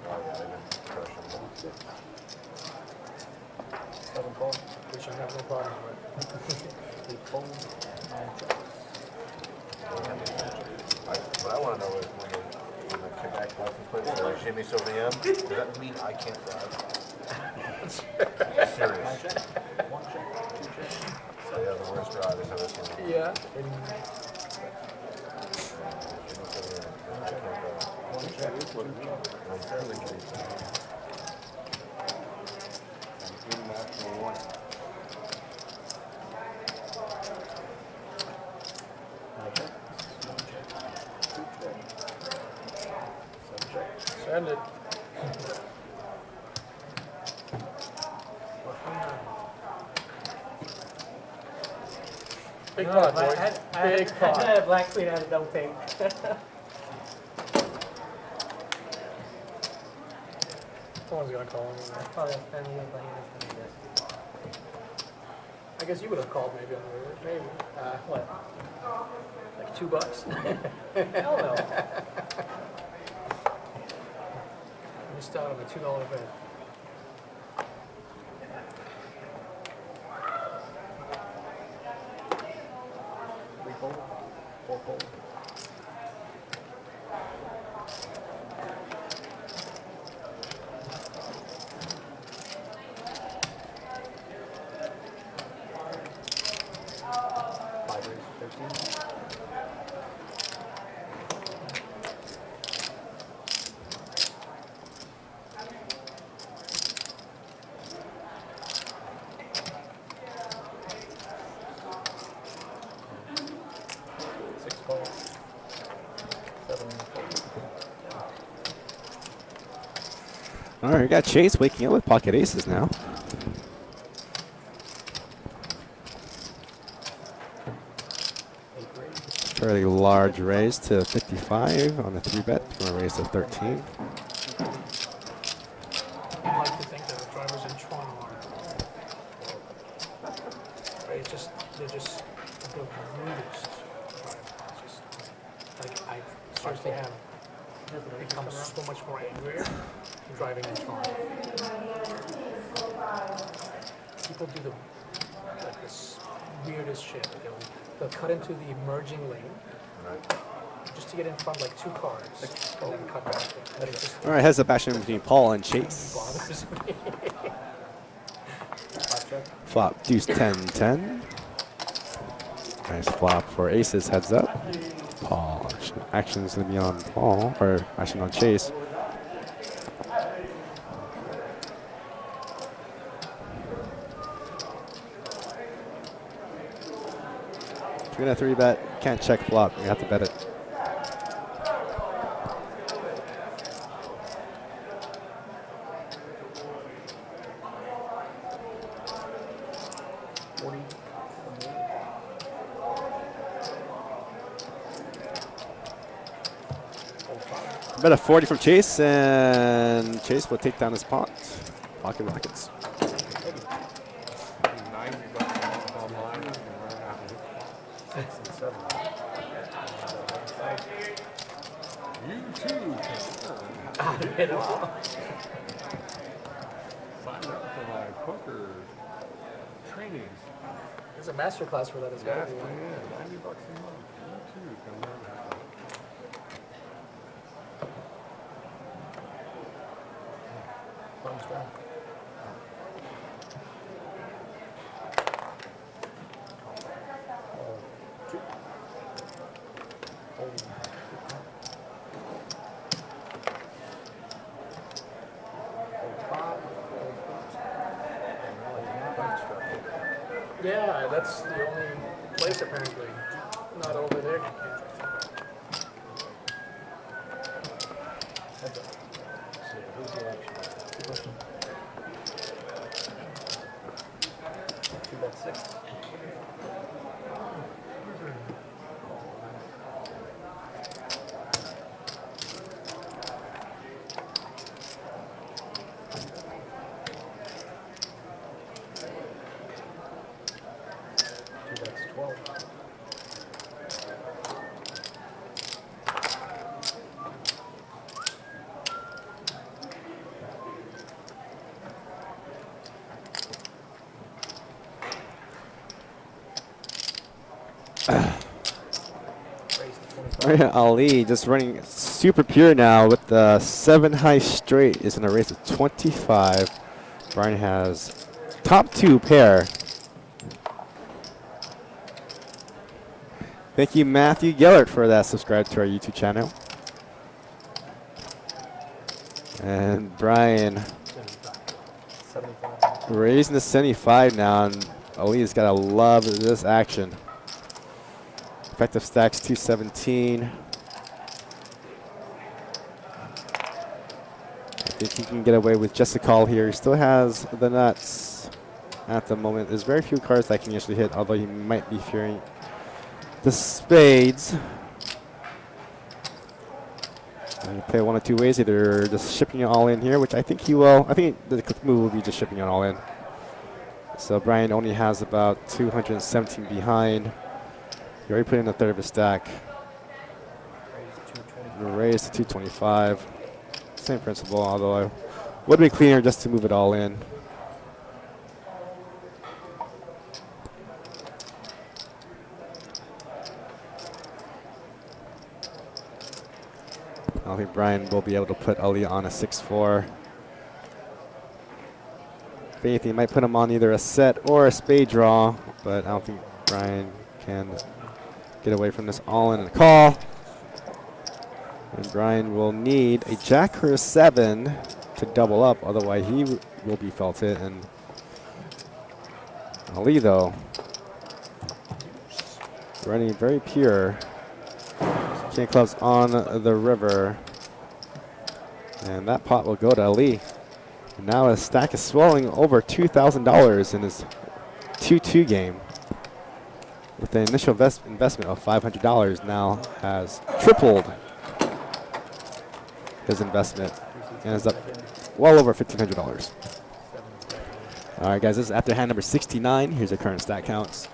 Oh, yeah, they've been crushing them. 7 fold. Which I have no problem with. 8 fold. 9 checks. What I want to know is when the kickback license plate says like Jimmy Sylvian, does that mean I can't drive? Serious. 1 check. 1 check. 2 checks. So yeah, the worst drivers I've ever seen. Yeah. Jimmy Sylvian, I can't drive. 1 check. 2 checks. I'm fairly good. International one. 9 checks. 1 check. 2 checks. 7 checks. Send it. Big pot, boys. Big I pot. had a black queen and a double take. Someone's gonna call him. Probably a family but he was gonna I guess you would have called maybe on the river. Maybe. What? Like $2. Hell no. Missed out on a $2 bet. Three fold. 4 fold. Five raise, 13. Six fold. 7 fold. All right, we got Chase waking up with pocket aces now. Fairly large raise to 55 on the 3-bet from a raise to 13. I'd like to think that the drivers in Toronto are, right, they're just the rudest drivers. Just, like, I seriously have become so much more angrier driving in Toronto. People do like this weirdest shit. They'll cut into the merging lane just to get in front like 2 cars and then cut back. And it just All right, heads up action between Paul and Chase. bothers me. Flop deuce 10-10. Nice flop for aces, heads up. Paul, action's gonna be on Paul, or action on Chase. If you're gonna 3-bet, can't check flop, you have to bet it. Bet a 40 from Chase, and Chase will take down his pot. Pocket Rockets. 90 bucks online, you can learn how to hit 6 and 7. You too can learn how to sign up for my poker trainings. There's a master class for that as well. Yes, man, 90 bucks a month. You too can learn how to. Yeah, that's the only place apparently. Not over there. Ali just running super pure now with the 7 high straight is in a race of 25. Brian has top 2 pair. Thank you, Matthew Gellert, for that. Subscribe to our YouTube channel. And Brian raising to 75 now, and Ali's got to love this action. Effective stacks 217. I think he can get away with just a call here. He still has the nuts at the moment. There's very few cards that can usually hit, although he might be fearing the spades. And you play one of 2 ways, either just shipping it all in here, which I think he will. I think the move will be just shipping it all in. So Brian only has about 217 behind. He already put in a third of his stack. Raise to 225. Same principle, although I would be cleaner just to move it all in. I don't think Brian will be able to put Ali on a 6-4. If anything, might put him on either a set or a spade draw, but I don't think Brian can get away from this all-in and call. And Brian will need a jack or a 7 to double up, otherwise he will be felted. And Ali, though, running very pure. King clubs on the river. And that pot will go to Ali. And now his stack is swelling over $2,000 in his 2-2 game. with an initial investment of $500, now has tripled his investment and is up well over $1,500. All right, guys, this is after hand number 69. Here's the current stat counts.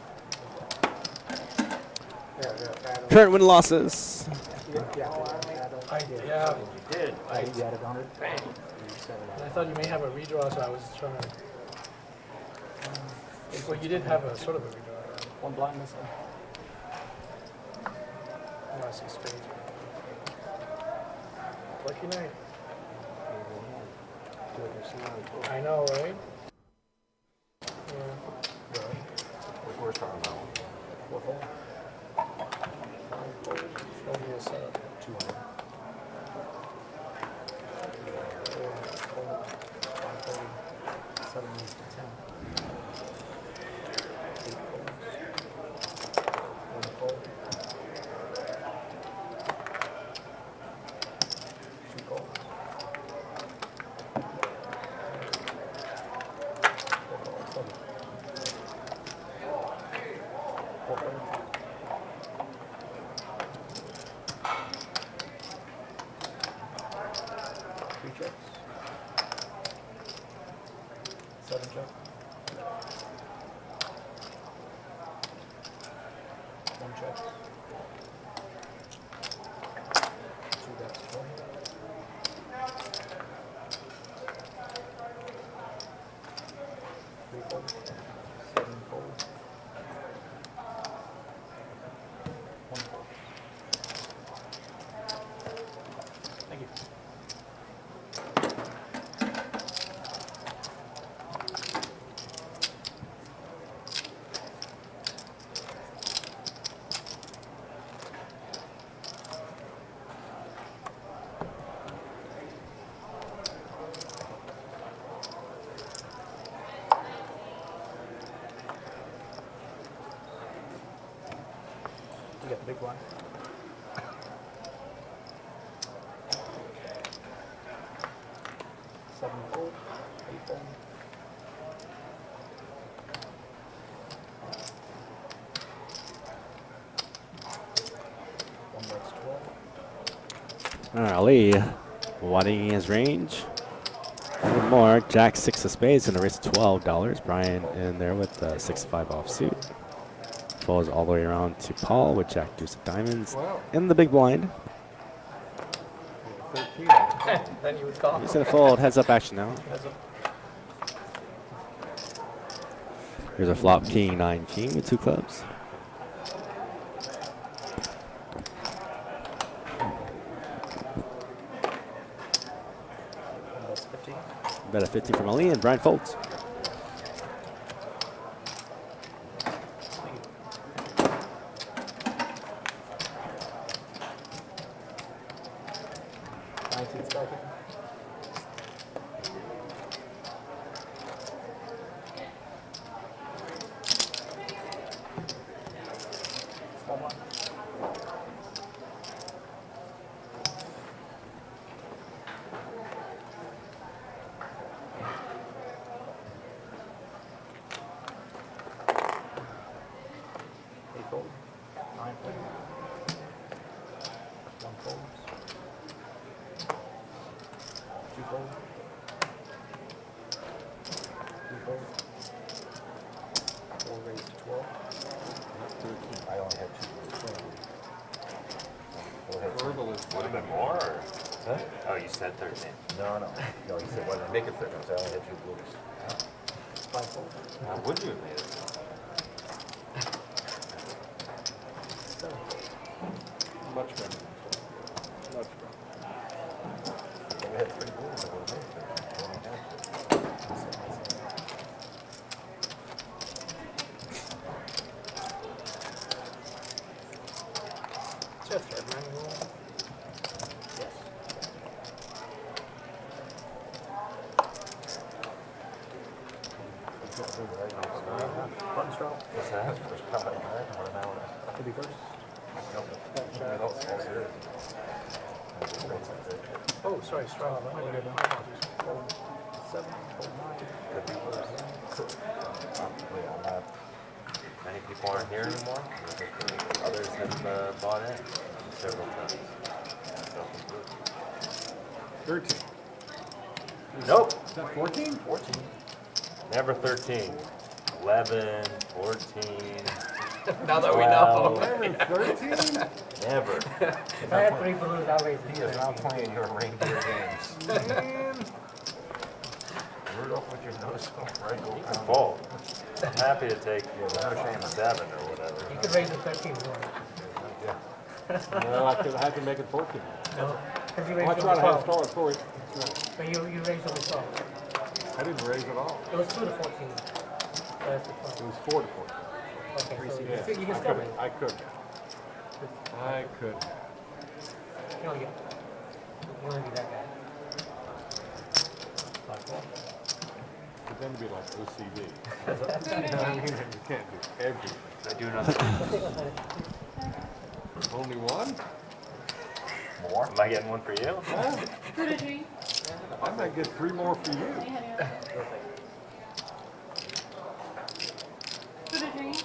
Current win losses. Yeah. You did. I thought you may have a redraw, so I was trying to. Well, you did have a sort of a redraw. One blind missing. Oh, I see spades. Lucky night. I know, right? Yeah. We're talking about Fourth hole. Nobody has set up. 200. Seven moves to 10. 8 folds. 1 fold. 2 folds. 4 folds. 3 checks. 7 check. 1 check. 2 bets 20. 3 folds. 7 folds. 1 fold. Thank you. You got the big one. Seven fold, 8 fold. One that's 12. All right, Ali widening his range. A little more. Jack 6 of spades and a raise of $12. Brian in there with the 6-5 offsuit. Falls all the way around to Paul with Jack deuce of diamonds in the big blind. 13. Then you would call. He's gonna fold. Heads up action now. Here's a flop king 9 king with 2 clubs. One that's 50. Bet a 50 from Ali and Brian folds. Fold. 9 fold. 1 fold. 2 fold. 3 fold. 4 raised to 12. I only had 2. Verbal is Would have been more. Or? Huh? Oh, you said 13. No, he said, well, make it 13. So I only had 2 blues. 5 fold. How would you have made it? 7 fold. much better. Much better. We had 3 blues. I would have made it 13. I only had 2. It's your third man rule. Yes. Button stroke. What's that? First pound I had, and what an hour. Could be first. Oh, sorry, straw. My bad. My apologies. Fold 7, fold 9. Could be worse. Yeah, I'm not. Many people aren't here anymore. Others have bought in several times. 13. Nope. Is that 14? 14. Never 13. 11, 14. Now that we know. Never 13? Never. If I had 3 blues, I'll raise He is not playing your reindeer games. Man. Rudolph with your nose right go You can fold. I'm happy to take no shame. 7 or whatever. You could raise it 13 more. Yeah. No, I could make it 14. No, because you Well, raised I it tried to have 12. start for it. That's right. But you raised it 12. I didn't raise it all. It was 2 to 14. That's the It 12. was 4 to 14. Okay, so Yeah, you can I still could. raise it. I could. I could. You only get, you only need that guy. But then it'd be like OCD. You know what I mean? You can't do everything. I do another. Only one? More? Am I getting one for you? Huh? Food or drink? I might get 3 more for you. Hey, honey. Food or drink?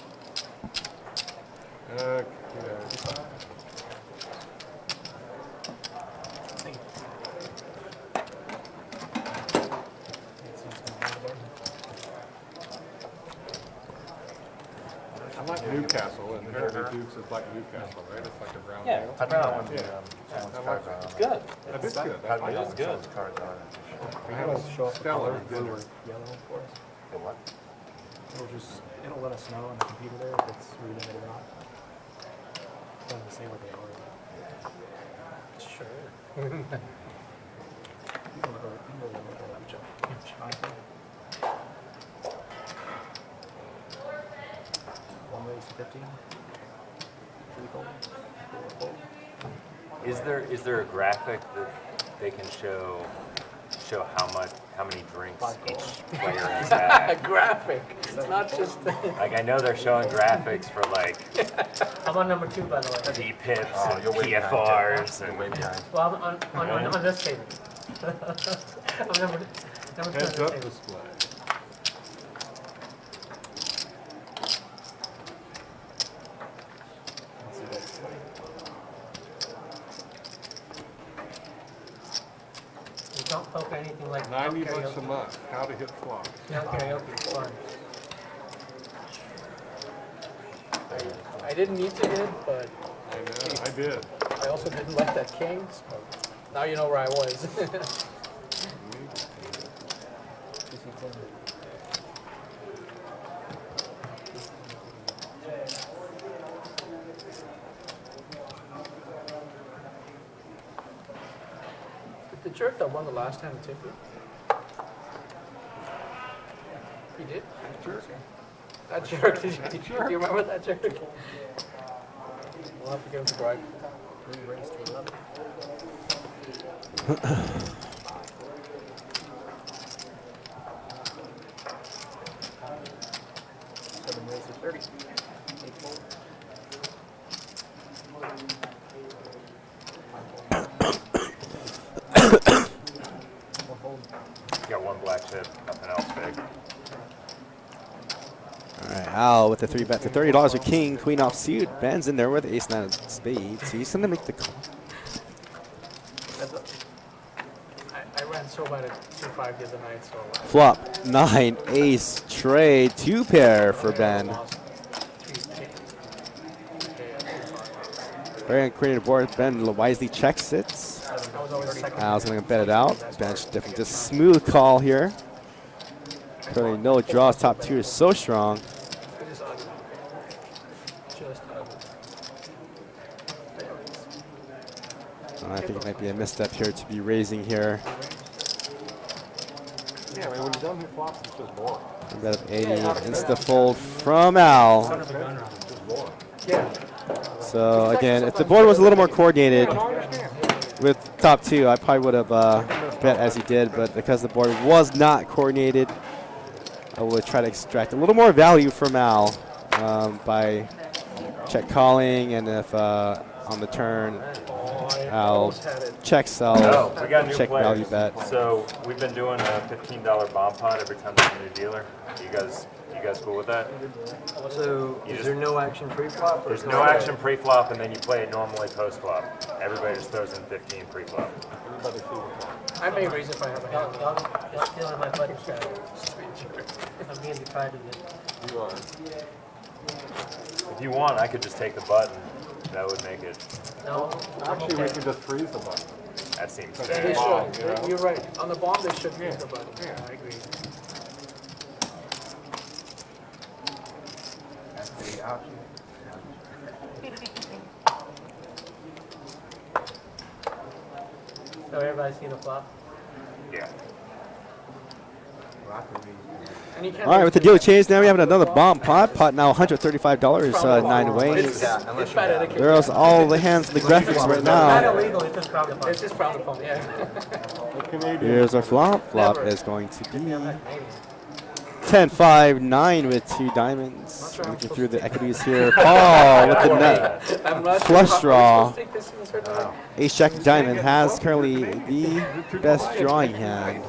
Okay. I like Newcastle, and the Heavy Dukes is like Newcastle, right? It's like a brown Yeah, ale. it's a brown one. Someone's I cards like on It's it. good. That is good. Has I me like on It's good. someone's cards on it. I have a show up the stellar color, blue dinner. or yellow for us. The what? It'll let us know on the computer there if it's reading it or not. It doesn't say what they are. Sure. You can look at it, Joe. One raise 15. 3 gold. 4 gold. Is there a graphic that they can show how many drinks each player has had? Graphic. It's not just. Like I know they're showing graphics for like I'm on number 2, by the way. D-pips Oh, and you're way behind. PFRs You're and way behind. Well, I'm on this table. I'm number 2 on Heads this up table. display. You don't poke anything like 90 karaoke. bucks a month. How to hit flops. No karaoke, it's fun. I didn't need to hit, but I know. I did. I also didn't like that king, so now you know where I was. The jerk that won the last time tipped you? He did? Sure. That jerk, do you remember that jerk? We'll have to give him the bribe. 3 raise to 11. Seven raise to 30. 8 gold. One fold. got one black chip, nothing else big. All right, Al with the 3 bet to $30 with king, queen off suit. Ben's in there with ace 9 of spades. So he's going to make the call. I ran so bad at 2-5 the other night, so Flop 9, ace, trade, 2 pair for Ben. lost 3 Very uncreated board. Ben wisely checks it. I was always second. Al's going to bet it out. Ben's different. Just smooth call here. Clearly no draws. Top 2 is so strong. Just ugly. Just ugly. I think it might be a misstep here to be raising here. Yeah, I mean, when you don't hit flops, it's just boring. A bet of 80. Insta fold from Al. It's just boring. Yeah. So again, if the board was a little more coordinated I don't understand. with top 2, I probably would have bet as he did. But because the board was not coordinated, I will try to extract a little more value from Al by check calling, and if on the turn Al checks, Oh, I'll we got new check players. value bet. So we've been doing a $15 bomb pot every time there's a new dealer. You guys You guys cool with that? So, You is just- there no action pre-flop? or There's is no it- action pre-flop, and then you play it normally post-flop. Everybody just throws in 15 pre-flop. Everybody see what's on. I may raise if I have a hand. Y'all stealing my buddy shot. I'm being deprived of it. You are. If you want, I could just take the button. That would make it. No, I'm Actually, we okay. can just freeze the button. That seems They They fair. Bomb, should. you know? You're right. On the bomb, they should use the button. Yeah, I agree. That's the option. So everybody's seen the flop? Yeah. And you can't All right, raise with the too deal much. change, now we have another bomb pot. Pot now $135, 9 away. It's bad etiquette. There's all the hands in the graphics right Not now. illegal, it's just frowned upon. It's just frowned upon, yeah. The Canadian. Here's our flop. Flop Never. is going to be 10, 5, 9 with 2 diamonds. Looking through the equities here. Paul with the net. I'm not Flush sure draw. how to take this in a certain way. Ace Jack of Diamond has currently the best drawing hand.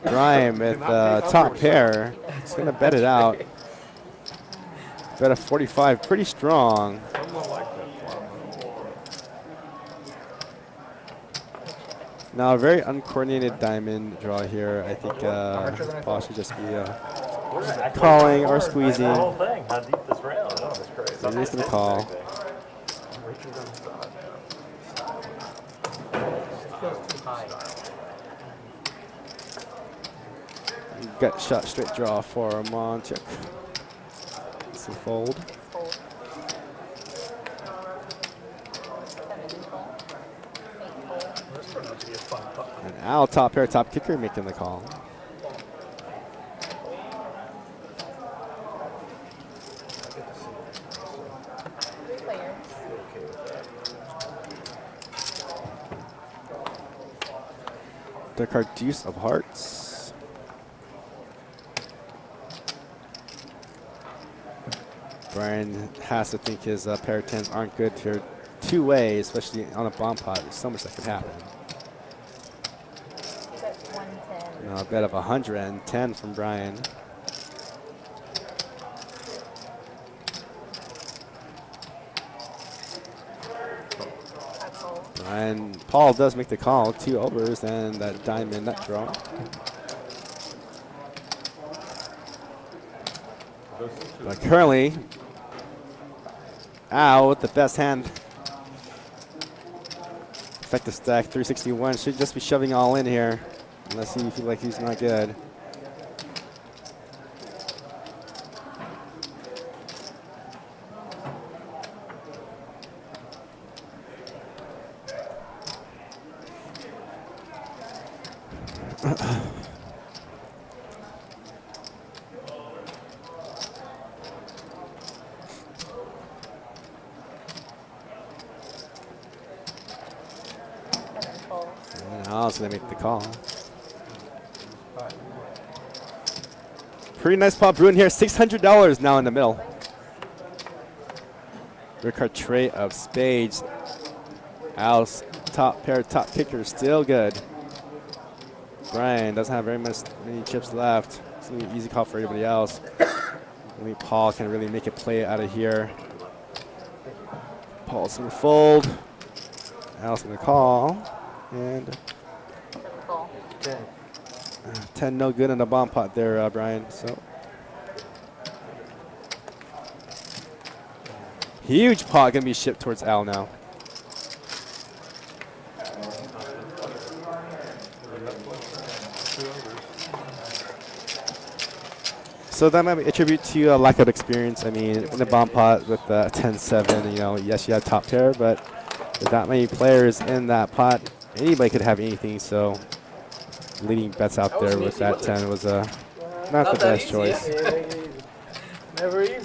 Brian with top pair. He's going to bet it out. Bet a 45, pretty strong. Someone like that flop. Now, a very uncoordinated diamond draw here. I think Paul should just be calling or squeezing. The whole thing. How deep this rail? Oh, that's crazy. So here's the call. It feels too high. Gut shot straight draw for Monchuk. Some fold. Fold. 7 fold. 8 fold. This turned out to be a fun putt. And Al, top pair, top kicker, making the call. Players. The card Deuce of Hearts. Brian has to think his pair of 10s aren't good here two-way, especially on a bomb pot. There's so much that could happen. You got 110. A bet of 110 from Brian. I fold. And Paul does make the call. 2 overs and that diamond nut draw. But currently, Al with the best hand. Effective stack 361. Should just be shoving all in here. Unless he feels like he's not good. Fold. And Al's gonna make the call. Pretty nice pot brewing here. $600 now in the middle. Your card tray of spades. Al's top pair, top kicker, still good. Brian doesn't have many chips left. It's gonna be an easy call for everybody else. Only Paul can really make a play out of here. Paul's gonna fold. Al's gonna call. And 7 fold. 10 no good in the bomb pot there, Brian. So huge pot gonna be shipped towards Al now. So that might be a tribute to lack of experience. I mean, in the bomb pot with 10-7, you know, yes, you have top pair, but with that many players in that pot, anybody could have anything. So leading bets out That was there an with easy that one. 10 was not the that best easy, choice. yeah. Never easy.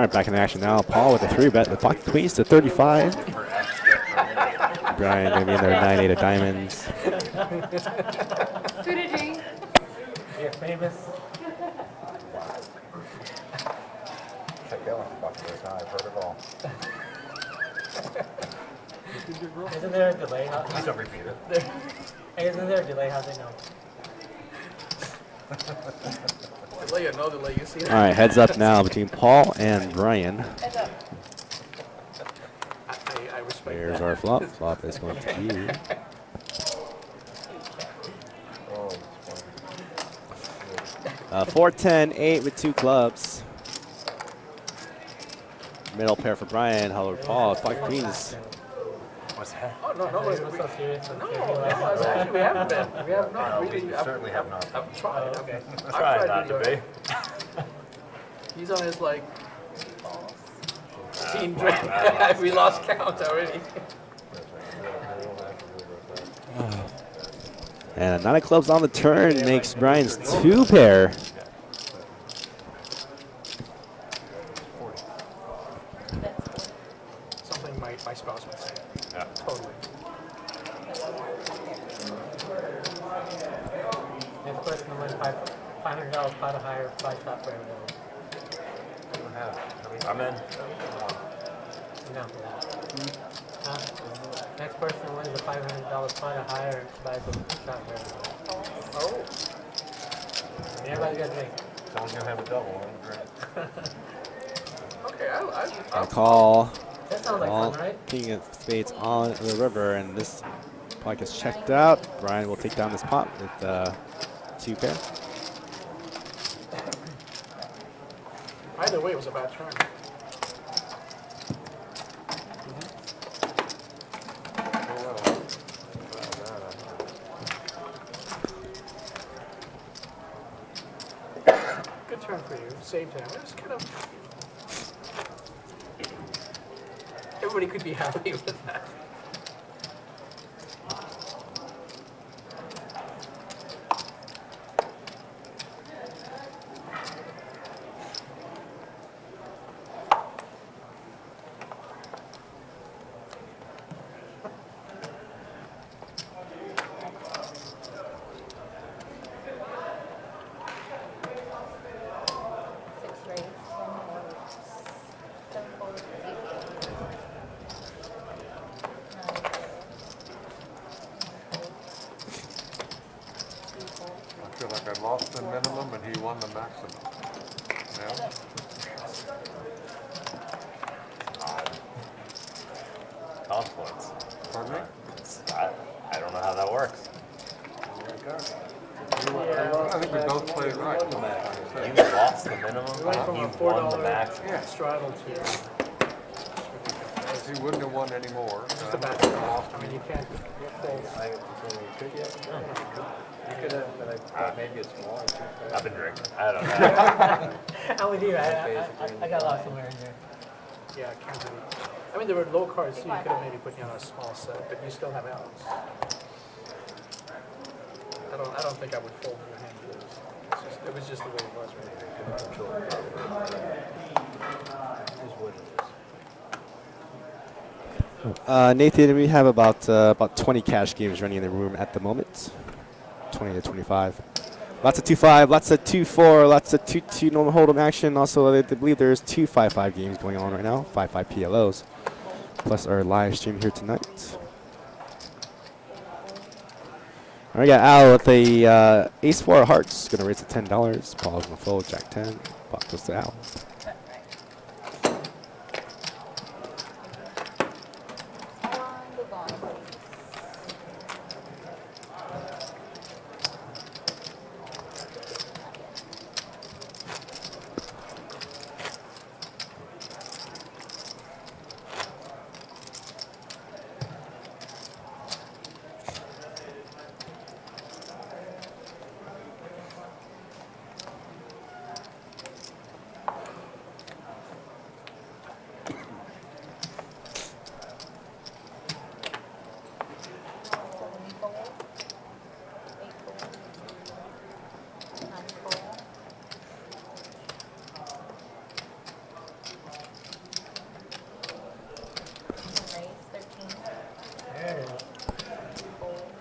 right, back in action now. Paul with a 3-bet. The pocket queens to 35. Brian gonna be in there 9-8 of diamonds. Food and drink. You're famous. Check that one, Buccaneers. Now I've heard it all. Isn't there a delay? Please don't repeat it. Hey, isn't there a delay? How they know? Delay or no delay, you see that? All right, heads up now between Paul and Brian. Heads up. I respect Here's that. our flop. Flop is going to you. Oh, it's funny. 4-10-8 with 2 clubs. Middle pair for Brian. Hello, Paul. Pocket queens. What's that? Oh, no, What's we, so serious? no, it's actually, we haven't been. We have not We really. certainly have not. I've tried. Okay. I've Try not to really be. hard. He's on his like 15 drink. We lost count already. And 9 of clubs on the turn makes Brian's 2 pair. Something my spouse would say. Yeah. Totally. Next person to win $500 pot of higher 5-stop for everybody. I'm in. No. Huh? Next person who wins the $500 pot of higher buys a shot for everybody. Oh. Everybody's got a drink. Someone's going to have a double. One drink. Okay, A call. That sounds like All fun, right? king of spades on the river, and this pot gets checked out. Brian will take down this pot with 2 pair. either way, it was a bad turn. Good turn for you. Saved him. It was kind of. Everybody could be happy with that. I feel like I lost the minimum and he won the maximum. Yeah? Confluence. Pardon me? I don't know how that works. I think we both played right. You lost the minimum, We went from you a won the $4 maximum. straddle to He wouldn't have won any more. just a bad turn. I mean, you can't fold. I've been drinking. I don't know. How would you? I got lost somewhere in there. Yeah, I can't really. I mean, there were low cards, so you could have maybe put you on a small set, but you still have outs. I don't think I would fold your hand. It was just the way it was, right? Nathan, we have about 20 cash games running in the room at the moment. 20 to 25. Lots of 2-5, lots of 2-4, lots of 2-2 normal hold'em action. Also, I believe there's 2 5-5 games going on right now, 5-5 PLOs, plus our live stream here tonight. All right, got Al with a ace-4 of hearts, gonna raise to $10. Paul's gonna fold, jack 10. Pot goes to Al.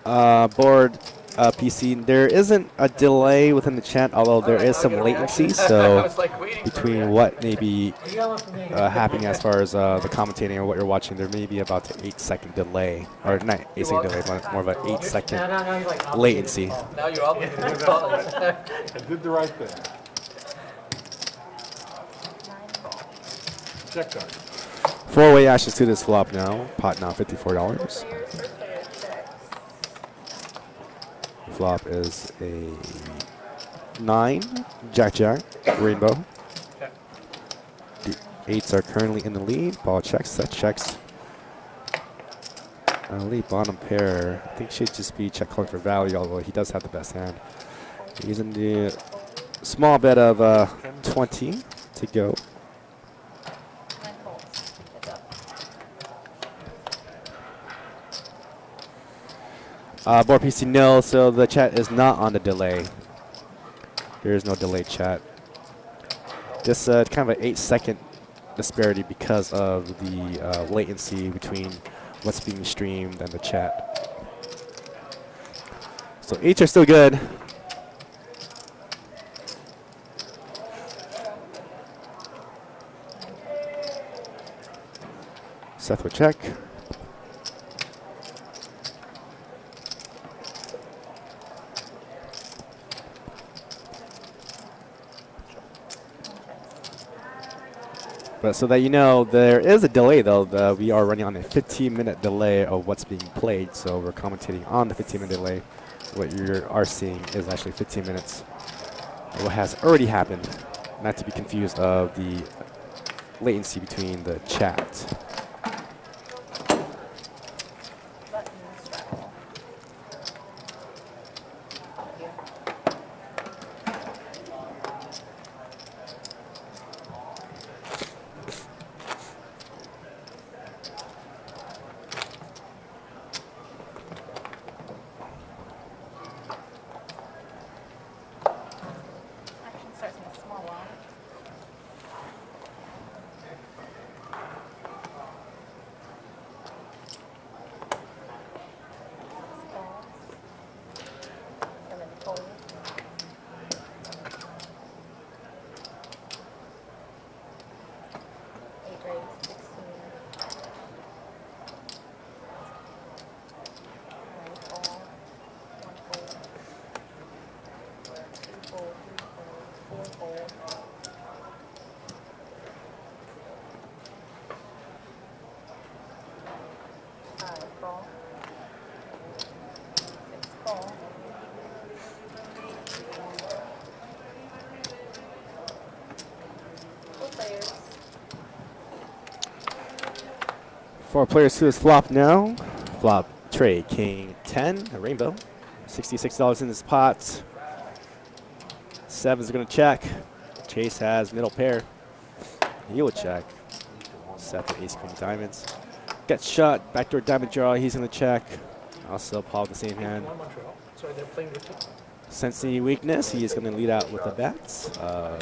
board PC, there isn't a delay within the chat, although there is some latency. I So was like waiting for between reaction. what may be happening as far as the commentating and what you're watching, there may be about an 8-second delay, or not 8-second delay, but more of an 8-second latency. Now you're obligated to call it. I did the right thing. Check that. 4-way ashes to this flop now. Pot now $54. Flop is a 9, Jack Jack, Rainbow. The 8s are currently in the lead. Ball checks, set checks. Lead bottom pair, I think should just be check calling for value, although he does have the best hand. He's in the small bet of 20 to go. Board PC, no, so the chat is not on the delay. There is no delay chat. Just kind of an 8-second disparity because of the latency between what's being streamed and the chat. So 8s are still good. Seth will check. But so that you know, there is a delay though. We are running on a 15-minute delay of what's being played. So we're commentating on the 15-minute delay. What you are seeing is actually 15 minutes of what has already happened. Not to be confused of the latency between the chat. Action starts in a small one. Seven fold. Eight raise, 16. Nine fold. One fold. Two fold, three fold, four fold. Five fold. Six fold. 4 players to his flop now. Flop tray, king 10, a rainbow. $66 in this pot. 7s are going to check. Chase has middle pair. He will check. Seth with ace queen diamonds. Gets shot, backdoor diamond draw, he's going to check. Also Paul with the same hand. Montreal. Sorry, they're playing with you. Sensing weakness, he is going to lead out with the bets. Oh,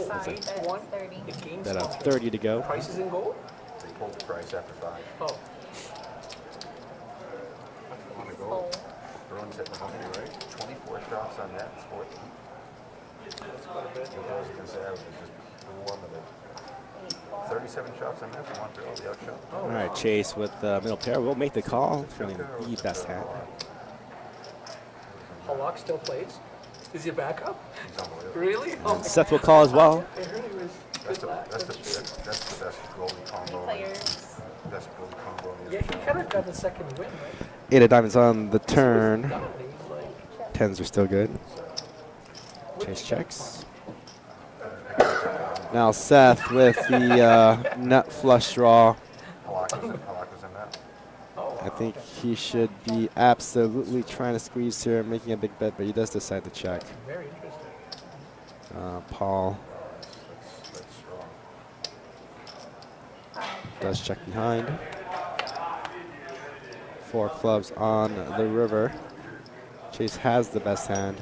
Five it's bets, 1. 30. The game's Bet of not- 30 to go. Prices in gold? They pulled the price after 5. Oh. Want to go? Fold. Everyone's hitting the money, right? 24 shots on that, it's 14. That's quite a bit. I was going to say, I was just warm with it. 37 shots on that for Montreal, the outshot. All right, Chase with the middle pair. We'll make the call. Feeling the best hand. Halak still plays? Is he a backup? He's unbelievable. Really? Oh, And Seth will call as well. I heard he was That's good the, lad. that's the best goalie combo. Players. Best goalie combo in the Yeah, he kind of got the second win, right? 8 of diamonds on the turn. Done. He's like, 10s are still good. Chase checks. Now Seth with the nut flush draw. Halak was in that. I think he should be absolutely trying to squeeze here, making a big bet, but he does decide to check. very interesting. Paul That's strong. does check behind. 4 clubs on the river. Chase has the best hand.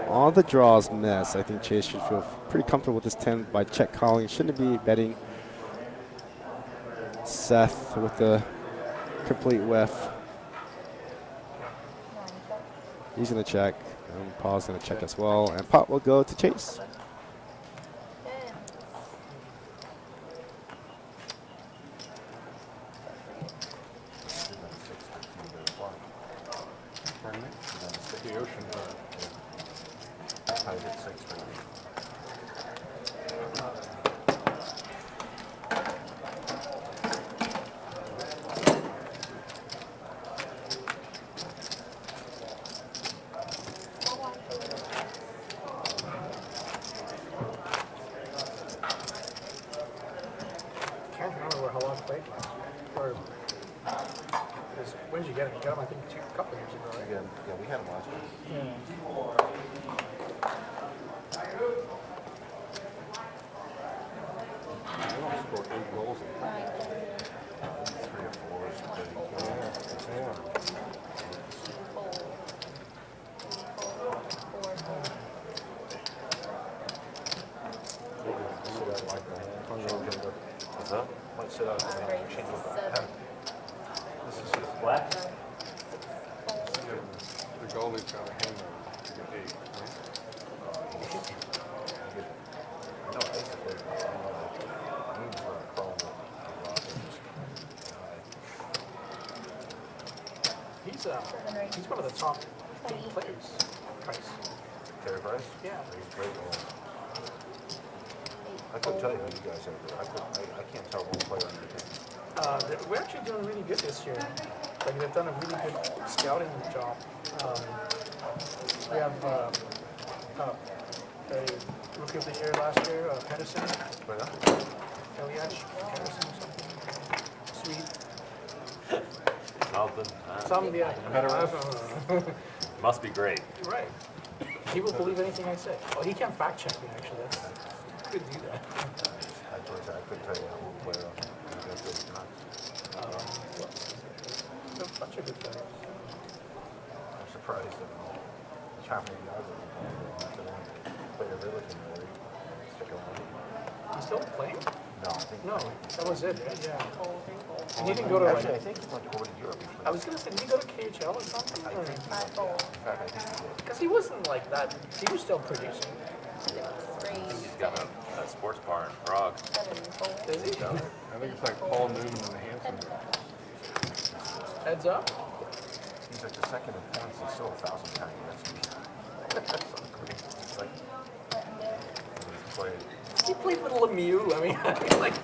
All the draws miss. I think Chase should feel pretty comfortable with this 10 by check calling. Shouldn't be betting. Seth with the Complete whiff. He's going to check. And Paul's going to check as well. And pot will go to Chase. Pardon me? The ocean. Tied at 6 for me. Can't remember where Halal played last year. Or when did you get him? You got him, I think, a couple years ago, right? Again, yeah, we had him last year. They don't score 8 goals. 3 or 4 is pretty good. What's that? Might sit out there and change it back. This is just What? The goalie's got a hangover to get 8, right? no, basically, I need to crawl with He's one of the top 8 players. Price. Terry Price? Yeah. He's great. I couldn't tell you who you guys are. I can't tell one player on your team. We're actually doing really good this year. Like they've done a really good scouting job. We have a rookie of the year last year, Pedersen, NLH, Pedersen or something. Sweet. Something. Some, yeah. Must be great. Right. He will believe anything I say. Oh, he can fact check me actually. That's he could do that. I couldn't tell you one player on A bunch of good players. I'm surprised that how many guys are played a village in there. Stick around. He's still playing? No, I think No, that was it. Right? Yeah. And he didn't go to Actually, I like. think he went over to Europe. I was gonna say, did he go to KHL or something? I think he went, in fact, I think he did. Because he wasn't like that. He was still producing. He's got a sports bar in Prague. Is he? I think it's like Paul Newman and the Hanson. Heads up. He's like the second in points. He's still 1,000 pounds. That's it's like he's played. He played with Lemieux. I mean, like,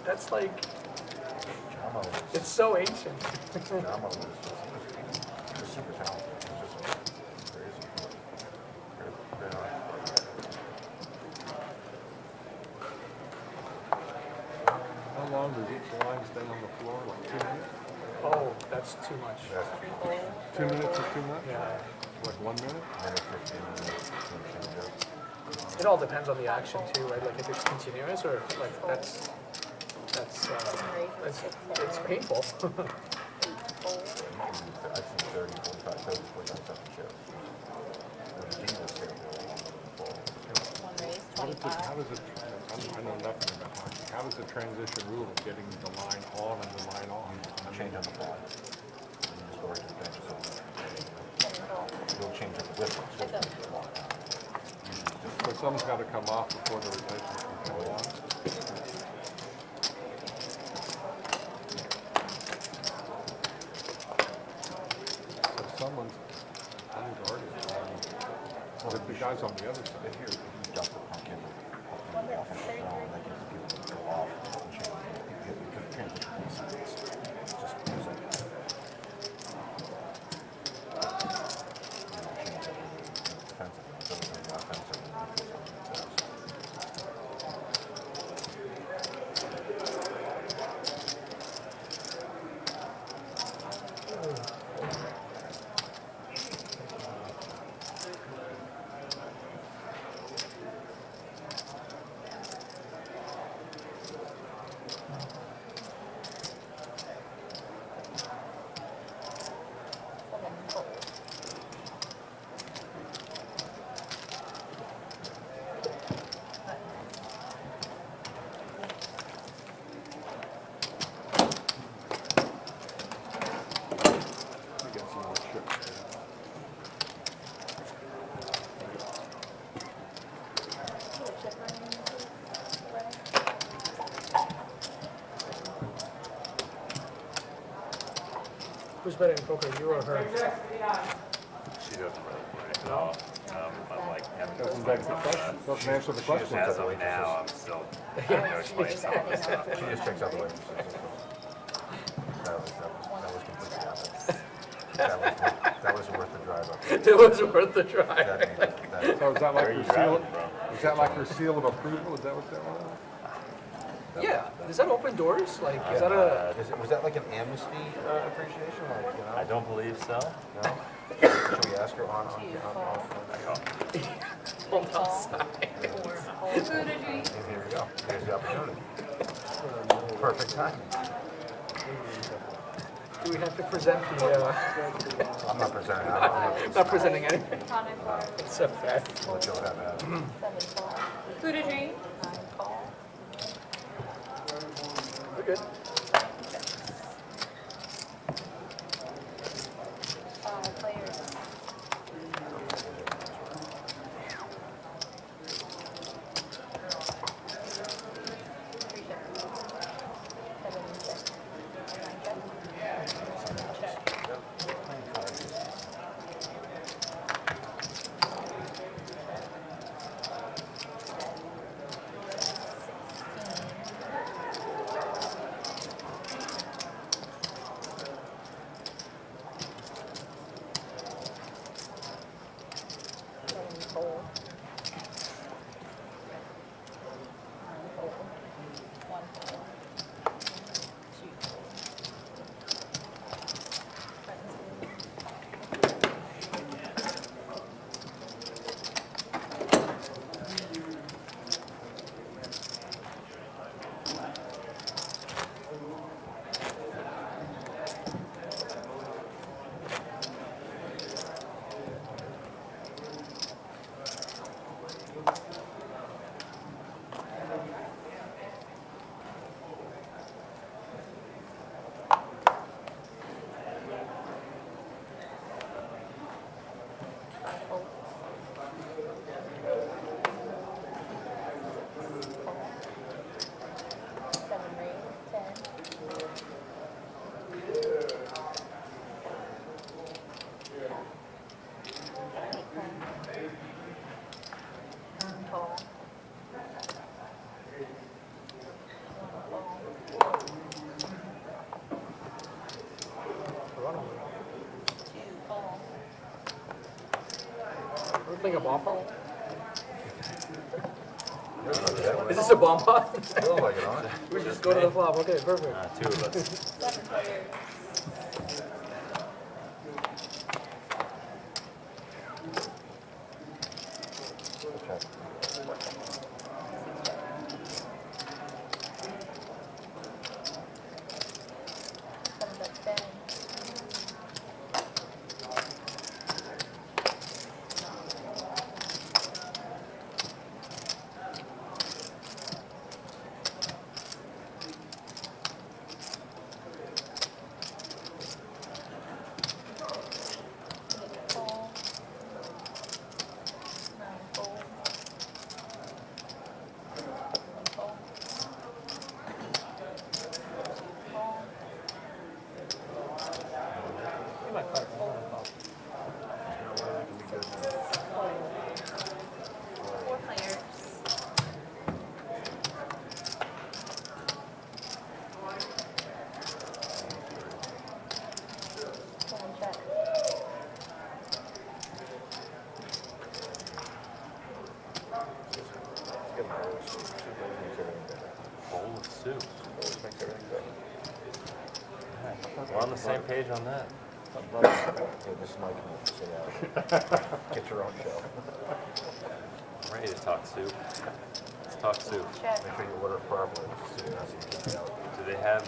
that's like, Jamo was, it's so ancient. Jamo was he was super talented. He was just crazy. Great eye. How long does each line stay on the floor? Like 2 minutes? Oh, that's too much. 2 minutes is too much? Yeah. Like 1 minute? Minute 15 minutes. Change up. It all depends on the action too, right? Like if it's continuous or if, like it's painful. I've seen 30, 45, 30, 45 second shifts. When the team was here, they were on the ball. How does it, I know nothing about hockey. How does the transition rule of getting the line on and the line off? Change on the fly. And you just go right to the bench. So you'll change up the whip. So someone's got to come off before the replacement can go on. So someone's unguarded. If the guy's on the other side. If you dump the puck in the offensive zone, that gives people to go off and change. Because the transition is just music. Who's better in poker, you or her? She doesn't really play at all. I'm like having to Doesn't explain beg the some question, stuff. doesn't answer the question. As of now, I'm still having to explain some of the stuff. She just checks out the waitresses. That was completely honest. That was worth the drive up. It was worth the try. So is that like Where are you her seal, driving from? is that like her seal of approval? Is that what that was? Yeah, does that open doors? Like, is that a... Was that like an amnesty appreciation? Like, you know? I don't believe so. No? Should we ask her on? Hold on. Here we go. Here's the opportunity. Perfect time. Do we have to present the... I'm not presenting. I don't know. not presenting anything. It's so bad. Let you have that. Food or drink? We're good. Players. We're playing a bomb pot? Is this a bomb pot? Oh, like it on. We just go to the flop. Okay, perfect. Two of us. 7 players. Bowl of soup. We're on the same page on that. This is my community. Get your own show. I'm ready to talk soup. Let's talk soup. Check. Make sure you order it properly. So you don't see it out. Do they have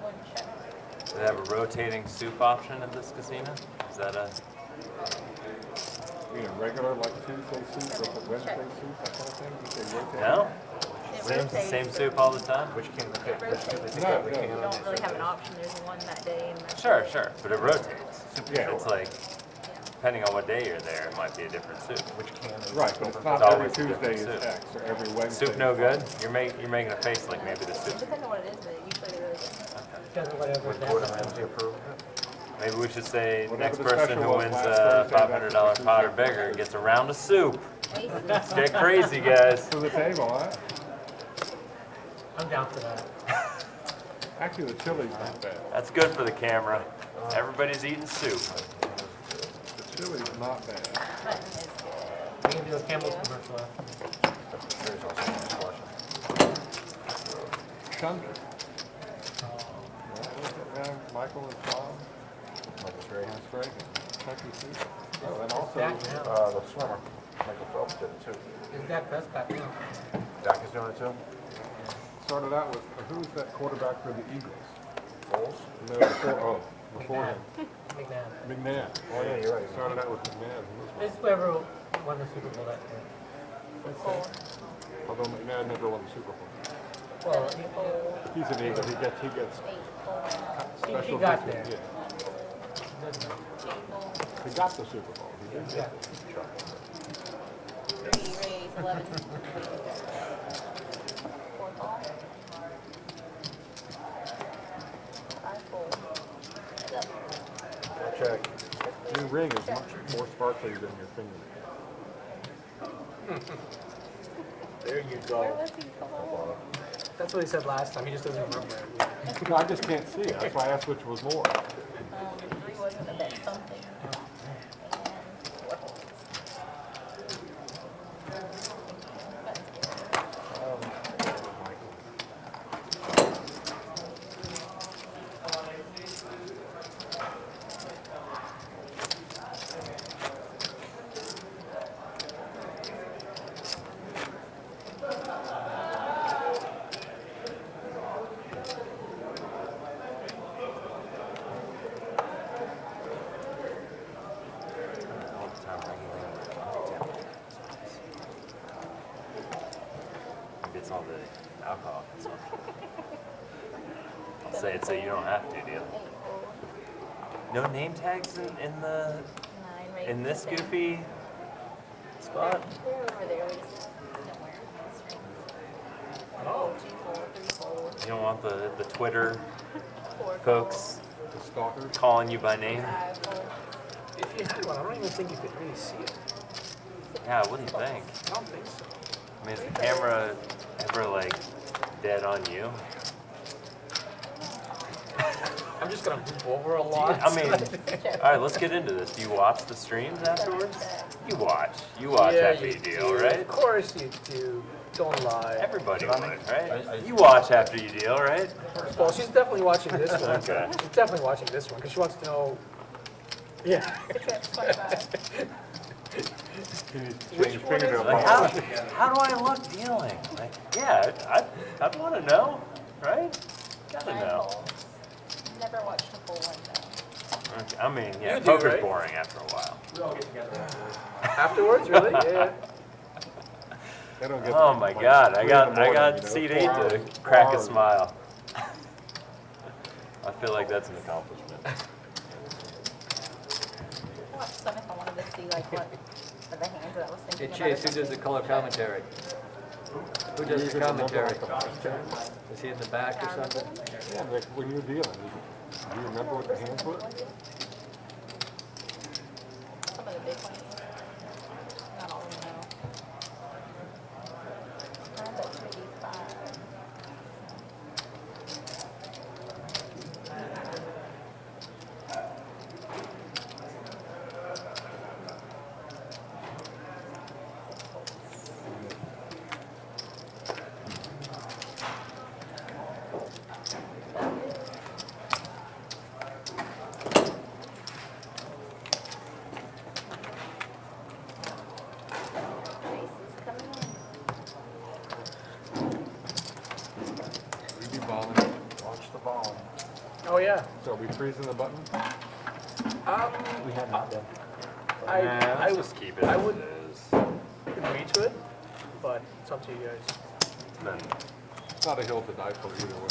One check. do they have a rotating soup option at this casino? Is that a You mean a regular like Tuesday soup or Wednesday soup, that kind of thing? You say rotate? no? It Same rotates, same so soup all the time? Which can they pick? It Which can they rotates. pick No, out the no. can? You don't really have an option. There's one that day and that's Sure, sure. But it rotates. Yeah. It's like depending on what day you're there, it might be a different soup. Which can is Right, but it's not It's every always a Tuesday different is soup. X, or every Wednesday. Soup no good? You're making a face like maybe the soup. Depending on what it is, but usually they're really good. Yeah, whatever. Would Gordon Ramsay approve of it? Maybe we should say Whatever next the person special who was wins last a Thursday, that's $500 the pot or Tuesday. bigger gets a round of soup. Aces. Let's get crazy, guys. To the table, huh? I'm down for that. Actually, the chili's not bad. That's good for the camera. Everybody's eating soup. The chili's not bad. Button is good. We can do a Campbell's commercial after. There's also a next question. Chunder. Michael and Tom. Michael Strahan. Strahan. Kentucky Soup. Oh, and also, Dak now. The swimmer, Michael Phelps did it too. Is Dak Prescott now? Dak is doing it too? started out with, who's that quarterback for the Eagles? Foles? No, before him. McNabb. McNabb. Oh, yeah, you're right. Started out with McNabb. It's whoever won the Super Bowl that year. Although McNabb never won the Super Bowl. Well, If he's an Eagle, he gets special got treatment, there. yeah. He got the Super Bowl. He didn't Yeah. get 3 raise 11. Four ball. 5 fold. Yep. Check. Your ring is much more sparkly than your fingernail. There you Where go. was he? Come on. That's what he said last time. He just doesn't remember it. No, I just can't see it. That's why I asked which was more. 3 wasn't a bet something. And 4 holds. Gets all the alcohol consumption. I'll say it so you don't have to, deal. 8 fold. No name tags in 9 raise in this 7. goofy spot. They're over there. We just don't wear strings. 1 fold, 2 fold, 3 fold. You don't want the Twitter 4 folks The stalker. calling you by name. 5 fold. If you had one, I don't even think you could really see it. Yeah, what do you think? I don't think so. I mean, is the camera ever like dead on you? I'm just gonna move over a lot. I mean, all right, let's get into this. Do you watch the streams afterwards? You watch. You watch Yeah, after you deal, right? Of course you do. Don't lie. Everybody would, right? You watch after you deal, right? Well, she's definitely watching this one. Okay. She's definitely watching this one because she wants to know. Yeah. 6 reps, 25. Can you Which change one is fingernail it? Like, polish? how do I look dealing? Like, yeah, I'd want to know, right? Gotta 9 know. folds. Never watched a full one though. Okay, I mean, yeah, You do, poker's right? boring after a while. We all get together afterwards. Afterwards, really? Yeah. They don't get Oh to my like God, I 3 in got the morning, seat you know, 8 4 to hours, crack 4 a hours. smile. I feel like that's an accomplishment. I watched some if I wanted to see like what are the hands that I was Hey thinking about. Chase, or who does the something. color commentary? Who does the commentary? Is he in the back or something? Yeah, like when you're dealing, do you remember what the hands were? Some of the big ones. Not all of them, no. I bet 285. Tracy's coming in. We be balling. Watch the ball. Oh yeah. So are we freezing the button? We have not done. I Let's would just keep it I as would- it is. agree to it, but it's up to you guys. Then It's not a hill to die for either way.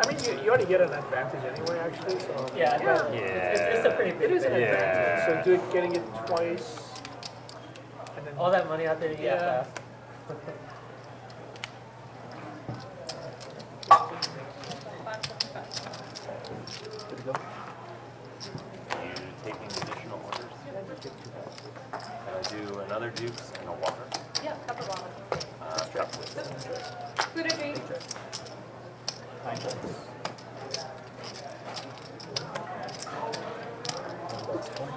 I mean, you already get an advantage anyway, actually. So Yeah, it's a pretty big It is an bet. advantage. So getting it twice, and then All that money out there to get Yeah. fast. Are you taking additional orders? Can I do another Dukes and a water? Yep, couple bottles. Chocolate. Food or drink? 9 checks. That's 20.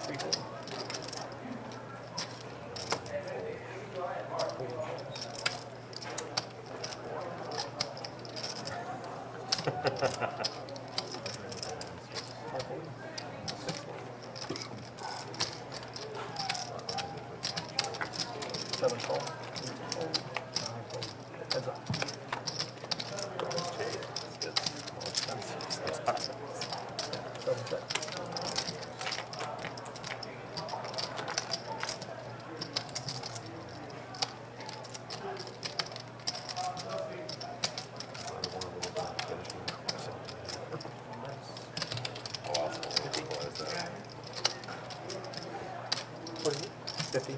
2 fold. 3 fold. 7 fold. 8 fold. 9 fold. Heads up. That's awesome. 7 check. What is that? 50.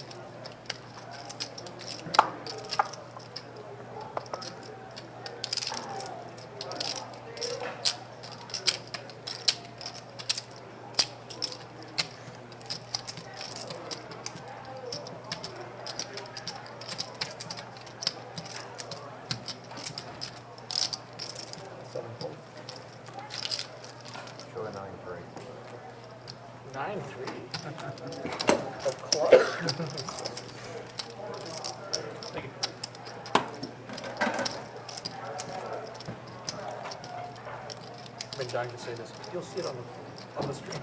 Show a 9-3. 9-3. Of course. I've been dying to say this. You'll see it on the stream.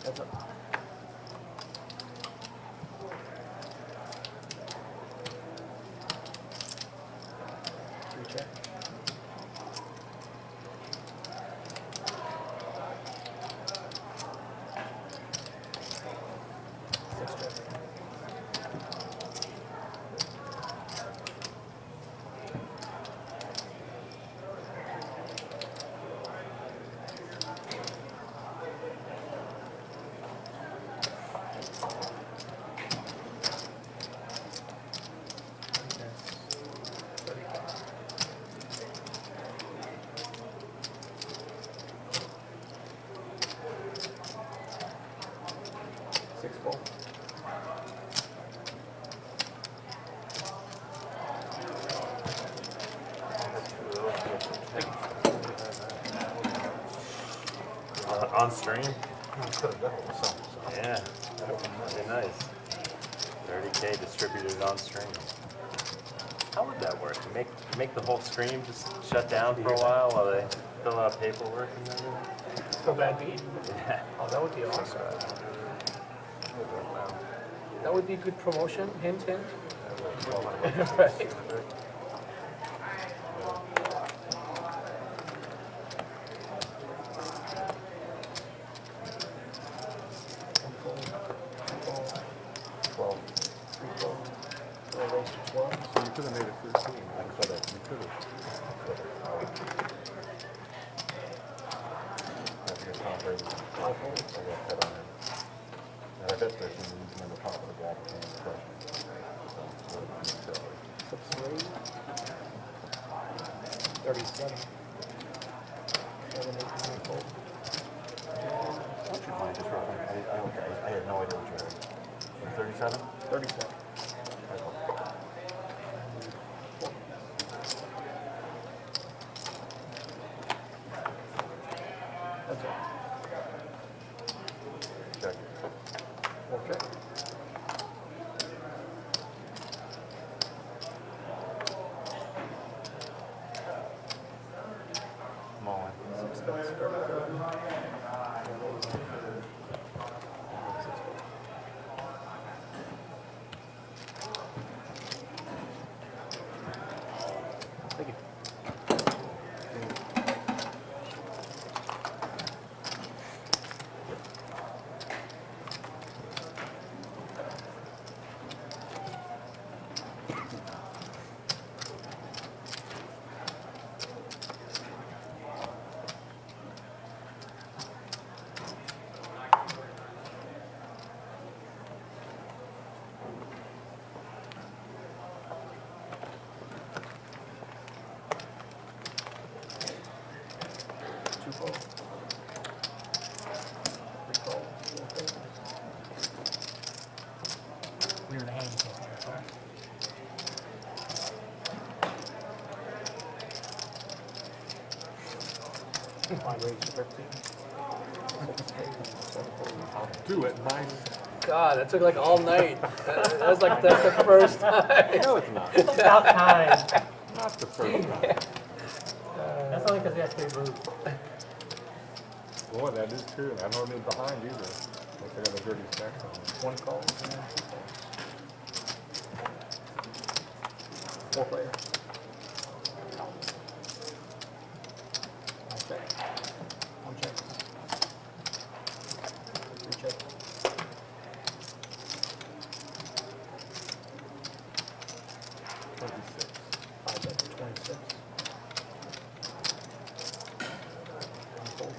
Heads up. 3 check. On stream? Yeah, that'd be nice. 30K distributed on stream. How would that work? You make the whole stream just shut down for a while they fill out paperwork and everything? So bad beat? Yeah. Oh, that would be awesome. That would be good promotion. Hint, hint. Right. raised to 12. So you could have made it 13. You could have. That's your Tom Brady. I got cut on him. And I bet 13 he's never top of the block in the freshman. So, 6'3", 37. 7, 8, 9, 12. what's your mind? Just real quick. I had no idea what you had. You're 37? 37. That's all. Check. Okay. Mullen. 6 bets, 33. Thank you. Two calls. Three calls. Weird hand. Five raised to 13. 6, 8, 7, 8. Do it. Nice. God, that took like all night. That was like the first time. No, it's not. It's about time. Not the first time. That's only because he has 3 moves. Boy, that is true. I don't need behind either. Like I got a dirty stack on. One call. 4 player. I'll check. One check. 3 check. 26. 5 bet, 26. One fold.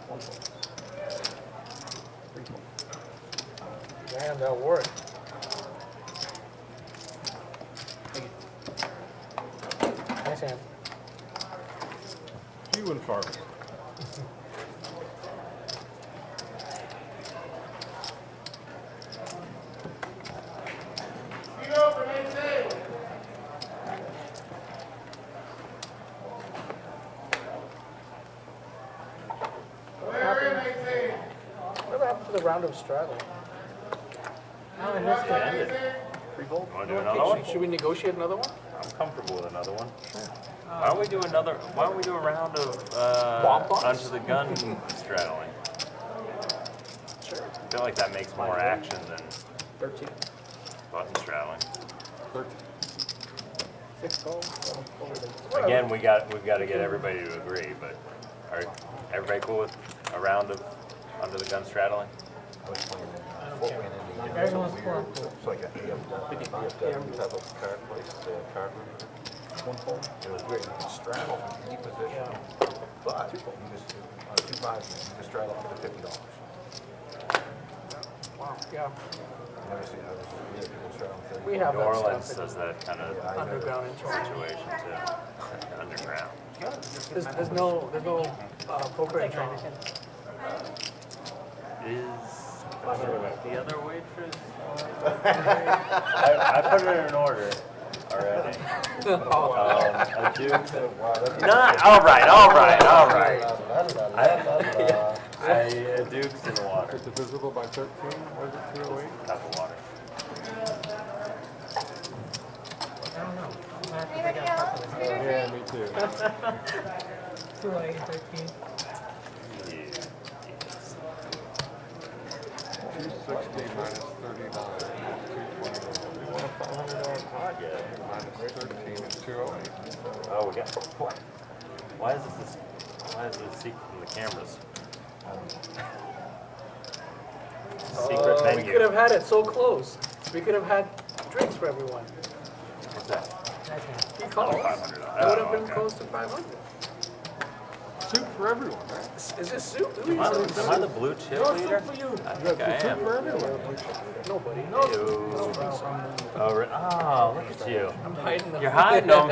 One fold. 3 fold. Damn, that worked. Nice hand. Few and far. Whatever happened to the round of straddling? Oh, and this guy. Free fold? Want to do another one? Should we negotiate another one? I'm comfortable with another one. Why don't we do another? Why don't we do a round of Bonbons? under the gun straddling? Sure. I feel like that makes more action than 13. button straddling. 6 calls. 7 fold. Again, we've got to get everybody to agree. But are everybody cool with a round of under the gun straddling? I was playing in Fort Wayne, Indiana. Everyone's It's a cool. weird- It's like a AFW type of card place, card room. One fold. It was weird. You could straddle from any position, but you just, on 2 5s, you just straddle up to $50. Wow, yeah. You never see, I was just people straddling 30. We have New that Orleans stuff does that kind of underground intro. situation too. Underground. There's no poker in Toronto. Is the other waitress? I put it in order already. A Duke's and not. All right. A Duke's and water. It's divisible by 13. Was it 208? Cup of water. I don't know. I'm gonna have to Anybody figure out else? something. Yeah, me too. 2, 8, 13. 260 minus 39. 220. Want a $500 card yet? Minus 13 is 208. Oh, we got. Why is this? Why is it a secret from the cameras? Oh, Secret we menu. could have had it so close. We could have had drinks for everyone. What's that? He called. $500. It would have been okay. close to 500. Soup for everyone, right? Is this soup? Who Am I eats the, am I the blue chip leader? I think I am. Nobody. Ew. Oh, look at you. I'm hiding them. You're hiding them.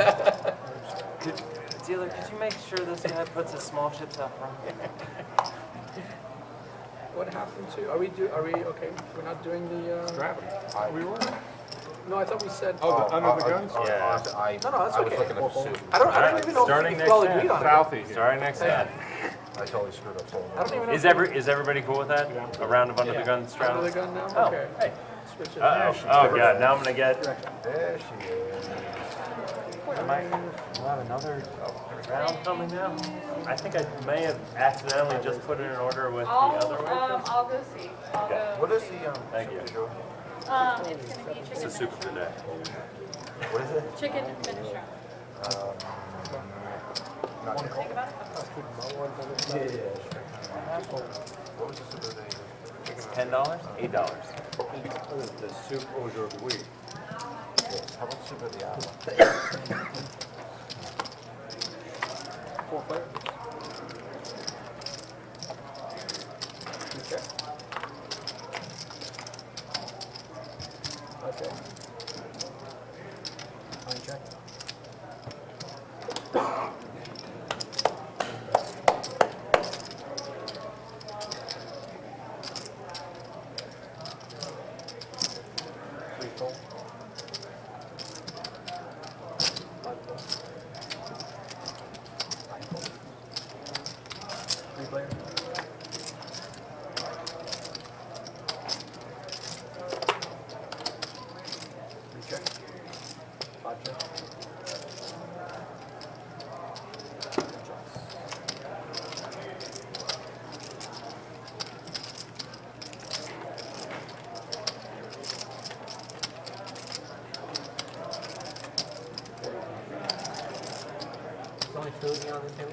Dealer, could you make sure this guy puts his small chips out front? What happened to? Are we okay? We're not doing the. Gravity. We were. No, I thought we said. Oh, under the guns? Yeah. No, that's I was okay. looking at the soup. I don't even know Starting if we next all time. agreed on it. Southie here. Starting next time. I totally screwed up. So I don't even know. Is everybody cool with that? A round of under the gun Under straddle? the gun now. Oh, Okay. hey. Switch it. Oh god, now I'm gonna get. there she is. Am I? We'll have another round coming now. I think I may have accidentally just put in an order with the other waitress. I'll go see. I'll go. What is the Thank you. It's gonna be It's chicken the soup of the day. What is it? chicken minestrone. Not Think about it. What was the soup of the day? It's $10, $8. The soup order of the week. Yes. How about soup of the hour? 4 players. Okay. Okay. Fine check. Lethal. 3 players. Check. 5 check. There's only food here on the table.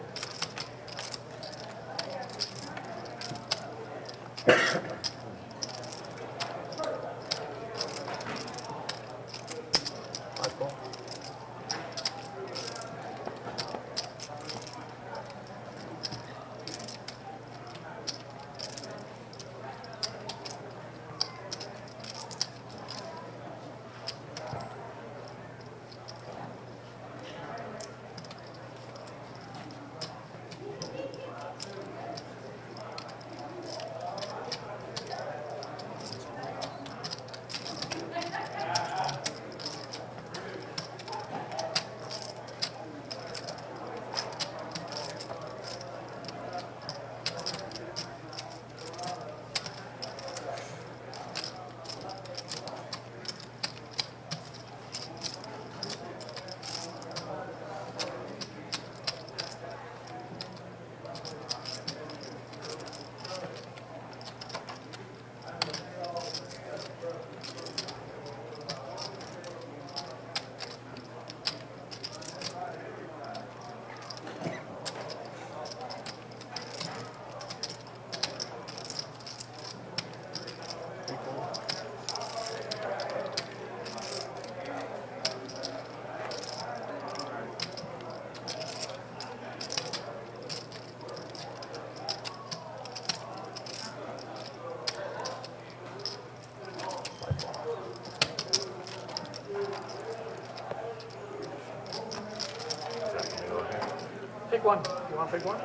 Pick one. You want to pick one?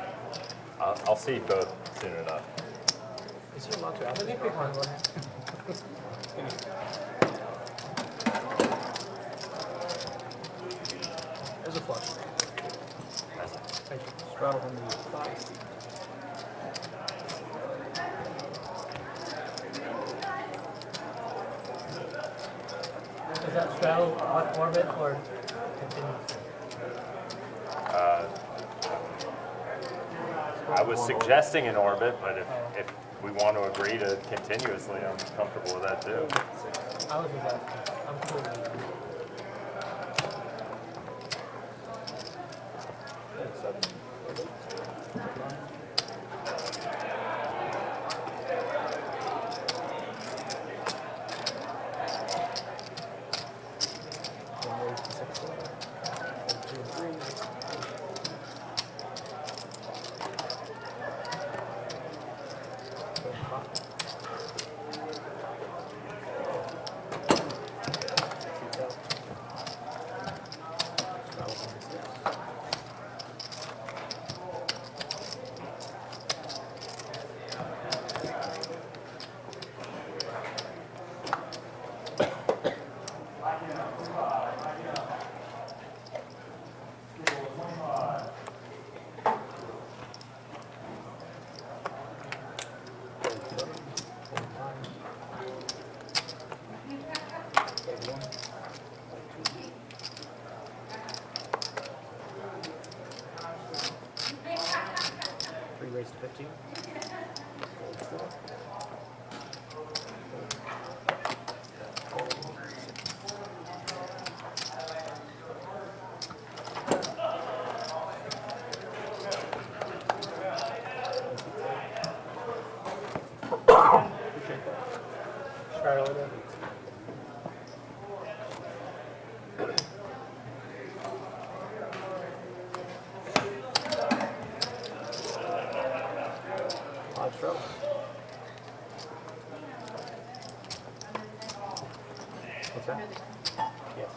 I'll see both soon enough. Is he allowed to ask? Let me pick one. There's a flush. Thank you. Straddle from the side. Is that straddle on orbit or continuous? I was suggesting an orbit, but if we want to agree to continuously, I'm comfortable with that too. I was just asking. I'm cool with it. 3 raised to 15. Charlotte. Odd throw. What's that? Yes.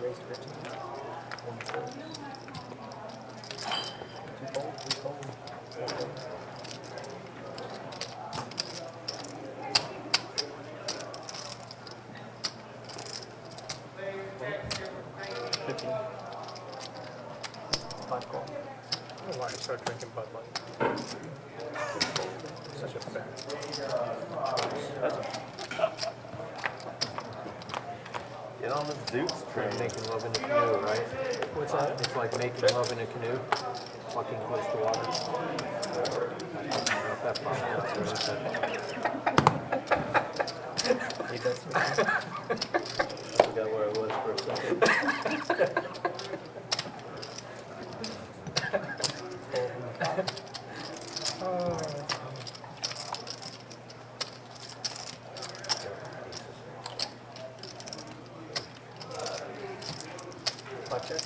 Raised to 15. 1 fold. 2 fold, 3 fold, 4 fold. Five call. I don't know why I started drinking Bud Light. Such a bad Get on this Duke's train. Making love in a canoe, right? What's that? It's like making love in a canoe. Fucking close to water. I don't know if that podcast or anything. He does. I forgot where I was for a second. Five check.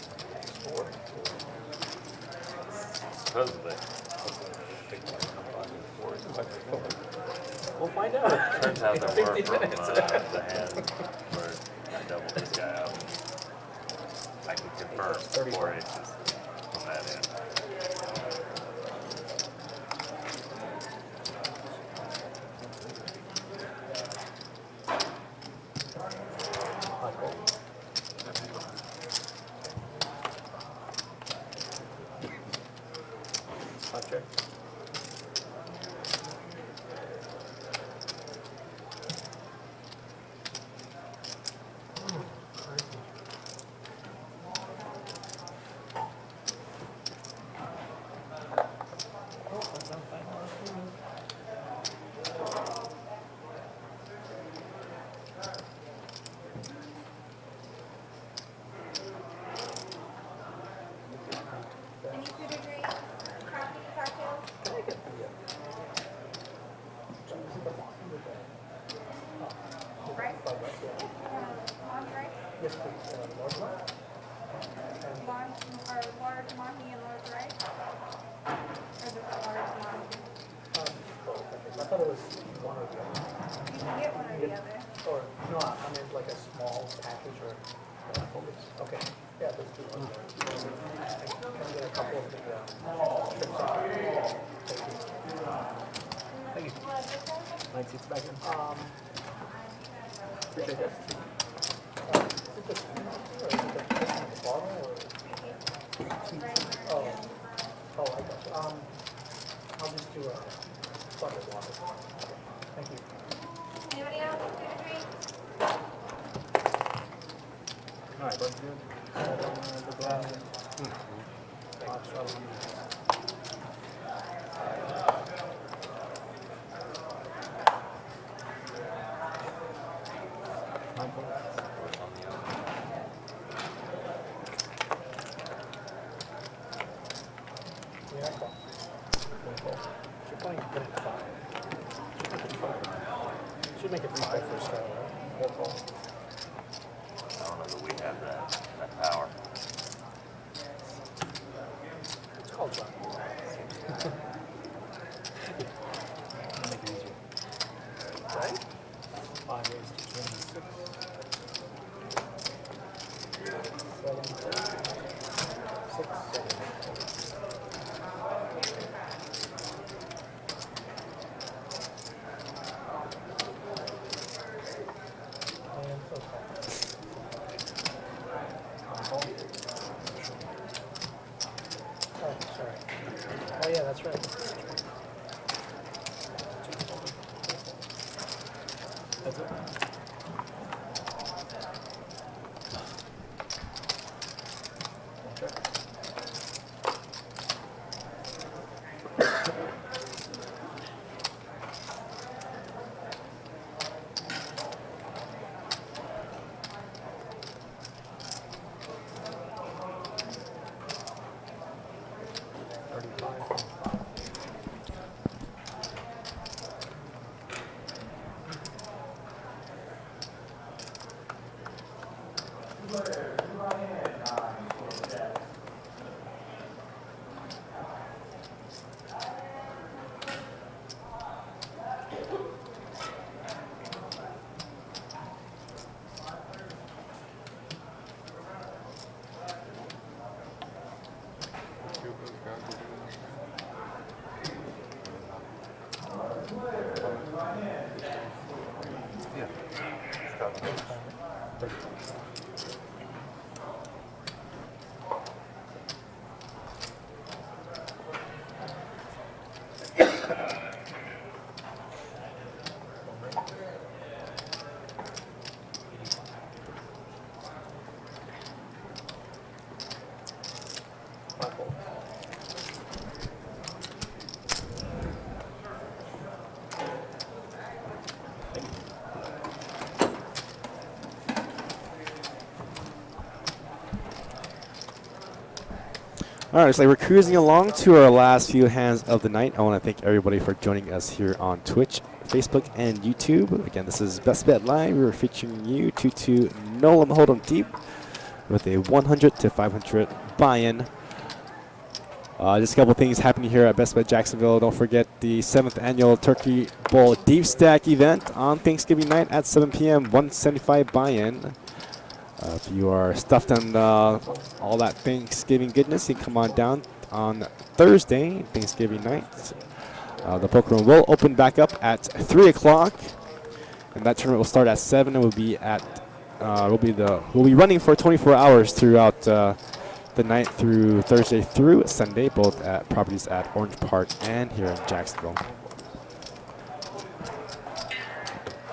Supposedly. We'll find out. Turns out there were 15 from minutes. the hand where I doubled this guy out. I can confirm 4 aces from that end. Five call. Five check. Any food or drink? Coffee, cocktails? Rice? Long rice? Yes, please. Long, or large mahi and large rice? Or just a large mahi? I thought it was one or the other. You can get one or the other. Or, no, I meant like a small package or, okay, yeah, let's do one. Can I get a couple of the strips of Thank you. 9 seats back in. appreciate that. Is it the or is it the bottle or? Oh, I got you. I'll just do a bottle of water. Thank you. Anybody else? Food or drink? All right, Bud's good. The glass. Odd throw. Nine fold. Yeah, I call. Should probably put it 5. Should make it 5 first round, right? 4 call. I don't know that we have that power. It's called John. Make it easier. Right? 5 raised to 26. 7, 6, 7. And so call. Unfold. Oh, sorry. Oh yeah, that's right. That's it. All right, so we're cruising along to our last few hands of the night. I want to thank everybody for joining us here on Twitch, Facebook, and YouTube. Again, this is Best Bet Live. We're featuring you 2-2 no limit hold'em deep with a 100 to 500 buy-in. Just a couple things happening here at Best Bet Jacksonville. Don't forget the 7th annual Turkey Bowl Deep Stack event on Thanksgiving night at 7 p.m. 175 buy-in. If you are stuffed on all that Thanksgiving goodness, you can come on down on Thursday, Thanksgiving night. The poker room will open back up at 3 o'clock, and that tournament will start at 7 and will be at we'll be running for 24 hours throughout the night through Thursday through Sunday, both at properties at Orange Park and here in Jacksonville.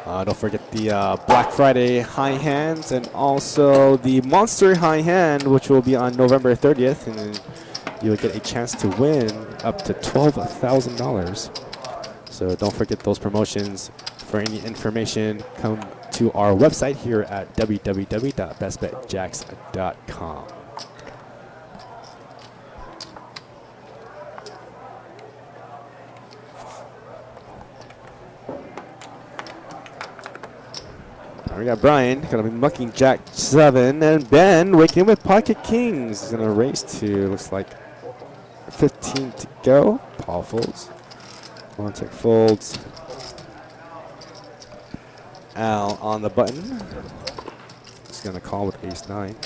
Don't forget the Black Friday high hands and also the Monster high hand, which will be on November 30th, and then you'll get a chance to win up to $12,000. So don't forget those promotions. For any information, come to our website here at www.bestbetjacks.com. We got Brian gonna be mucking Jack 7, and Ben waking with Pocket Kings. He's gonna race to, looks like 15 to go. Paul folds. Montek folds. Al on the button. He's gonna call with Ace 9.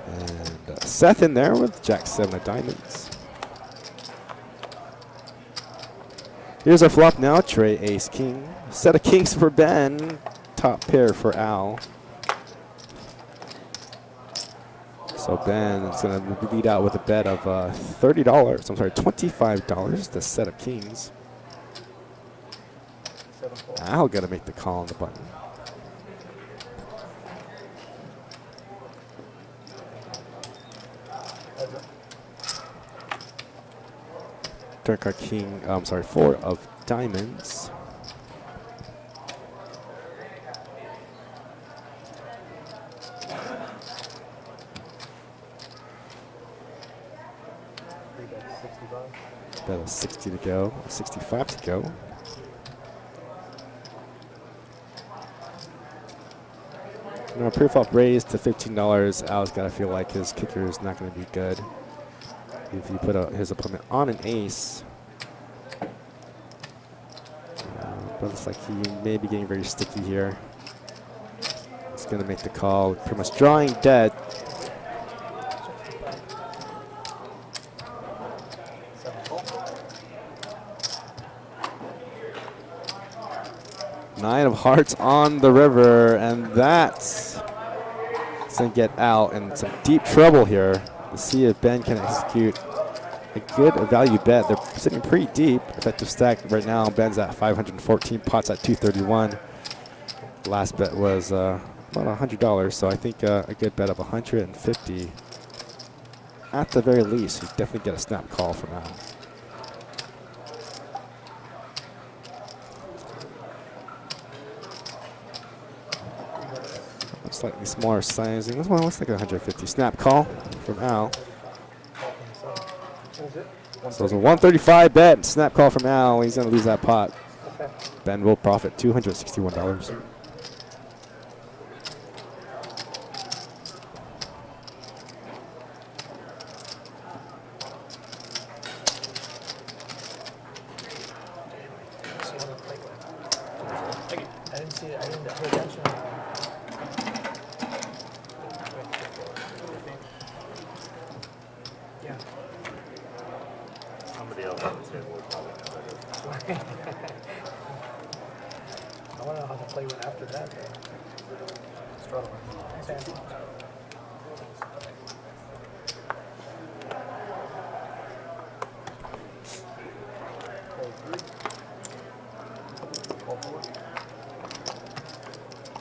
And Seth in there with Jack 7 of diamonds. Here's our flop now, Trey, Ace, King. Set of kings for Ben, top pair for Al. So Ben is going to lead out with a bet of $30, I'm sorry, $25, the set of kings. Al got to make the call on the button. Dark card king, I'm sorry, 4 of diamonds. Bet of 60 to go, 65 to go. Now pre-flop raised to $15. Al's got to feel like his kicker is not going to be good. If you put his opponent on an ace, but looks like he may be getting very sticky here. He's going to make the call, pretty much drawing dead. Nine of hearts on the river, and that's going to get Al in some deep trouble here. Let's see if Ben can execute a good value bet. They're sitting pretty deep. Effective stack right now, Ben's at 514, pot's at 231. Last bet was about $100, so I think a good bet of 150. At the very least, you definitely get a snap call from Al. Slightly smaller sizing. This one looks like a 150 snap call from Al. So it's a 135 bet and snap call from Al. He's going to lose that pot. Ben will profit $261. pay attention. Yeah. Somebody else on the table would probably know better. I want to know how to play one after that. Struggling. Nice hand.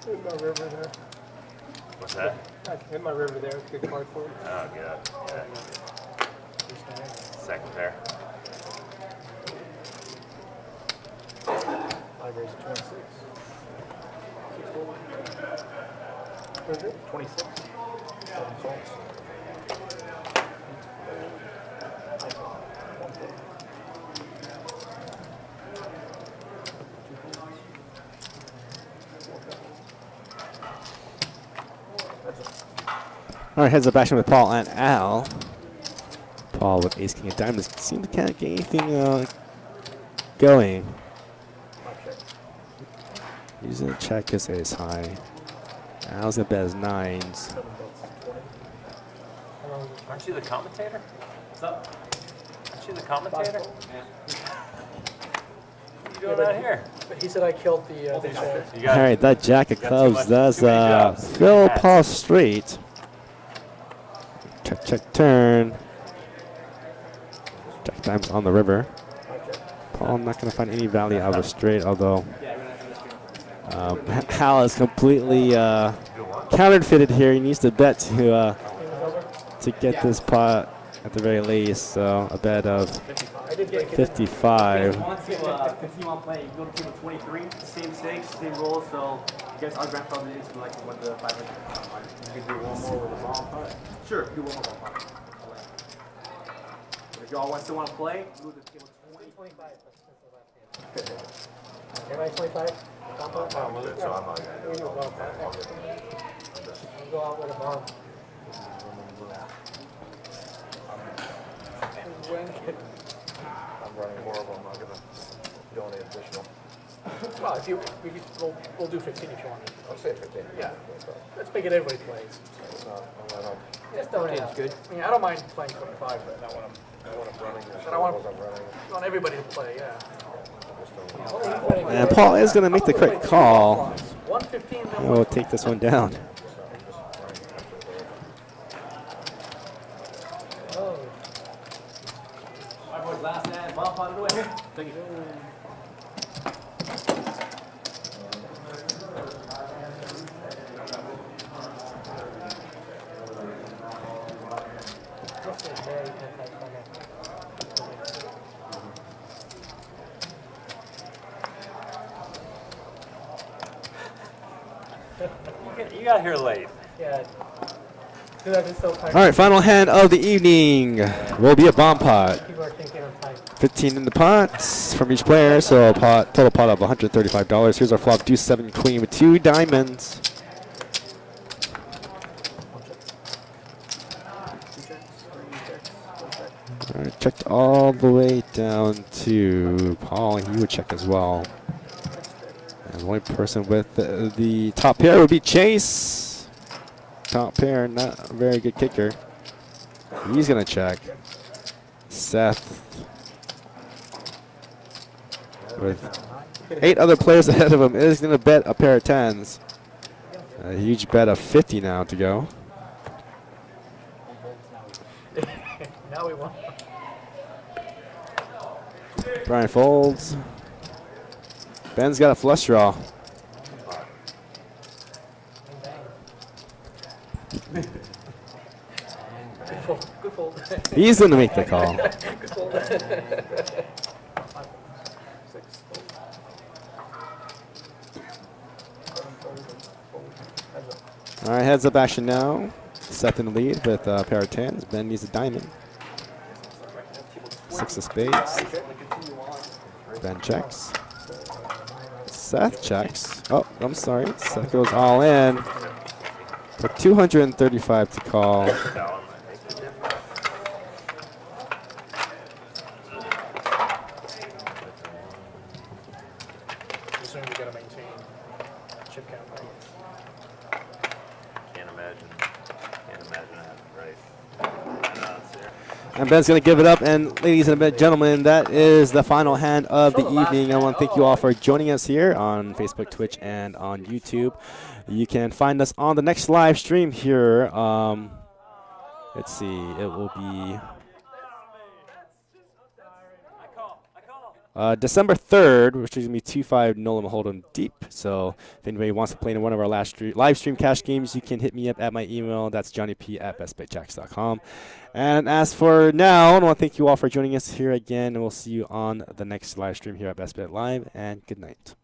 Hit my river there. What's that? Hit my river there. It's a good card for it. Oh, good. Yeah. Second pair. I raised 26. What is it? 26. 7 salts. All right, heads up action with Paul and Al. Paul with ace king of diamonds. Seems to can't get anything going. Using a check his ace high. Al's gonna bet his nines. Aren't you the commentator? What's up? Aren't you the commentator? Yeah. What are you doing out here? But he said I killed the You show. got, All right, that jack of got too clubs much- does too many jobs, too fill many hats. Paul straight. Check, check, turn. Jack diamonds on the river. Paul not going to find any value out of a straight, although Hal is completely counterfeited here. He needs to bet to get this pot at the very least. So a bet of 55. If you want to continue on playing, you go to table 23, same stakes, same rules, so I guess our grandfather is like one of the 500. You can do one more with a bomb pot. Sure, do one more bomb pot. If y'all still want to play, move to table 25. Everybody 25? I'm with it, so I'm not gonna Go out with a bomb. I'm running horrible. I'm not gonna donate additional. Well, if you, we'll do 15 if you want. I'll say 15. Yeah. Let's make it everybody plays. It's not, I'm not, Just don't good. I mean, I don't mind playing 25, but not when I'm, running this. But I want- I'm running. I want everybody to play, yeah. And Paul is going to make the correct call. 115, And we'll take this one down. Oh. My boy's last hand, bomb pot away. Thank you. You got here late. Yeah. Dude, I've been so tired. All right, final hand of the evening will be a bomb pot. People are thinking I'm tired. 15 in the pots from each player, so a total pot of $135. Here's our flop, deuce 7 queen with 2 diamonds. All right, checked all the way down to Paul. He would check as well. And the only person with the top pair would be Chase. Top pair, not a very good kicker. He's gonna check. Seth with 8 other players ahead of him is gonna bet a pair of 10s. A huge bet of 50 now to go. Now we won. Brian folds. Ben's got a flush draw. Good fold. He's gonna make the call. Good fold. All right, heads up action now. Seth in the lead with a pair of 10s. Ben needs a diamond. 6 of spades. Ben checks. Seth checks. Oh, I'm sorry. Seth goes all in for 235 to call. Assume we gotta maintain chip count. Can't imagine that, right? And Ben's going to give it up. And ladies and gentlemen, that is the final hand of the evening. I want to thank you all for joining us here on Facebook, Twitch, and on YouTube. You can find us on the next live stream here. Let's see. It will be December 3rd, which is going to be 2-5 Nolan Hold'em Deep. So if anybody wants to play in one of our live stream cash games, you can hit me up at my email. That's johnnyp@bestbetjacks.com. And as for now, I want to thank you all for joining us here again, and we'll see you on the next live stream here at Best Bet Live, and good night.